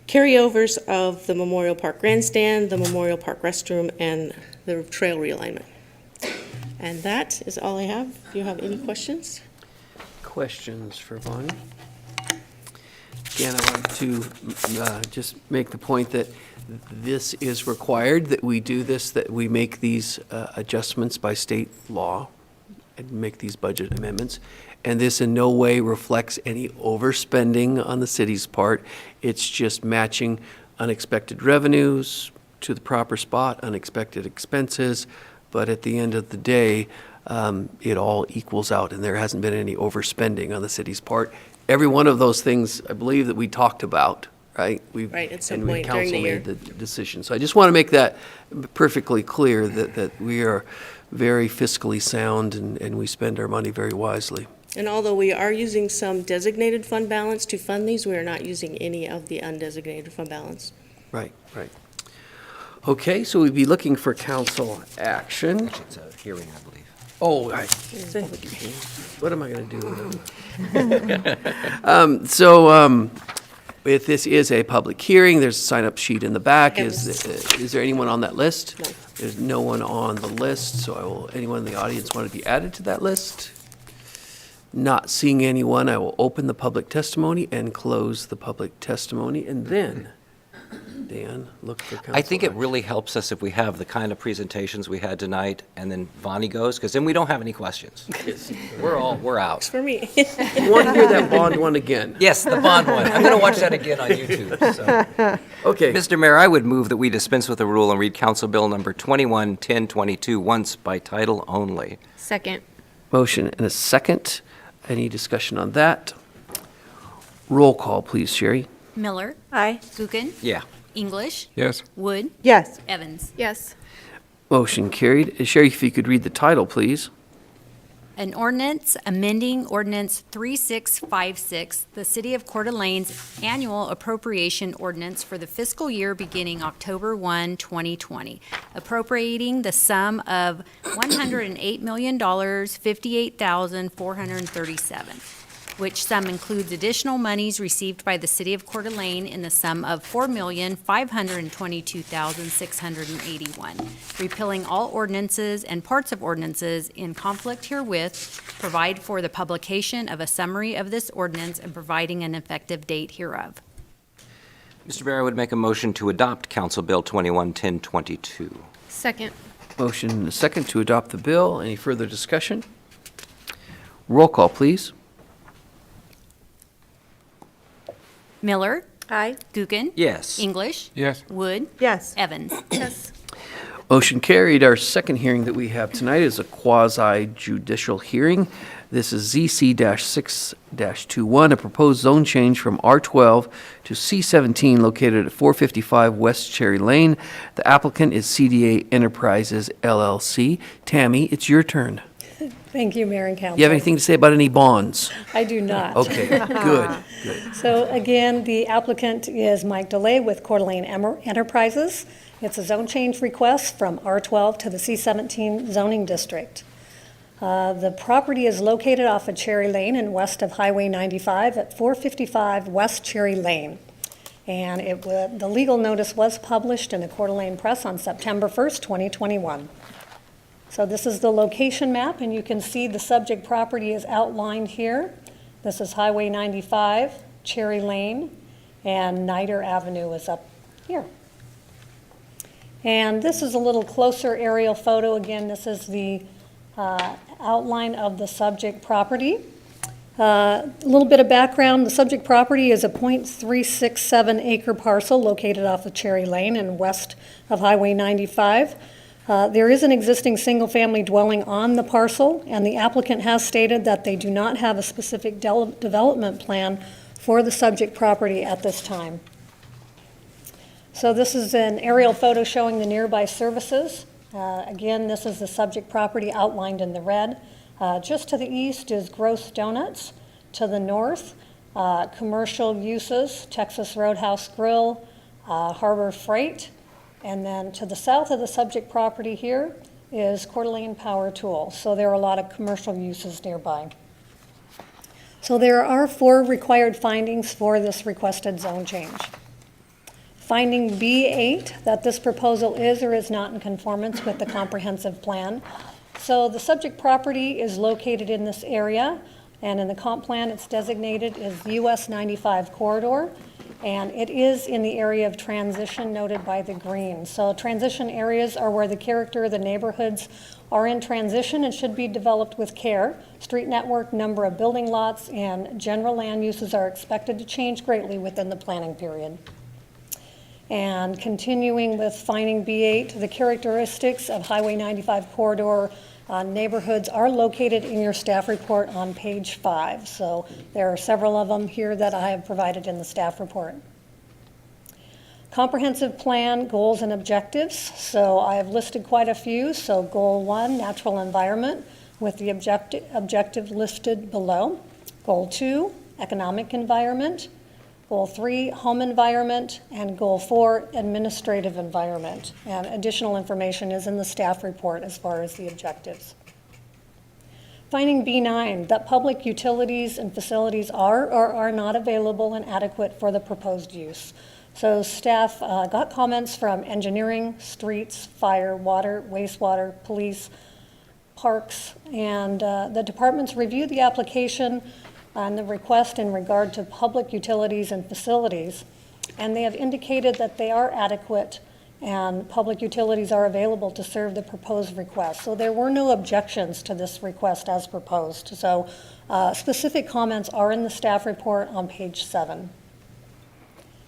carryovers of the Memorial Park grandstand, the Memorial Park restroom, and the trail realignment. And that is all I have. Do you have any questions? Questions for Bonnie? Again, I want to just make the point that this is required, that we do this, that we make these adjustments by state law and make these budget amendments. And this in no way reflects any overspending on the city's part. It's just matching unexpected revenues to the proper spot, unexpected expenses. But at the end of the day, it all equals out, and there hasn't been any overspending on the city's part. Every one of those things, I believe, that we talked about, right? Right, at some and point during the year. Council made the decision. So I just want to make that perfectly clear, that we are very fiscally sound and we spend our money very wisely. And although we are using some designated fund balance to fund these, we are not using any of the undesignated fund balance. Right, right. Okay, so we'd be looking for council action. It's a hearing, I believe. Oh, what am I going to do? If this is a public hearing, there's a sign-up sheet in the back. Is there anyone on that list? No. There's no one on the list, so anyone in the audience want to be added to that list? Not seeing anyone, I will open the public testimony and close the public testimony, and then, Dan, look for council I think it action. really helps us if we have the kind of presentations we had tonight, and then Vonnie goes, because then we don't have any questions. We're out. For me. You want to hear that bond one again? Yes, the bond one. I'm going to watch that again on YouTube. So. Okay. Mr. Mayor, I would move that we dispense with the rule and read Council Bill number 21-1022 once by title only. Second. Motion and a second. Any discussion on that? Roll call, please, Sherry. Miller. Aye. Gookin. Yeah. English. Yes. Wood. Yes. Evans. Yes. Motion carried. Sherry, if you could read the title, please. An ordinance amending Ordinance 3656, the City of Coeur d'Alene's annual appropriation ordinance for the fiscal year beginning October 1, 2020, appropriating the sum of $108,058,437, which sum includes additional monies received by the City of Coeur d'Alene in the sum of $4,522,681, repealing all ordinances and parts of ordinances in conflict herewith, provide for the publication of a summary of this ordinance and providing an effective date hereof. Mr. Mayor, I would make a motion to adopt Council Bill 21-1022. Second. Motion and a second to adopt the bill. Any further discussion? Roll call, please. Miller. Aye. Gookin. Yes. English. Yes. Wood. Yes. Evans. Yes. Motion carried. Our second hearing that we have tonight is a quasi-judicial hearing. This is ZC-6-21, a proposed zone change from R12 to C17 located at 455 West Cherry Lane. The applicant is CDA Enterprises LLC. Tammy, it's your turn. Thank you, Mayor and Council. You have anything to say about any bonds? I do not. Okay, good. So again, the applicant is Mike DeLay with Coeur d'Alene Enterprises. It's a zone change request from R12 to the C17 zoning district. The property is located off of Cherry Lane and west of Highway 95 at 455 West Cherry Lane. And the legal notice was published in the Coeur d'Alene Press on September 1st, 2021. So this is the location map, and you can see the subject property is outlined here. This is Highway 95, Cherry Lane, and Nider Avenue is up here. And this is a little closer aerial photo. Again, this is the outline of the subject property. A little bit of background, the subject property is a .367 acre parcel located off of Cherry Lane and west of Highway 95. There is an existing single-family dwelling on the parcel, and the applicant has stated that they do not have a specific development plan for the subject property at this time. So this is an aerial photo showing the nearby services. Again, this is the subject property outlined in the red. Just to the east is Gross Donuts. To the north, commercial uses, Texas Roadhouse Grill, Harbor Freight. And then to the south of the subject property here is Coeur d'Alene Power Tool. So there are a lot of commercial uses nearby. So there are 4 required findings for this requested zone change. Finding B8, that this proposal is or is not in conformance with the comprehensive plan. So the subject property is located in this area, and in the comp plan it's designated as US 95 corridor, and it is in the area of transition noted by the green. So transition areas are where the character of the neighborhoods are in transition and should be developed with care. Street network, number of building lots, and general land uses are expected to change greatly within the planning period. And continuing with finding B8, the characteristics of Highway 95 corridor neighborhoods are located in your staff report on page 5. So there are several of them here that I have provided in the staff report. Comprehensive plan goals and objectives. So I have listed quite a few. So goal 1, natural environment, with the objective listed below. Goal 2, economic environment. Goal 3, home environment, and Goal 4, administrative environment. And additional information is in the staff report as far as the objectives. Finding B9, that public utilities and facilities are or are not available and adequate for the proposed use. So staff got comments from engineering, streets, fire, water, wastewater, police, parks, and the departments reviewed the application on the request in regard to public utilities and facilities, and they have indicated that they are adequate and public utilities are available to serve the proposed request. So there were no objections to this request as proposed. So specific comments are in the staff report on page 7.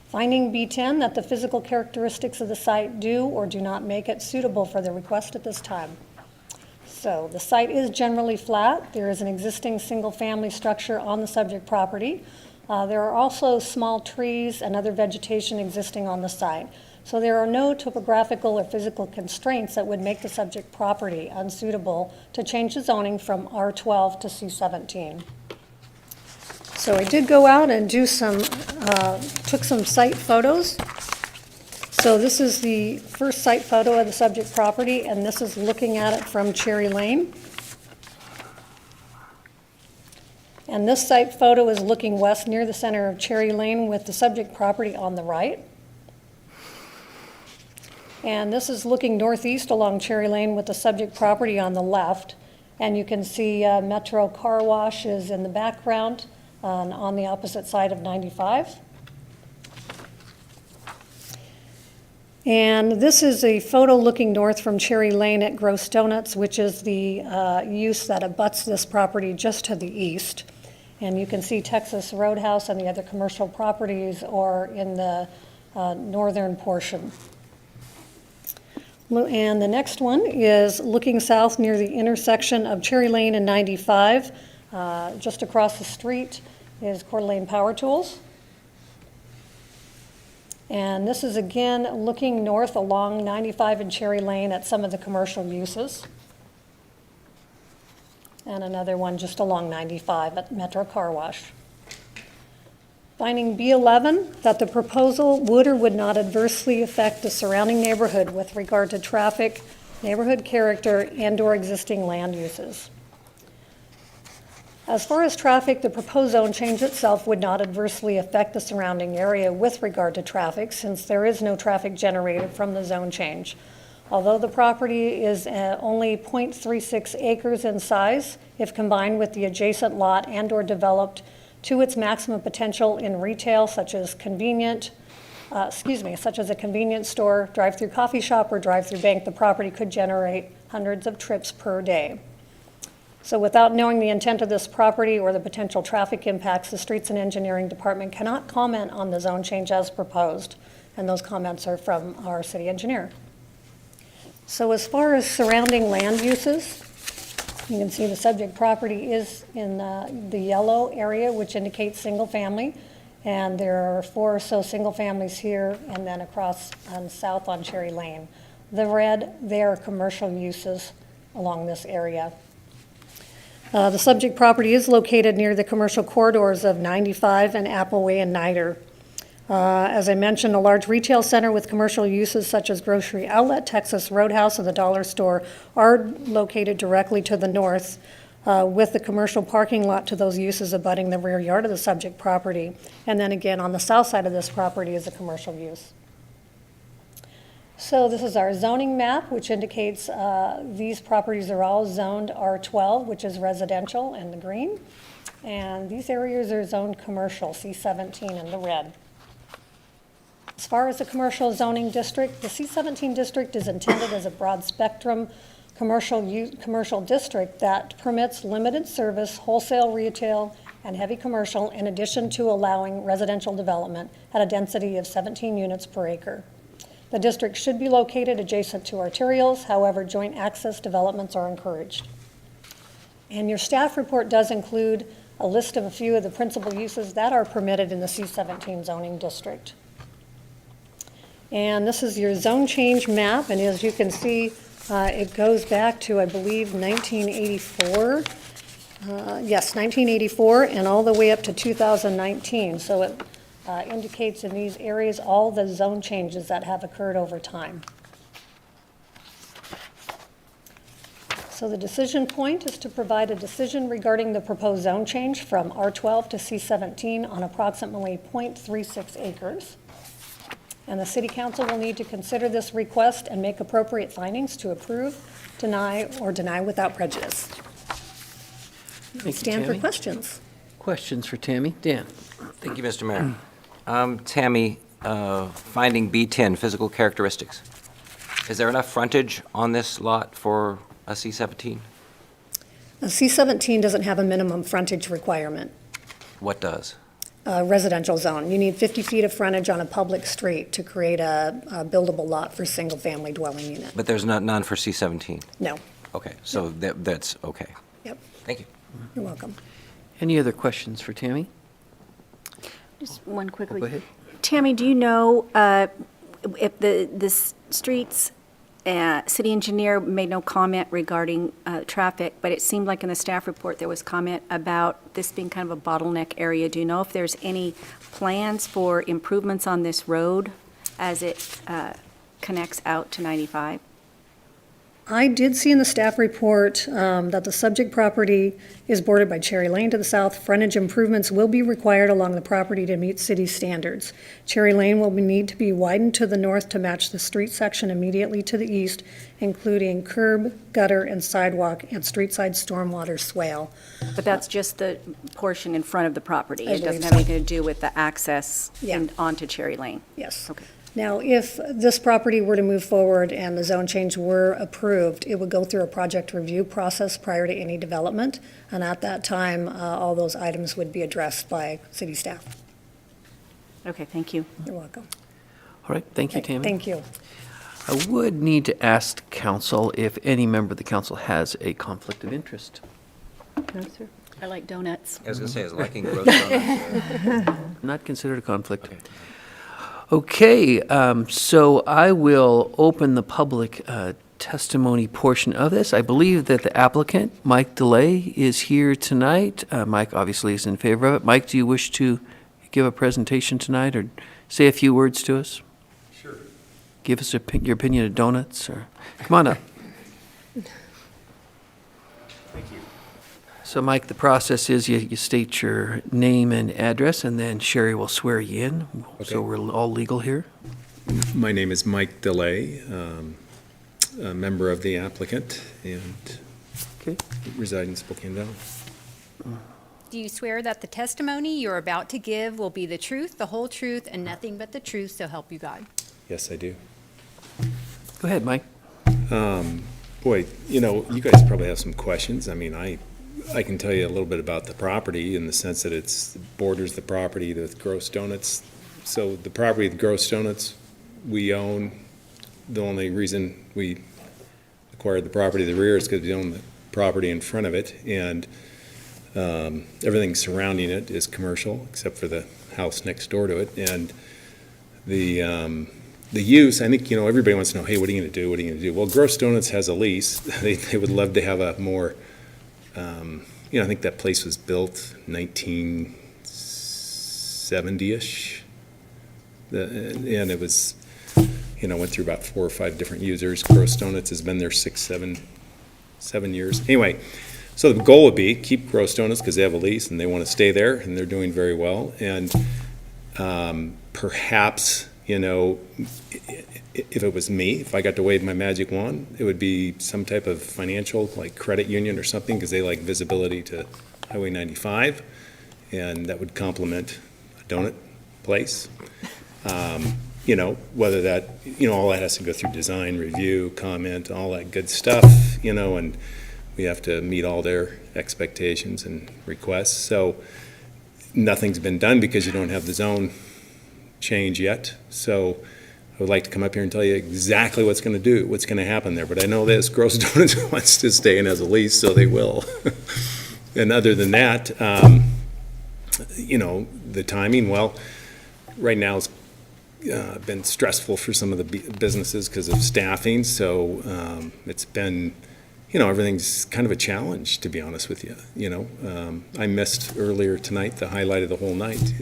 Finding B10, that the physical characteristics of the site do or do not make it suitable for the request at this time. So the site is generally flat. There is an existing single-family structure on the subject property. There are also small trees and other vegetation existing on the site. So there are no topographical or physical constraints that would make the subject property unsuitable to change the zoning from R12 to C17. So I did go out and do took some site photos. So this is the first site photo of the subject property, and this is looking at it from Cherry Lane. And this site photo is looking west near the center of Cherry Lane with the subject property on the right. And this is looking northeast along Cherry Lane with the subject property on the left. And you can see Metro Car Wash is in the background on the opposite side of 95. And this is a photo looking north from Cherry Lane at Gross Donuts, which is the use that abuts this property just to the east. And you can see Texas Roadhouse and the other commercial properties are in the northern portion. And the next one is looking south near the intersection of Cherry Lane and 95. Just across the street is Coeur d'Alene Power Tools. And this is again looking north along 95 and Cherry Lane at some of the commercial uses. And another one just along 95 at Metro Car Wash. Finding B11, that the proposal would or would not adversely affect the surrounding neighborhood with regard to traffic, neighborhood character, and/or existing land uses. As far as traffic, the proposed zone change itself would not adversely affect the surrounding area with regard to traffic, since there is no traffic generated from the zone change. Although the property is only 0.36 acres in size, if combined with the adjacent lot and/or developed to its maximum potential in retail, such as a convenience store, drive-through coffee shop, or drive-through bank, the property could generate hundreds of trips per day. So without knowing the intent of this property or the potential traffic impacts, the Streets and Engineering Department cannot comment on the zone change as proposed, and those comments are from our city engineer. So as far as surrounding land uses, you can see the subject property is in the yellow area, which indicates single family, and there are 4 or so single families here, and then across south on Cherry Lane. The red, they are commercial uses along this area. The subject property is located near the commercial corridors of 95 and Appleway and Niter. As I mentioned, a large retail center with commercial uses such as grocery outlet, Texas Roadhouse, and the dollar store are located directly to the north, with the commercial parking lot to those uses abutting the rear yard of the subject property. And then again, on the south side of this property is a commercial use. So this is our zoning map, which indicates these properties are all zoned R12, which is residential in the green. And these areas are zoned commercial, C17 in the red. As far as the commercial zoning district, the C17 district is intended as a broad spectrum commercial district that permits limited service, wholesale retail, and heavy commercial, in addition to allowing residential development at a density of 17 units per acre. The district should be located adjacent to arterials, however, joint access developments are encouraged. And your staff report does include a list of a few of the principal uses that are permitted in the C17 zoning district. And this is your zone change map, and as you can see, it goes back to, I believe, 1984. Yes, 1984, and all the way up to 2019. So it indicates in these areas all the zone changes that have occurred over time. So the decision point is to provide a decision regarding the proposed zone change from R12 to C17 on approximately 0.36 acres. And the City Council will need to consider this request and make appropriate findings to approve, deny, or deny without prejudice. Thank you, Stand for Tammy. questions. Questions for Tammy? Dan? Thank you, Mr. Mayor. Tammy, finding B10, physical characteristics. Is there enough frontage on this lot for a C17? A C17 doesn't have a minimum frontage requirement. What does? Residential zone. You need 50 feet of frontage on a public street to create a buildable lot for single-family dwelling unit. But there's none for C17? No. Okay, so that's okay. Yep. Thank you. You're welcome. Any other questions for Tammy? Just one quickly. Go ahead. Tammy, do you know if the streets, city engineer made no comment regarding traffic, but it seemed like in the staff report there was comment about this being kind of a bottleneck area. Do you know if there's any plans for improvements on this road as it connects out to 95? I did see in the staff report that the subject property is bordered by Cherry Lane to the south. Frontage improvements will be required along the property to meet city standards. Cherry Lane will need to be widened to the north to match the street section immediately to the east, including curb, gutter, and sidewalk, and street-side stormwater swale. But that's just the portion in front of the property. I It doesn't believe have so. anything to do with the access Yeah. onto Cherry Lane. Yes. Okay. Now, if this property were to move forward and the zone change were approved, it would go through a project review process prior to any development, and at that time, all those items would be addressed by city staff. Okay, thank you. You're welcome. All right, thank you, Tammy. Thank you. I would need to ask council if any member of the council has a conflict of interest. No, sir. I like donuts. I was going to say, is liking growth donuts. Not considered a conflict. Okay, so I will open the public testimony portion of this. I believe that the applicant, Mike DeLay, is here tonight. Mike obviously is in favor of it. Mike, do you wish to give a presentation tonight or say a few words to us? Sure. Give us your opinion of donuts, or come on up. Thank you. So, Mike, the process is you state your name and address, and then Sherry will swear you in. So we're all legal here. My name is Mike DeLay, a member of the applicant, and reside in Spokane Valley. Do you swear that the testimony you're about to give will be the truth, the whole truth, and nothing but the truth, so help you God? Yes, I do. Go ahead, Mike. Boy, you know, you guys probably have some questions. I mean, I can tell you a little bit about the property in the sense that it borders the property with Gross Donuts. So the property with Gross Donuts we own. The only reason we acquired the property at the rear is because we own the property in front of it, and everything surrounding it is commercial except for the house next door to it. And the use, I think, you know, everybody wants to know, hey, what are you going to do? What are you going to do? Well, Gross Donuts has a lease. They would love to have a more, you know, I think that place was built 1970-ish. And it was, went through about 4 or 5 different users. Gross Donuts has been there 7 years. Anyway, so the goal would be keep Gross Donuts because they have a lease and they want to stay there and they're doing very well. And perhaps, if it was me, if I got to wave my magic wand, it would be some type of financial, like credit union or something, because they like visibility to Highway 95, and that would complement a donut place. Whether that, all that has to go through design, review, comment, all that good stuff, and we have to meet all their expectations and requests. So nothing's been done because you don't have the zone change yet. So I would like to come up here and tell you exactly what's going to happen there. But I know this, Gross Donuts wants to stay in as a lease, so they will. And other than that, the timing, well, right now it's been stressful for some of the businesses because of staffing. So it's been, everything's kind of a challenge, to be honest with you. I missed earlier tonight the highlight of the whole night.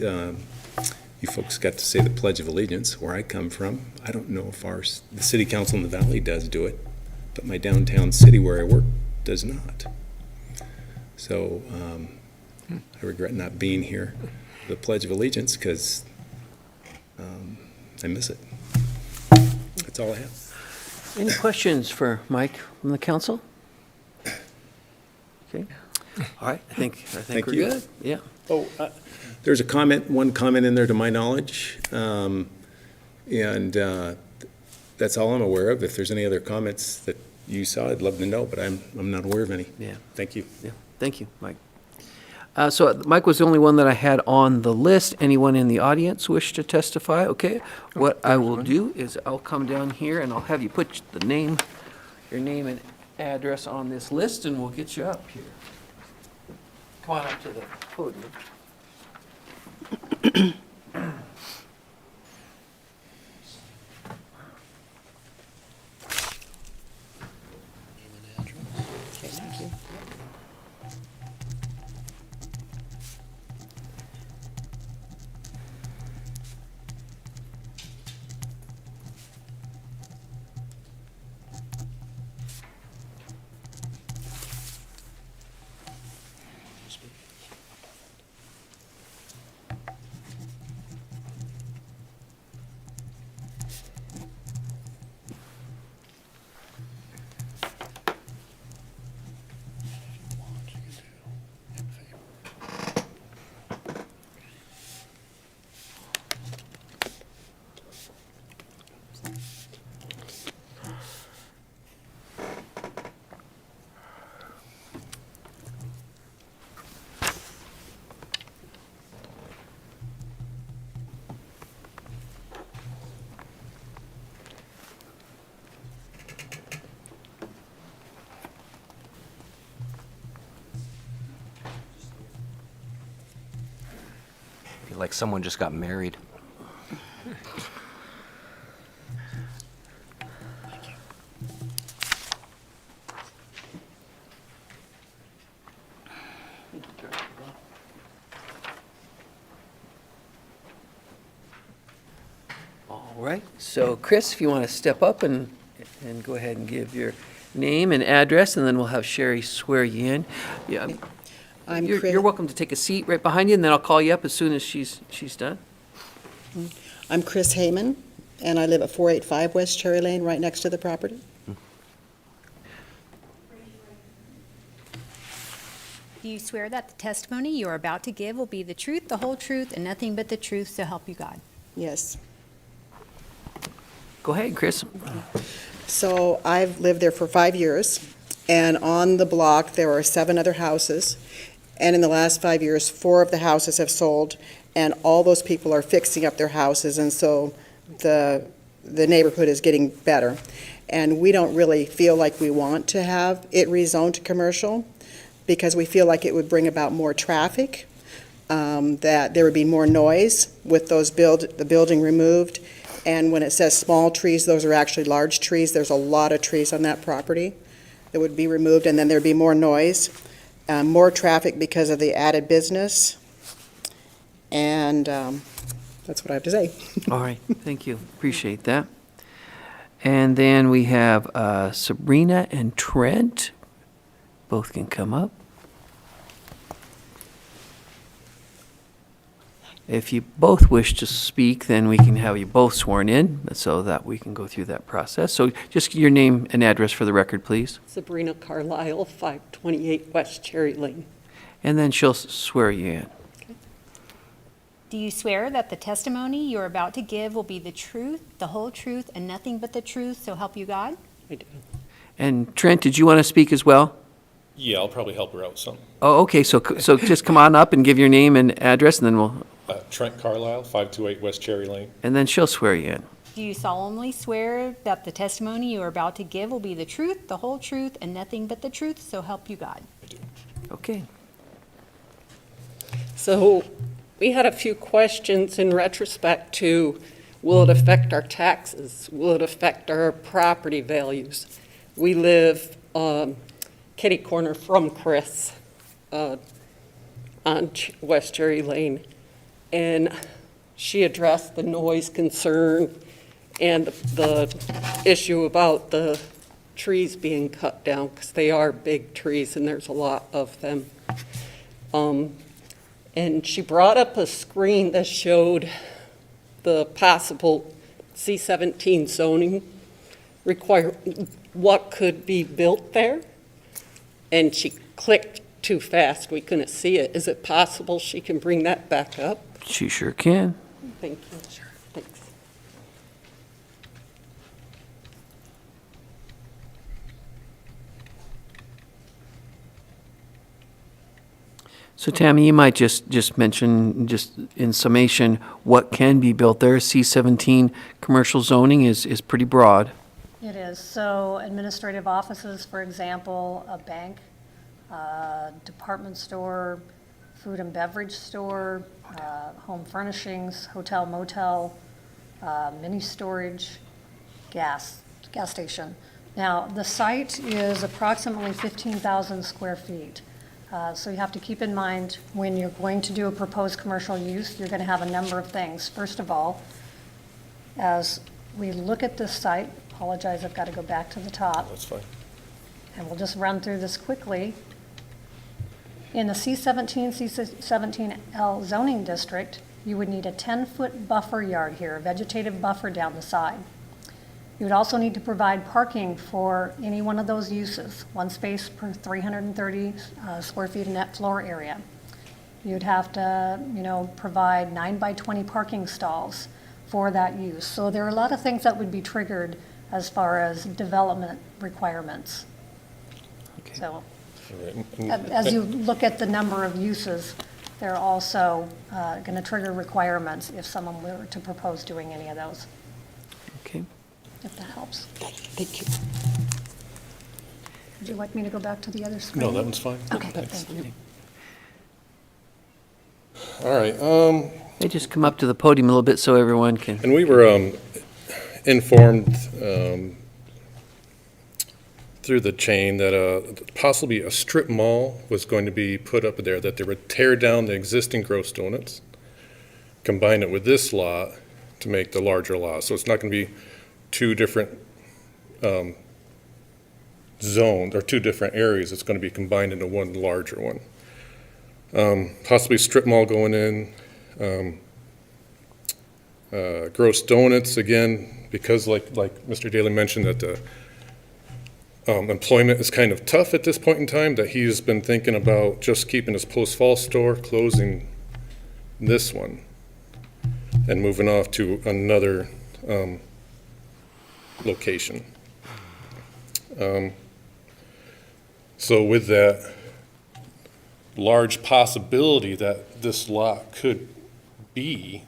You folks got to say the Pledge of Allegiance, where I come from. I don't know if the city council in the valley does do it, but my downtown city where I work does not. So I regret not being here for the Pledge of Allegiance because I miss it. That's all I have. Any questions for Mike from the council? Okay. All right, I think Thank we're you. good. Yeah. Oh, there's one comment in there to my knowledge, and that's all I'm aware of. If there's any other comments that you saw, I'd love to know, but I'm not aware of any. Yeah. Thank you. Yeah, thank you, Mike. So Mike was the only one that I had on the list. Anyone in the audience wish to testify? Okay, what I will do is I'll come down here and I'll have you put your name and address on this list and we'll get you up here. Come on up to the podium. Like someone just got married. All right, so Chris, if you want to step up and go ahead and give your name and address, and then we'll have Sherry swear you in. Yeah, you're welcome to take a seat right behind you, and then I'll call you up as soon as she's done. I'm Chris Heyman, and I live at 485 West Cherry Lane, right next to the property. Do you swear that the testimony you are about to give will be the truth, the whole truth, and nothing but the truth, so help you God? Yes. Go ahead, Chris. So I've lived there for 5 years, and on the block, there are 7 other houses. And in the last 5 years, 4 of the houses have sold, and all those people are fixing up their houses, and so the neighborhood is getting better. And we don't really feel like we want to have it rezoned to commercial, because we feel like it would bring about more traffic, that there would be more noise with the building removed. And when it says small trees, those are actually large trees. There's a lot of trees on that property that would be removed, and then there'd be more noise, more traffic because of the added business. And That's what I have to say. All right, thank you, appreciate that. And then we have Sabrina and Trent. Both can come up. If you both wish to speak, then we can have you both sworn in so that we can go through that process. So just your name and address for the record, please. Sabrina Carlisle, 528 West Cherry Lane. And then she'll swear you in. Do you swear that the testimony you are about to give will be the truth, the whole truth, and nothing but the truth, so help you God? I do. And Trent, did you want to speak as well? Yeah, I'll probably help her out some. Oh, okay, so just come on up and give your name and address, and then we'll, Trent Carlisle, 528 West Cherry Lane. and then she'll swear you in. Do you solemnly swear that the testimony you are about to give will be the truth, the whole truth, and nothing but the truth, so help you God? I do. Okay. So we had a few questions in retrospect to, will it affect our taxes? Will it affect our property values? We live kitty corner from Chris on West Cherry Lane. And she addressed the noise concern and the issue about the trees being cut down, because they are big trees and there's a lot of them. And she brought up a screen that showed the possible C-17 zoning what could be built there. And she clicked too fast, we couldn't see it. Is it possible she can bring that back up? She sure can. Thank you. Sure. Thanks. So Tammy, you might just mention, just in summation, what can be built there. C-17 commercial zoning is pretty broad. It is. So administrative offices, for example, a bank, department store, food and beverage store, home furnishings, hotel, motel, mini storage, gas station. Now, the site is approximately 15,000 square feet. So you have to keep in mind, when you're going to do a proposed commercial use, you're going to have a number of things. First of all, as we look at this site, apologize, I've got to go back to the top. That's fine. And we'll just run through this quickly. In the C-17, C-17L zoning district, you would need a 10-foot buffer yard here, a vegetative buffer down the side. You would also need to provide parking for any one of those uses, one space per 330 square feet of net floor area. You'd have to, provide 9 by 20 parking stalls for that use. So there are a lot of things that would be triggered as far as development requirements. Okay. So Right. as you look at the number of uses, they're also going to trigger requirements if someone were to propose doing any of those, Okay. if that helps. Thank you. Would you like me to go back to the other screen? No, that one's fine. Okay, Thanks. thank you. All right. Hey, just come up to the podium a little bit so everyone can. And we were informed through the chain that possibly a strip mall was going to be put up there, that they would tear down the existing Gross Donuts, combine it with this lot to make the larger lot. So it's not going to be two different zones or two different areas. It's going to be combined into one larger one. Possibly strip mall going in. Gross Donuts, again, because like Mr. Daly mentioned, that the employment is kind of tough at this point in time, that he's been thinking about just keeping his Post Fall store, closing this one, and moving off to another location. So with that large possibility that this lot could be,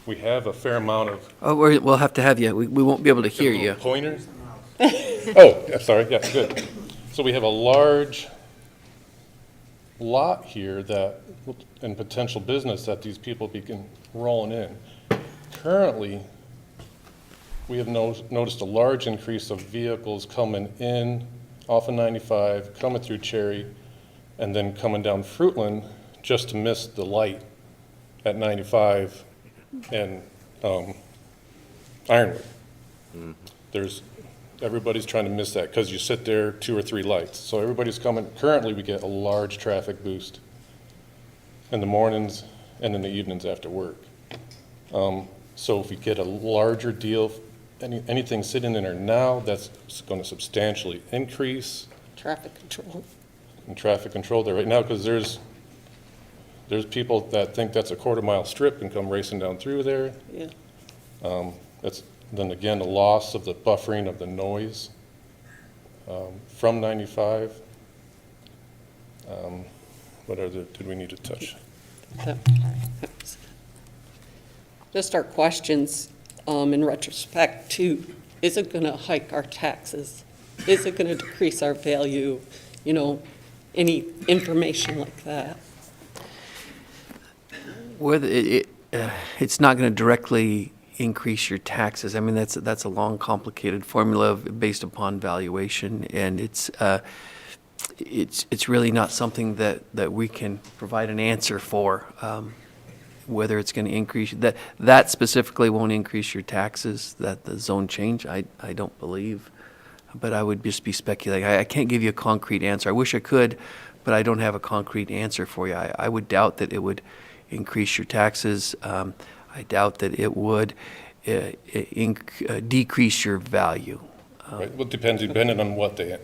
we have a fair amount of. Oh, we'll have to have you. We won't be able to hear you. Pointers? Oh, I'm sorry, yeah, good. So we have a large lot here that, and potential business that these people begin rolling in. Currently, we have noticed a large increase of vehicles coming in off of 95, coming through Cherry, and then coming down Fruitland just to miss the light at 95 and Ironwood. Everybody's trying to miss that because you sit there 2 or 3 lights. So everybody's coming. Currently, we get a large traffic boost in the mornings and in the evenings after work. So if we get a larger deal, anything sitting in there now, that's going to substantially increase Traffic control. in traffic control there right now, because there's people that think that's a quarter-mile strip and come racing down through there. Yeah. That's, then again, the loss of the buffering of the noise from 95. What other did we need to touch? Just our questions in retrospect to, is it going to hike our taxes? Is it going to decrease our value? You know, any information like that? Whether it's not going to directly increase your taxes. I mean, that's a long, complicated formula based upon valuation, and it's really not something that we can provide an answer for. Whether it's going to increase, that specifically won't increase your taxes, that the zone change, I don't believe. But I would just be speculating. I can't give you a concrete answer. I wish I could, but I don't have a concrete answer for you. I would doubt that it would increase your taxes. I doubt that it would decrease your value. Right. Well, it depends, depending on what they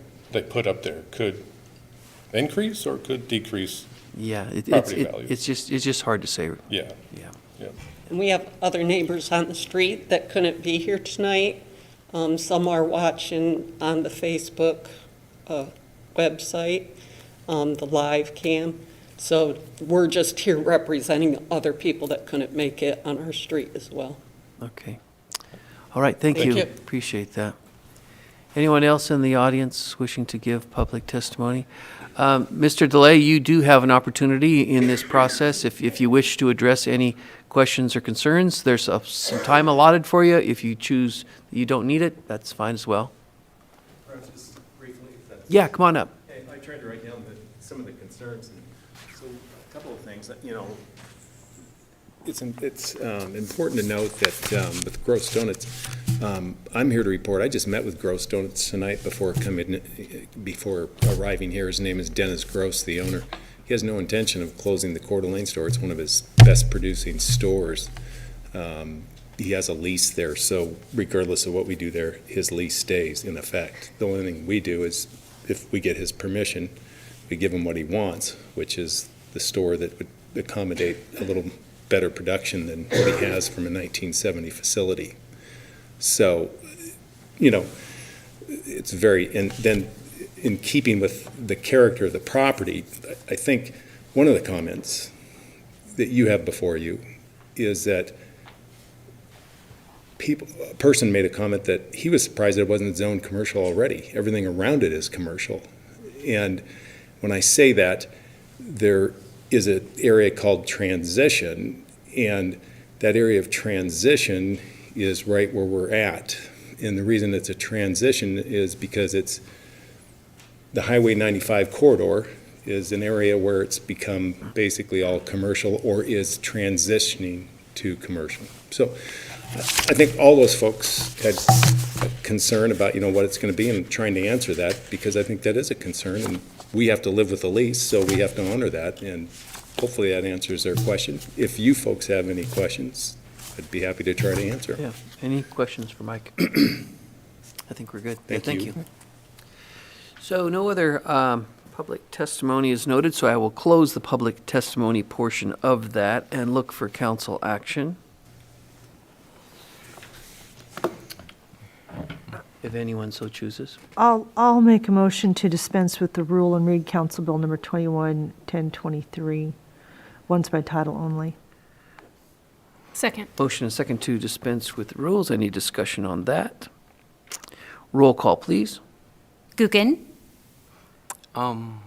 put up there. Could increase or could decrease property values. It's just hard to say. Yeah. Yeah. And we have other neighbors on the street that couldn't be here tonight. Some are watching on the Facebook website, the live cam. So we're just here representing other people that couldn't make it on our street as well. Okay. All right, thank Thank you. you. Appreciate that. Anyone else in the audience wishing to give public testimony? Mr. DeLay, you do have an opportunity in this process. If you wish to address any questions or concerns, there's some time allotted for you. If you choose that you don't need it, that's fine as well. Perhaps just briefly, if that's... Yeah, come on up. I tried to write down some of the concerns. And so a couple of things that, it's important to note that with Gross Donuts, I'm here to report. I just met with Gross Donuts tonight before arriving here. His name is Dennis Gross, the owner. He has no intention of closing the Coeur d'Alene store. It's one of his best producing stores. He has a lease there, so regardless of what we do there, his lease stays in effect. The only thing we do is, if we get his permission, we give him what he wants, which is the store that would accommodate a little better production than what he has from a 1970 facility. So, it's very, and then in keeping with the character of the property, I think one of the comments that you have before you is that a person made a comment that he was surprised that it wasn't zoned commercial already. Everything around it is commercial. And when I say that, there is an area called transition, and that area of transition is right where we're at. And the reason it's a transition is because it's the Highway 95 corridor is an area where it's become basically all commercial or is transitioning to commercial. So I think all those folks had a concern about, what it's going to be and trying to answer that, because I think that is a concern, and we have to live with the lease, so we have to honor that, and hopefully that answers their question. If you folks have any questions, I'd be happy to try to answer. Yeah. Any questions for Mike? I think we're good. Thank you. So no other public testimony is noted, so I will close the public testimony portion of that and look for council action. If anyone so chooses. I'll make a motion to dispense with the rule and read Council Bill number 21-1023, once by title only. Second. Motion and second to dispense with the rules. Any discussion on that? Roll call, please. Gookin, I'll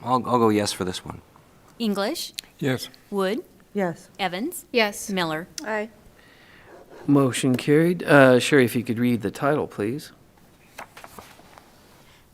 go yes for this one. English, Yes. Wood, Yes. Evans, Yes. Miller. Aye. Motion carried. Sherry, if you could read the title, please.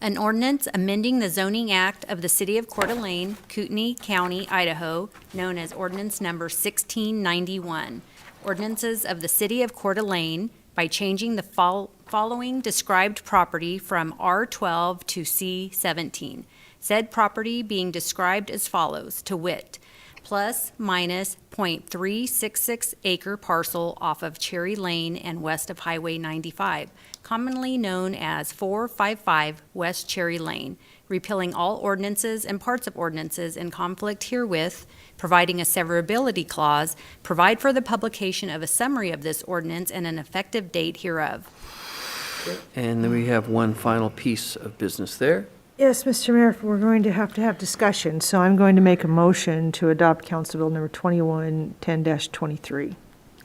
An ordinance amending the zoning act of the City of Coeur d'Alene, Kootenai County, Idaho, known as Ordinance Number 1691. Ordinances of the City of Coeur d'Alene by changing the following described property from R12 to C17. Said property being described as follows, to wit, plus minus .366 acre parcel off of Cherry Lane and west of Highway 95, commonly known as 455 West Cherry Lane, repealing all ordinances and parts of ordinances in conflict herewith, providing a severability clause, provide for the publication of a summary of this ordinance and an effective date hereof. And then we have one final piece of business there. Yes, Mr. Mayor, we're going to have discussion, so I'm going to make a motion to adopt Council Bill number 2110-23.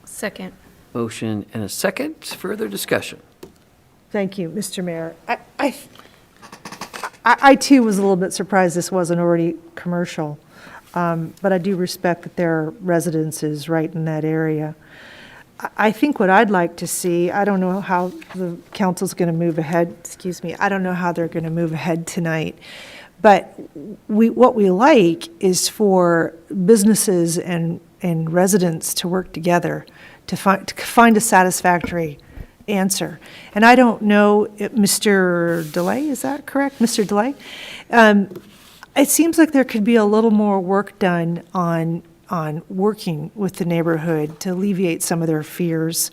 Second. Motion and a second. Further discussion. Thank you, Mr. Mayor. I too was a little bit surprised this wasn't already commercial, but I do respect that there are residences right in that area. I think what I'd like to see, I don't know how the council's going to move ahead, I don't know how they're going to move ahead tonight, but what we like is for businesses and residents to work together to find a satisfactory answer. And I don't know, Mr. DeLay, is that correct? Mr. DeLay? It seems like there could be a little more work done on working with the neighborhood to alleviate some of their fears,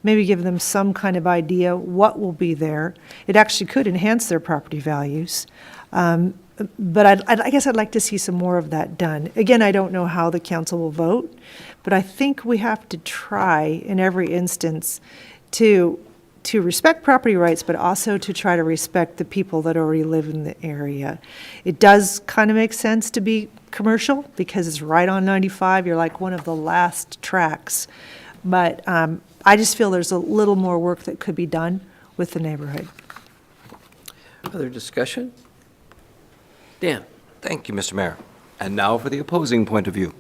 maybe give them some kind of idea what will be there. It actually could enhance their property values. But I guess I'd like to see some more of that done. Again, I don't know how the council will vote, but I think we have to try in every instance to respect property rights, but also to try to respect the people that already live in the area. It does kind of make sense to be commercial because it's right on 95. You're like one of the last tracks. But I just feel there's a little more work that could be done with the neighborhood. Other discussion? Dan. Thank you, Mr. Mayor. And now for the opposing point of view.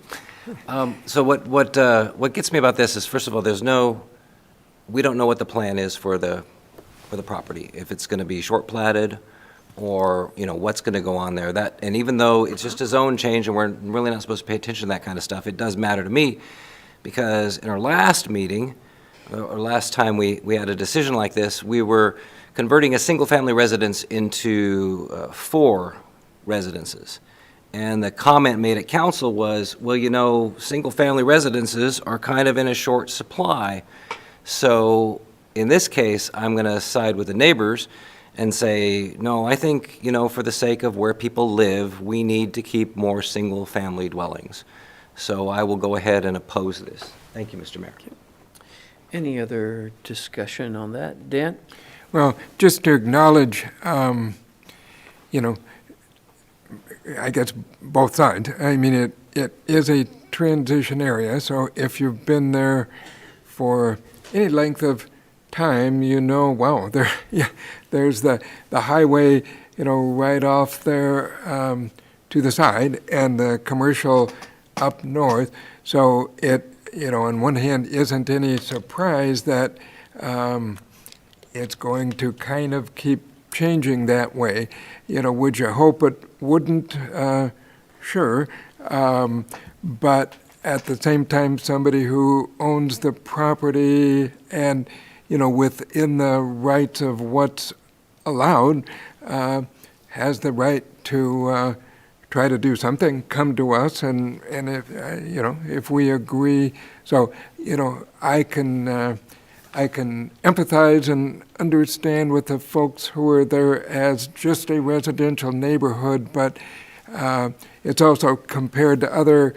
So what gets me about this is, first of all, we don't know what the plan is for the property. If it's going to be short platted, or what's going to go on there. And even though it's just a zone change, and we're really not supposed to pay attention to that kind of stuff, it does matter to me, because in our last meeting, or last time we had a decision like this, we were converting a single-family residence into 4 residences. And the comment made at council was, well, single-family residences are kind of in a short supply. So in this case, I'm going to side with the neighbors and say, no, I think, for the sake of where people live, we need to keep more single-family dwellings. So I will go ahead and oppose this. Thank you, Mr. Mayor. Any other discussion on that? Dan? Well, just to acknowledge, I guess both sides. I mean, it is a transition area, so if you've been there for any length of time, wow, there's the highway, right off there to the side, and the commercial up north. So it, on one hand, isn't any surprise that it's going to kind of keep changing that way. Would you hope it wouldn't? Sure. But at the same time, somebody who owns the property and, within the rights of what's allowed, has the right to try to do something, come to us, and if, if we agree. So, I can empathize and understand with the folks who are there as just a residential neighborhood, but it's also compared to other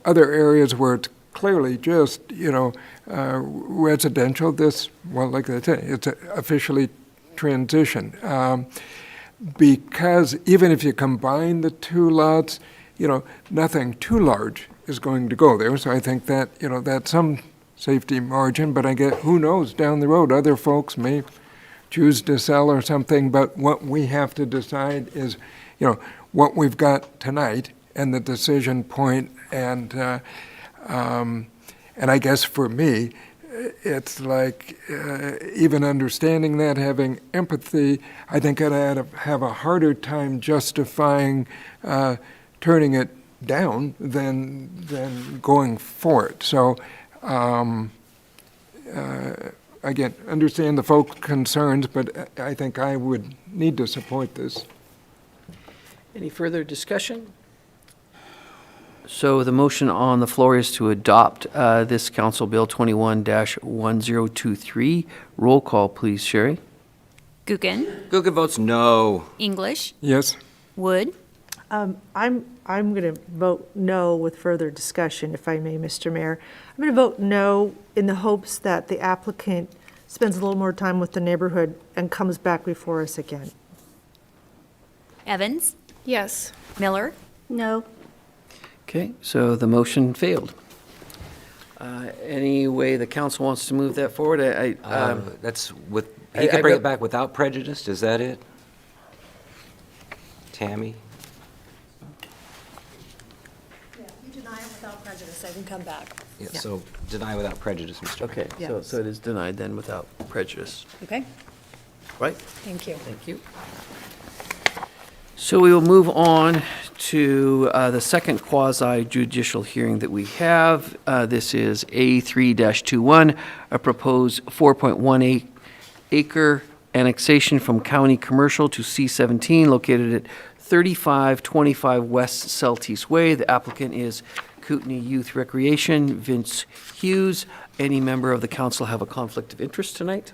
areas where it's clearly just, residential. This, well, like I say, it's officially transition. Because even if you combine the 2 lots, nothing too large is going to go there. So I think that, that's some safety margin, but I get, who knows, down the road, other folks may choose to sell or something, but what we have to decide is, what we've got tonight and the decision point, and I guess for me, it's like, even understanding that, having empathy, I think I'd have a harder time justifying turning it down than going for it. So, again, understand the folk concerns, but I think I would need to support this. Any further discussion? So the motion on the floor is to adopt this Council Bill 21-1023. Roll call, please, Sherry. Gookin. Gookin votes no. English. Yes. Wood. I'm going to vote no with further discussion, if I may, Mr. Mayor. I'm going to vote no in the hopes that the applicant spends a little more time with the neighborhood and comes back before us again. Evans. Yes. Miller. No. Okay, so the motion failed. Any way the council wants to move that forward? That's with, I- he could I bring go- it back without prejudice, is that it? Tammy? Yeah, you deny it without prejudice, I can come back. Yeah, so deny without prejudice, Mr. Mayor. Okay, so it is denied then without prejudice, Okay, right? thank you. Thank you. So we will move on to the second quasi-judicial hearing that we have. This is A3-21, a proposed 4.18 acre annexation from county commercial to C-17 located at 3525 West Celtice Way. The applicant is Cooney Youth Recreation, Vince Hughes. Any member of the council have a conflict of interest tonight?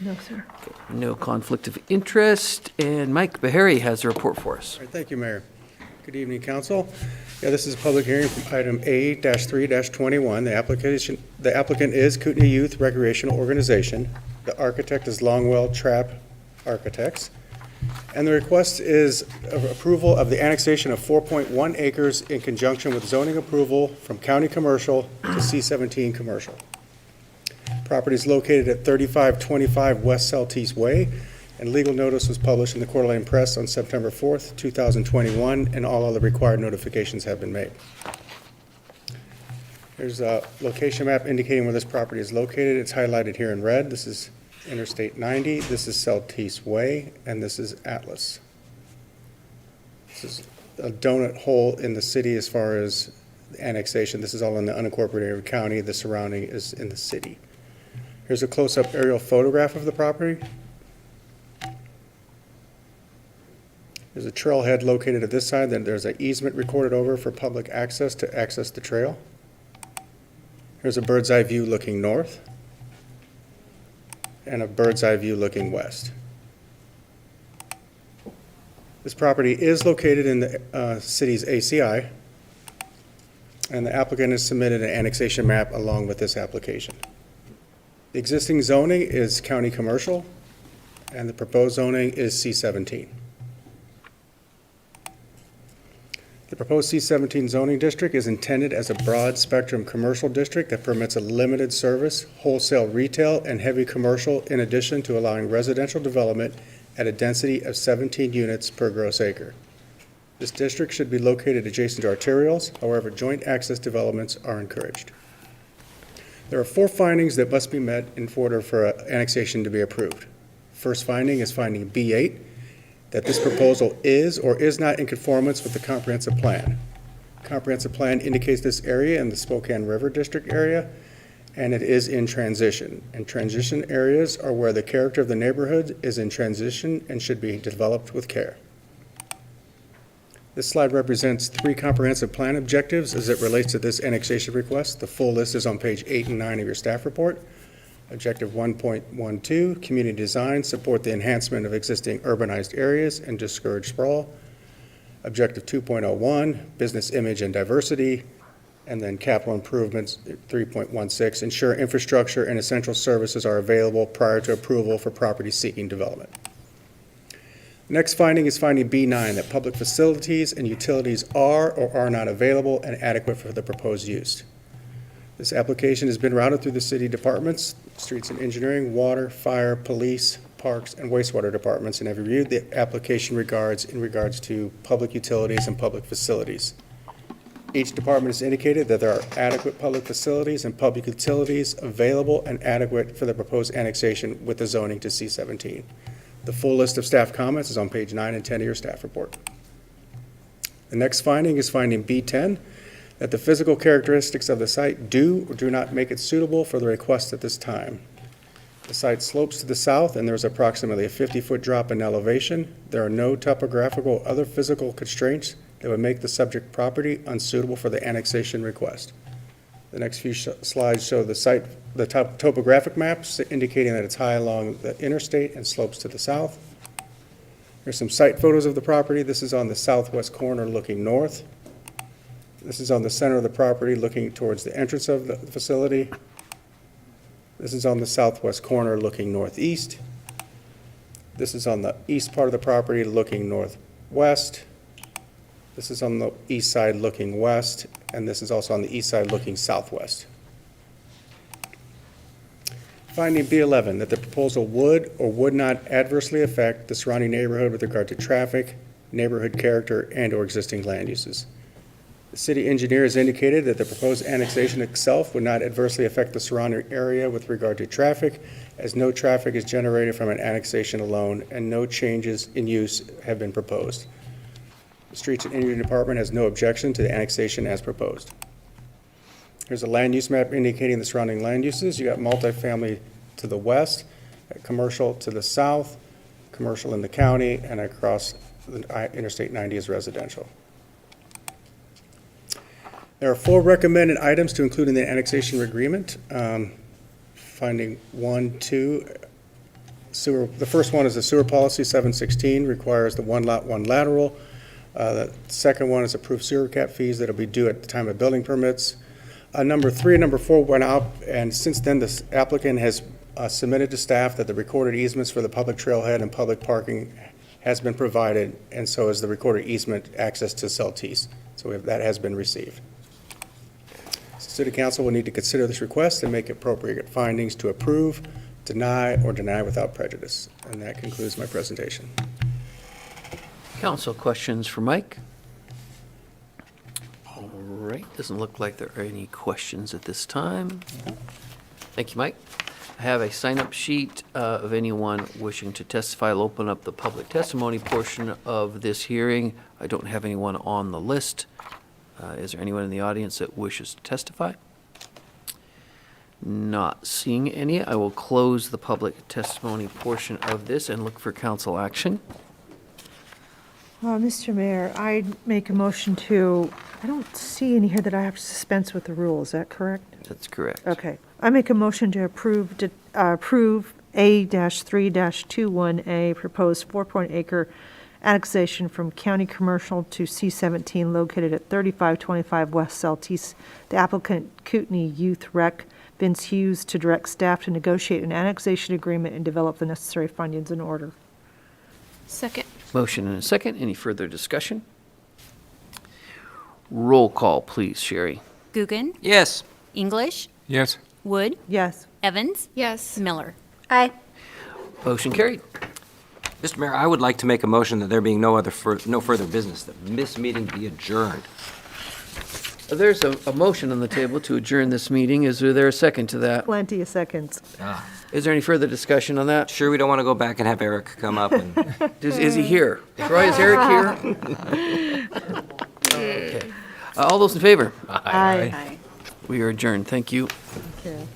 No, sir. No conflict of interest. And Mike Bahari has a report for us. All right, thank you, Mayor. Good evening, council. Yeah, this is a public hearing from item A-3-21. The applicant is Kootenai Youth Recreational Organization. The architect is Longwell Trapp Architects. And the request is approval of the annexation of 4.1 acres in conjunction with zoning approval from county commercial to C-17 commercial. Property is located at 3525 West Celtice Way, and legal notice was published in the Coeur d'Alene Press on September 4th, 2021, and all other required notifications have been made. There's a location map indicating where this property is located. It's highlighted here in red. This is Interstate 90, this is Celtice Way, and this is Atlas. This is a donut hole in the city as far as annexation. This is all in the unincorporated county. The surrounding is in the city. Here's a close-up aerial photograph of the property. There's a trailhead located at this side, then there's an easement recorded over for public access to access the trail. Here's a bird's eye view looking north, and a bird's eye view looking west. This property is located in the city's ACI, and the applicant has submitted an annexation map along with this application. The existing zoning is county commercial, and the proposed zoning is C-17. The proposed C-17 zoning district is intended as a broad spectrum commercial district that permits a limited service, wholesale retail, and heavy commercial in addition to allowing residential development at a density of 17 units per gross acre. This district should be located adjacent to arterials, however, joint access developments are encouraged. There are 4 findings that must be met in order for annexation to be approved. First finding is finding B8, that this proposal is or is not in conformance with the comprehensive plan. Comprehensive plan indicates this area in the Spokane River District area, and it is in transition. And transition areas are where the character of the neighborhood is in transition and should be developed with care. This slide represents 3 comprehensive plan objectives as it relates to this annexation request. The full list is on page 8 and 9 of your staff report. Objective 1.12, community design, support the enhancement of existing urbanized areas and discourage sprawl. Objective 2.01, business image and diversity. And then capital improvements, 3.16, ensure infrastructure and essential services are available prior to approval for property seeking development. Next finding is finding B9, that public facilities and utilities are or are not available and adequate for the proposed use. This application has been routed through the city departments, streets and engineering, water, fire, police, parks, and wastewater departments, and have reviewed the application in regards to public utilities and public facilities. Each department has indicated that there are adequate public facilities and public utilities available and adequate for the proposed annexation with the zoning to C-17. The full list of staff comments is on page 9 and 10 of your staff report. The next finding is finding B10, that the physical characteristics of the site do or do not make it suitable for the request at this time. The site slopes to the south, and there's approximately a 50-foot drop in elevation. There are no topographical or other physical constraints that would make the subject property unsuitable for the annexation request. The next few slides show the site, the topographic maps indicating that it's high along the interstate and slopes to the south. There's some site photos of the property. This is on the southwest corner looking north. This is on the center of the property looking towards the entrance of the facility. This is on the southwest corner looking northeast. This is on the east part of the property looking northwest. This is on the east side looking west, and this is also on the east side looking southwest. Finding B11, that the proposal would or would not adversely affect the surrounding neighborhood with regard to traffic, neighborhood character, and/or existing land uses. The city engineer has indicated that the proposed annexation itself would not adversely affect the surrounding area with regard to traffic, as no traffic is generated from an annexation alone, and no changes in use have been proposed. The Streets and Engineering Department has no objection to the annexation as proposed. Here's a land use map indicating the surrounding land uses. You got multifamily to the west, commercial to the south, commercial in the county, and across Interstate 90 is residential. There are 4 recommended items to include in the annexation agreement. Finding 1, 2, sewer. The first one is the sewer policy 716 requires the one lot, one lateral. The second one is approved sewer cap fees that will be due at the time of building permits. Number 3 and number 4 went out, and since then the applicant has submitted to staff that the recorded easements for the public trailhead and public parking has been provided, and so is the recorded easement access to Celeste. So that has been received. City Council will need to consider this request and make appropriate findings to approve, deny, or deny without prejudice. And that concludes my presentation. Council questions for Mike? All right, doesn't look like there are any questions at this time. Thank you, Mike. I have a sign-up sheet of anyone wishing to testify. I'll open up the public testimony portion of this hearing. I don't have anyone on the list. Is there anyone in the audience that wishes to testify? Not seeing any. I will close the public testimony portion of this and look for council action. Mr. Mayor, I'd make a motion to, I don't see any here that I have to dispense with the rule, is that correct? That's correct. Okay. I make a motion to approve A-3-21A, proposed 4-acre annexation from county commercial to C-17 located at 3525 West Celeste. The applicant, Cooney Youth Rec, Vince Hughes, to direct staff to negotiate an annexation agreement and develop the necessary findings in order. Second. Motion and a second. Any further discussion? Roll call, please, Sherry. Guggen? Yes. English? Yes. Wood? Yes. Evans? Yes. Miller? Aye. Motion carried. Mr. Mayor, I would like to make a motion that there being no further business, that this meeting be adjourned. There's a motion on the table to adjourn this meeting. Is there a second to that? Plenty of seconds. Is there any further discussion on that? Sure, we don't want to go back and have Eric come up and... Is he here? Troy, is Eric here? Okay. All those in favor? Aye. We are adjourned. Thank you. Okay.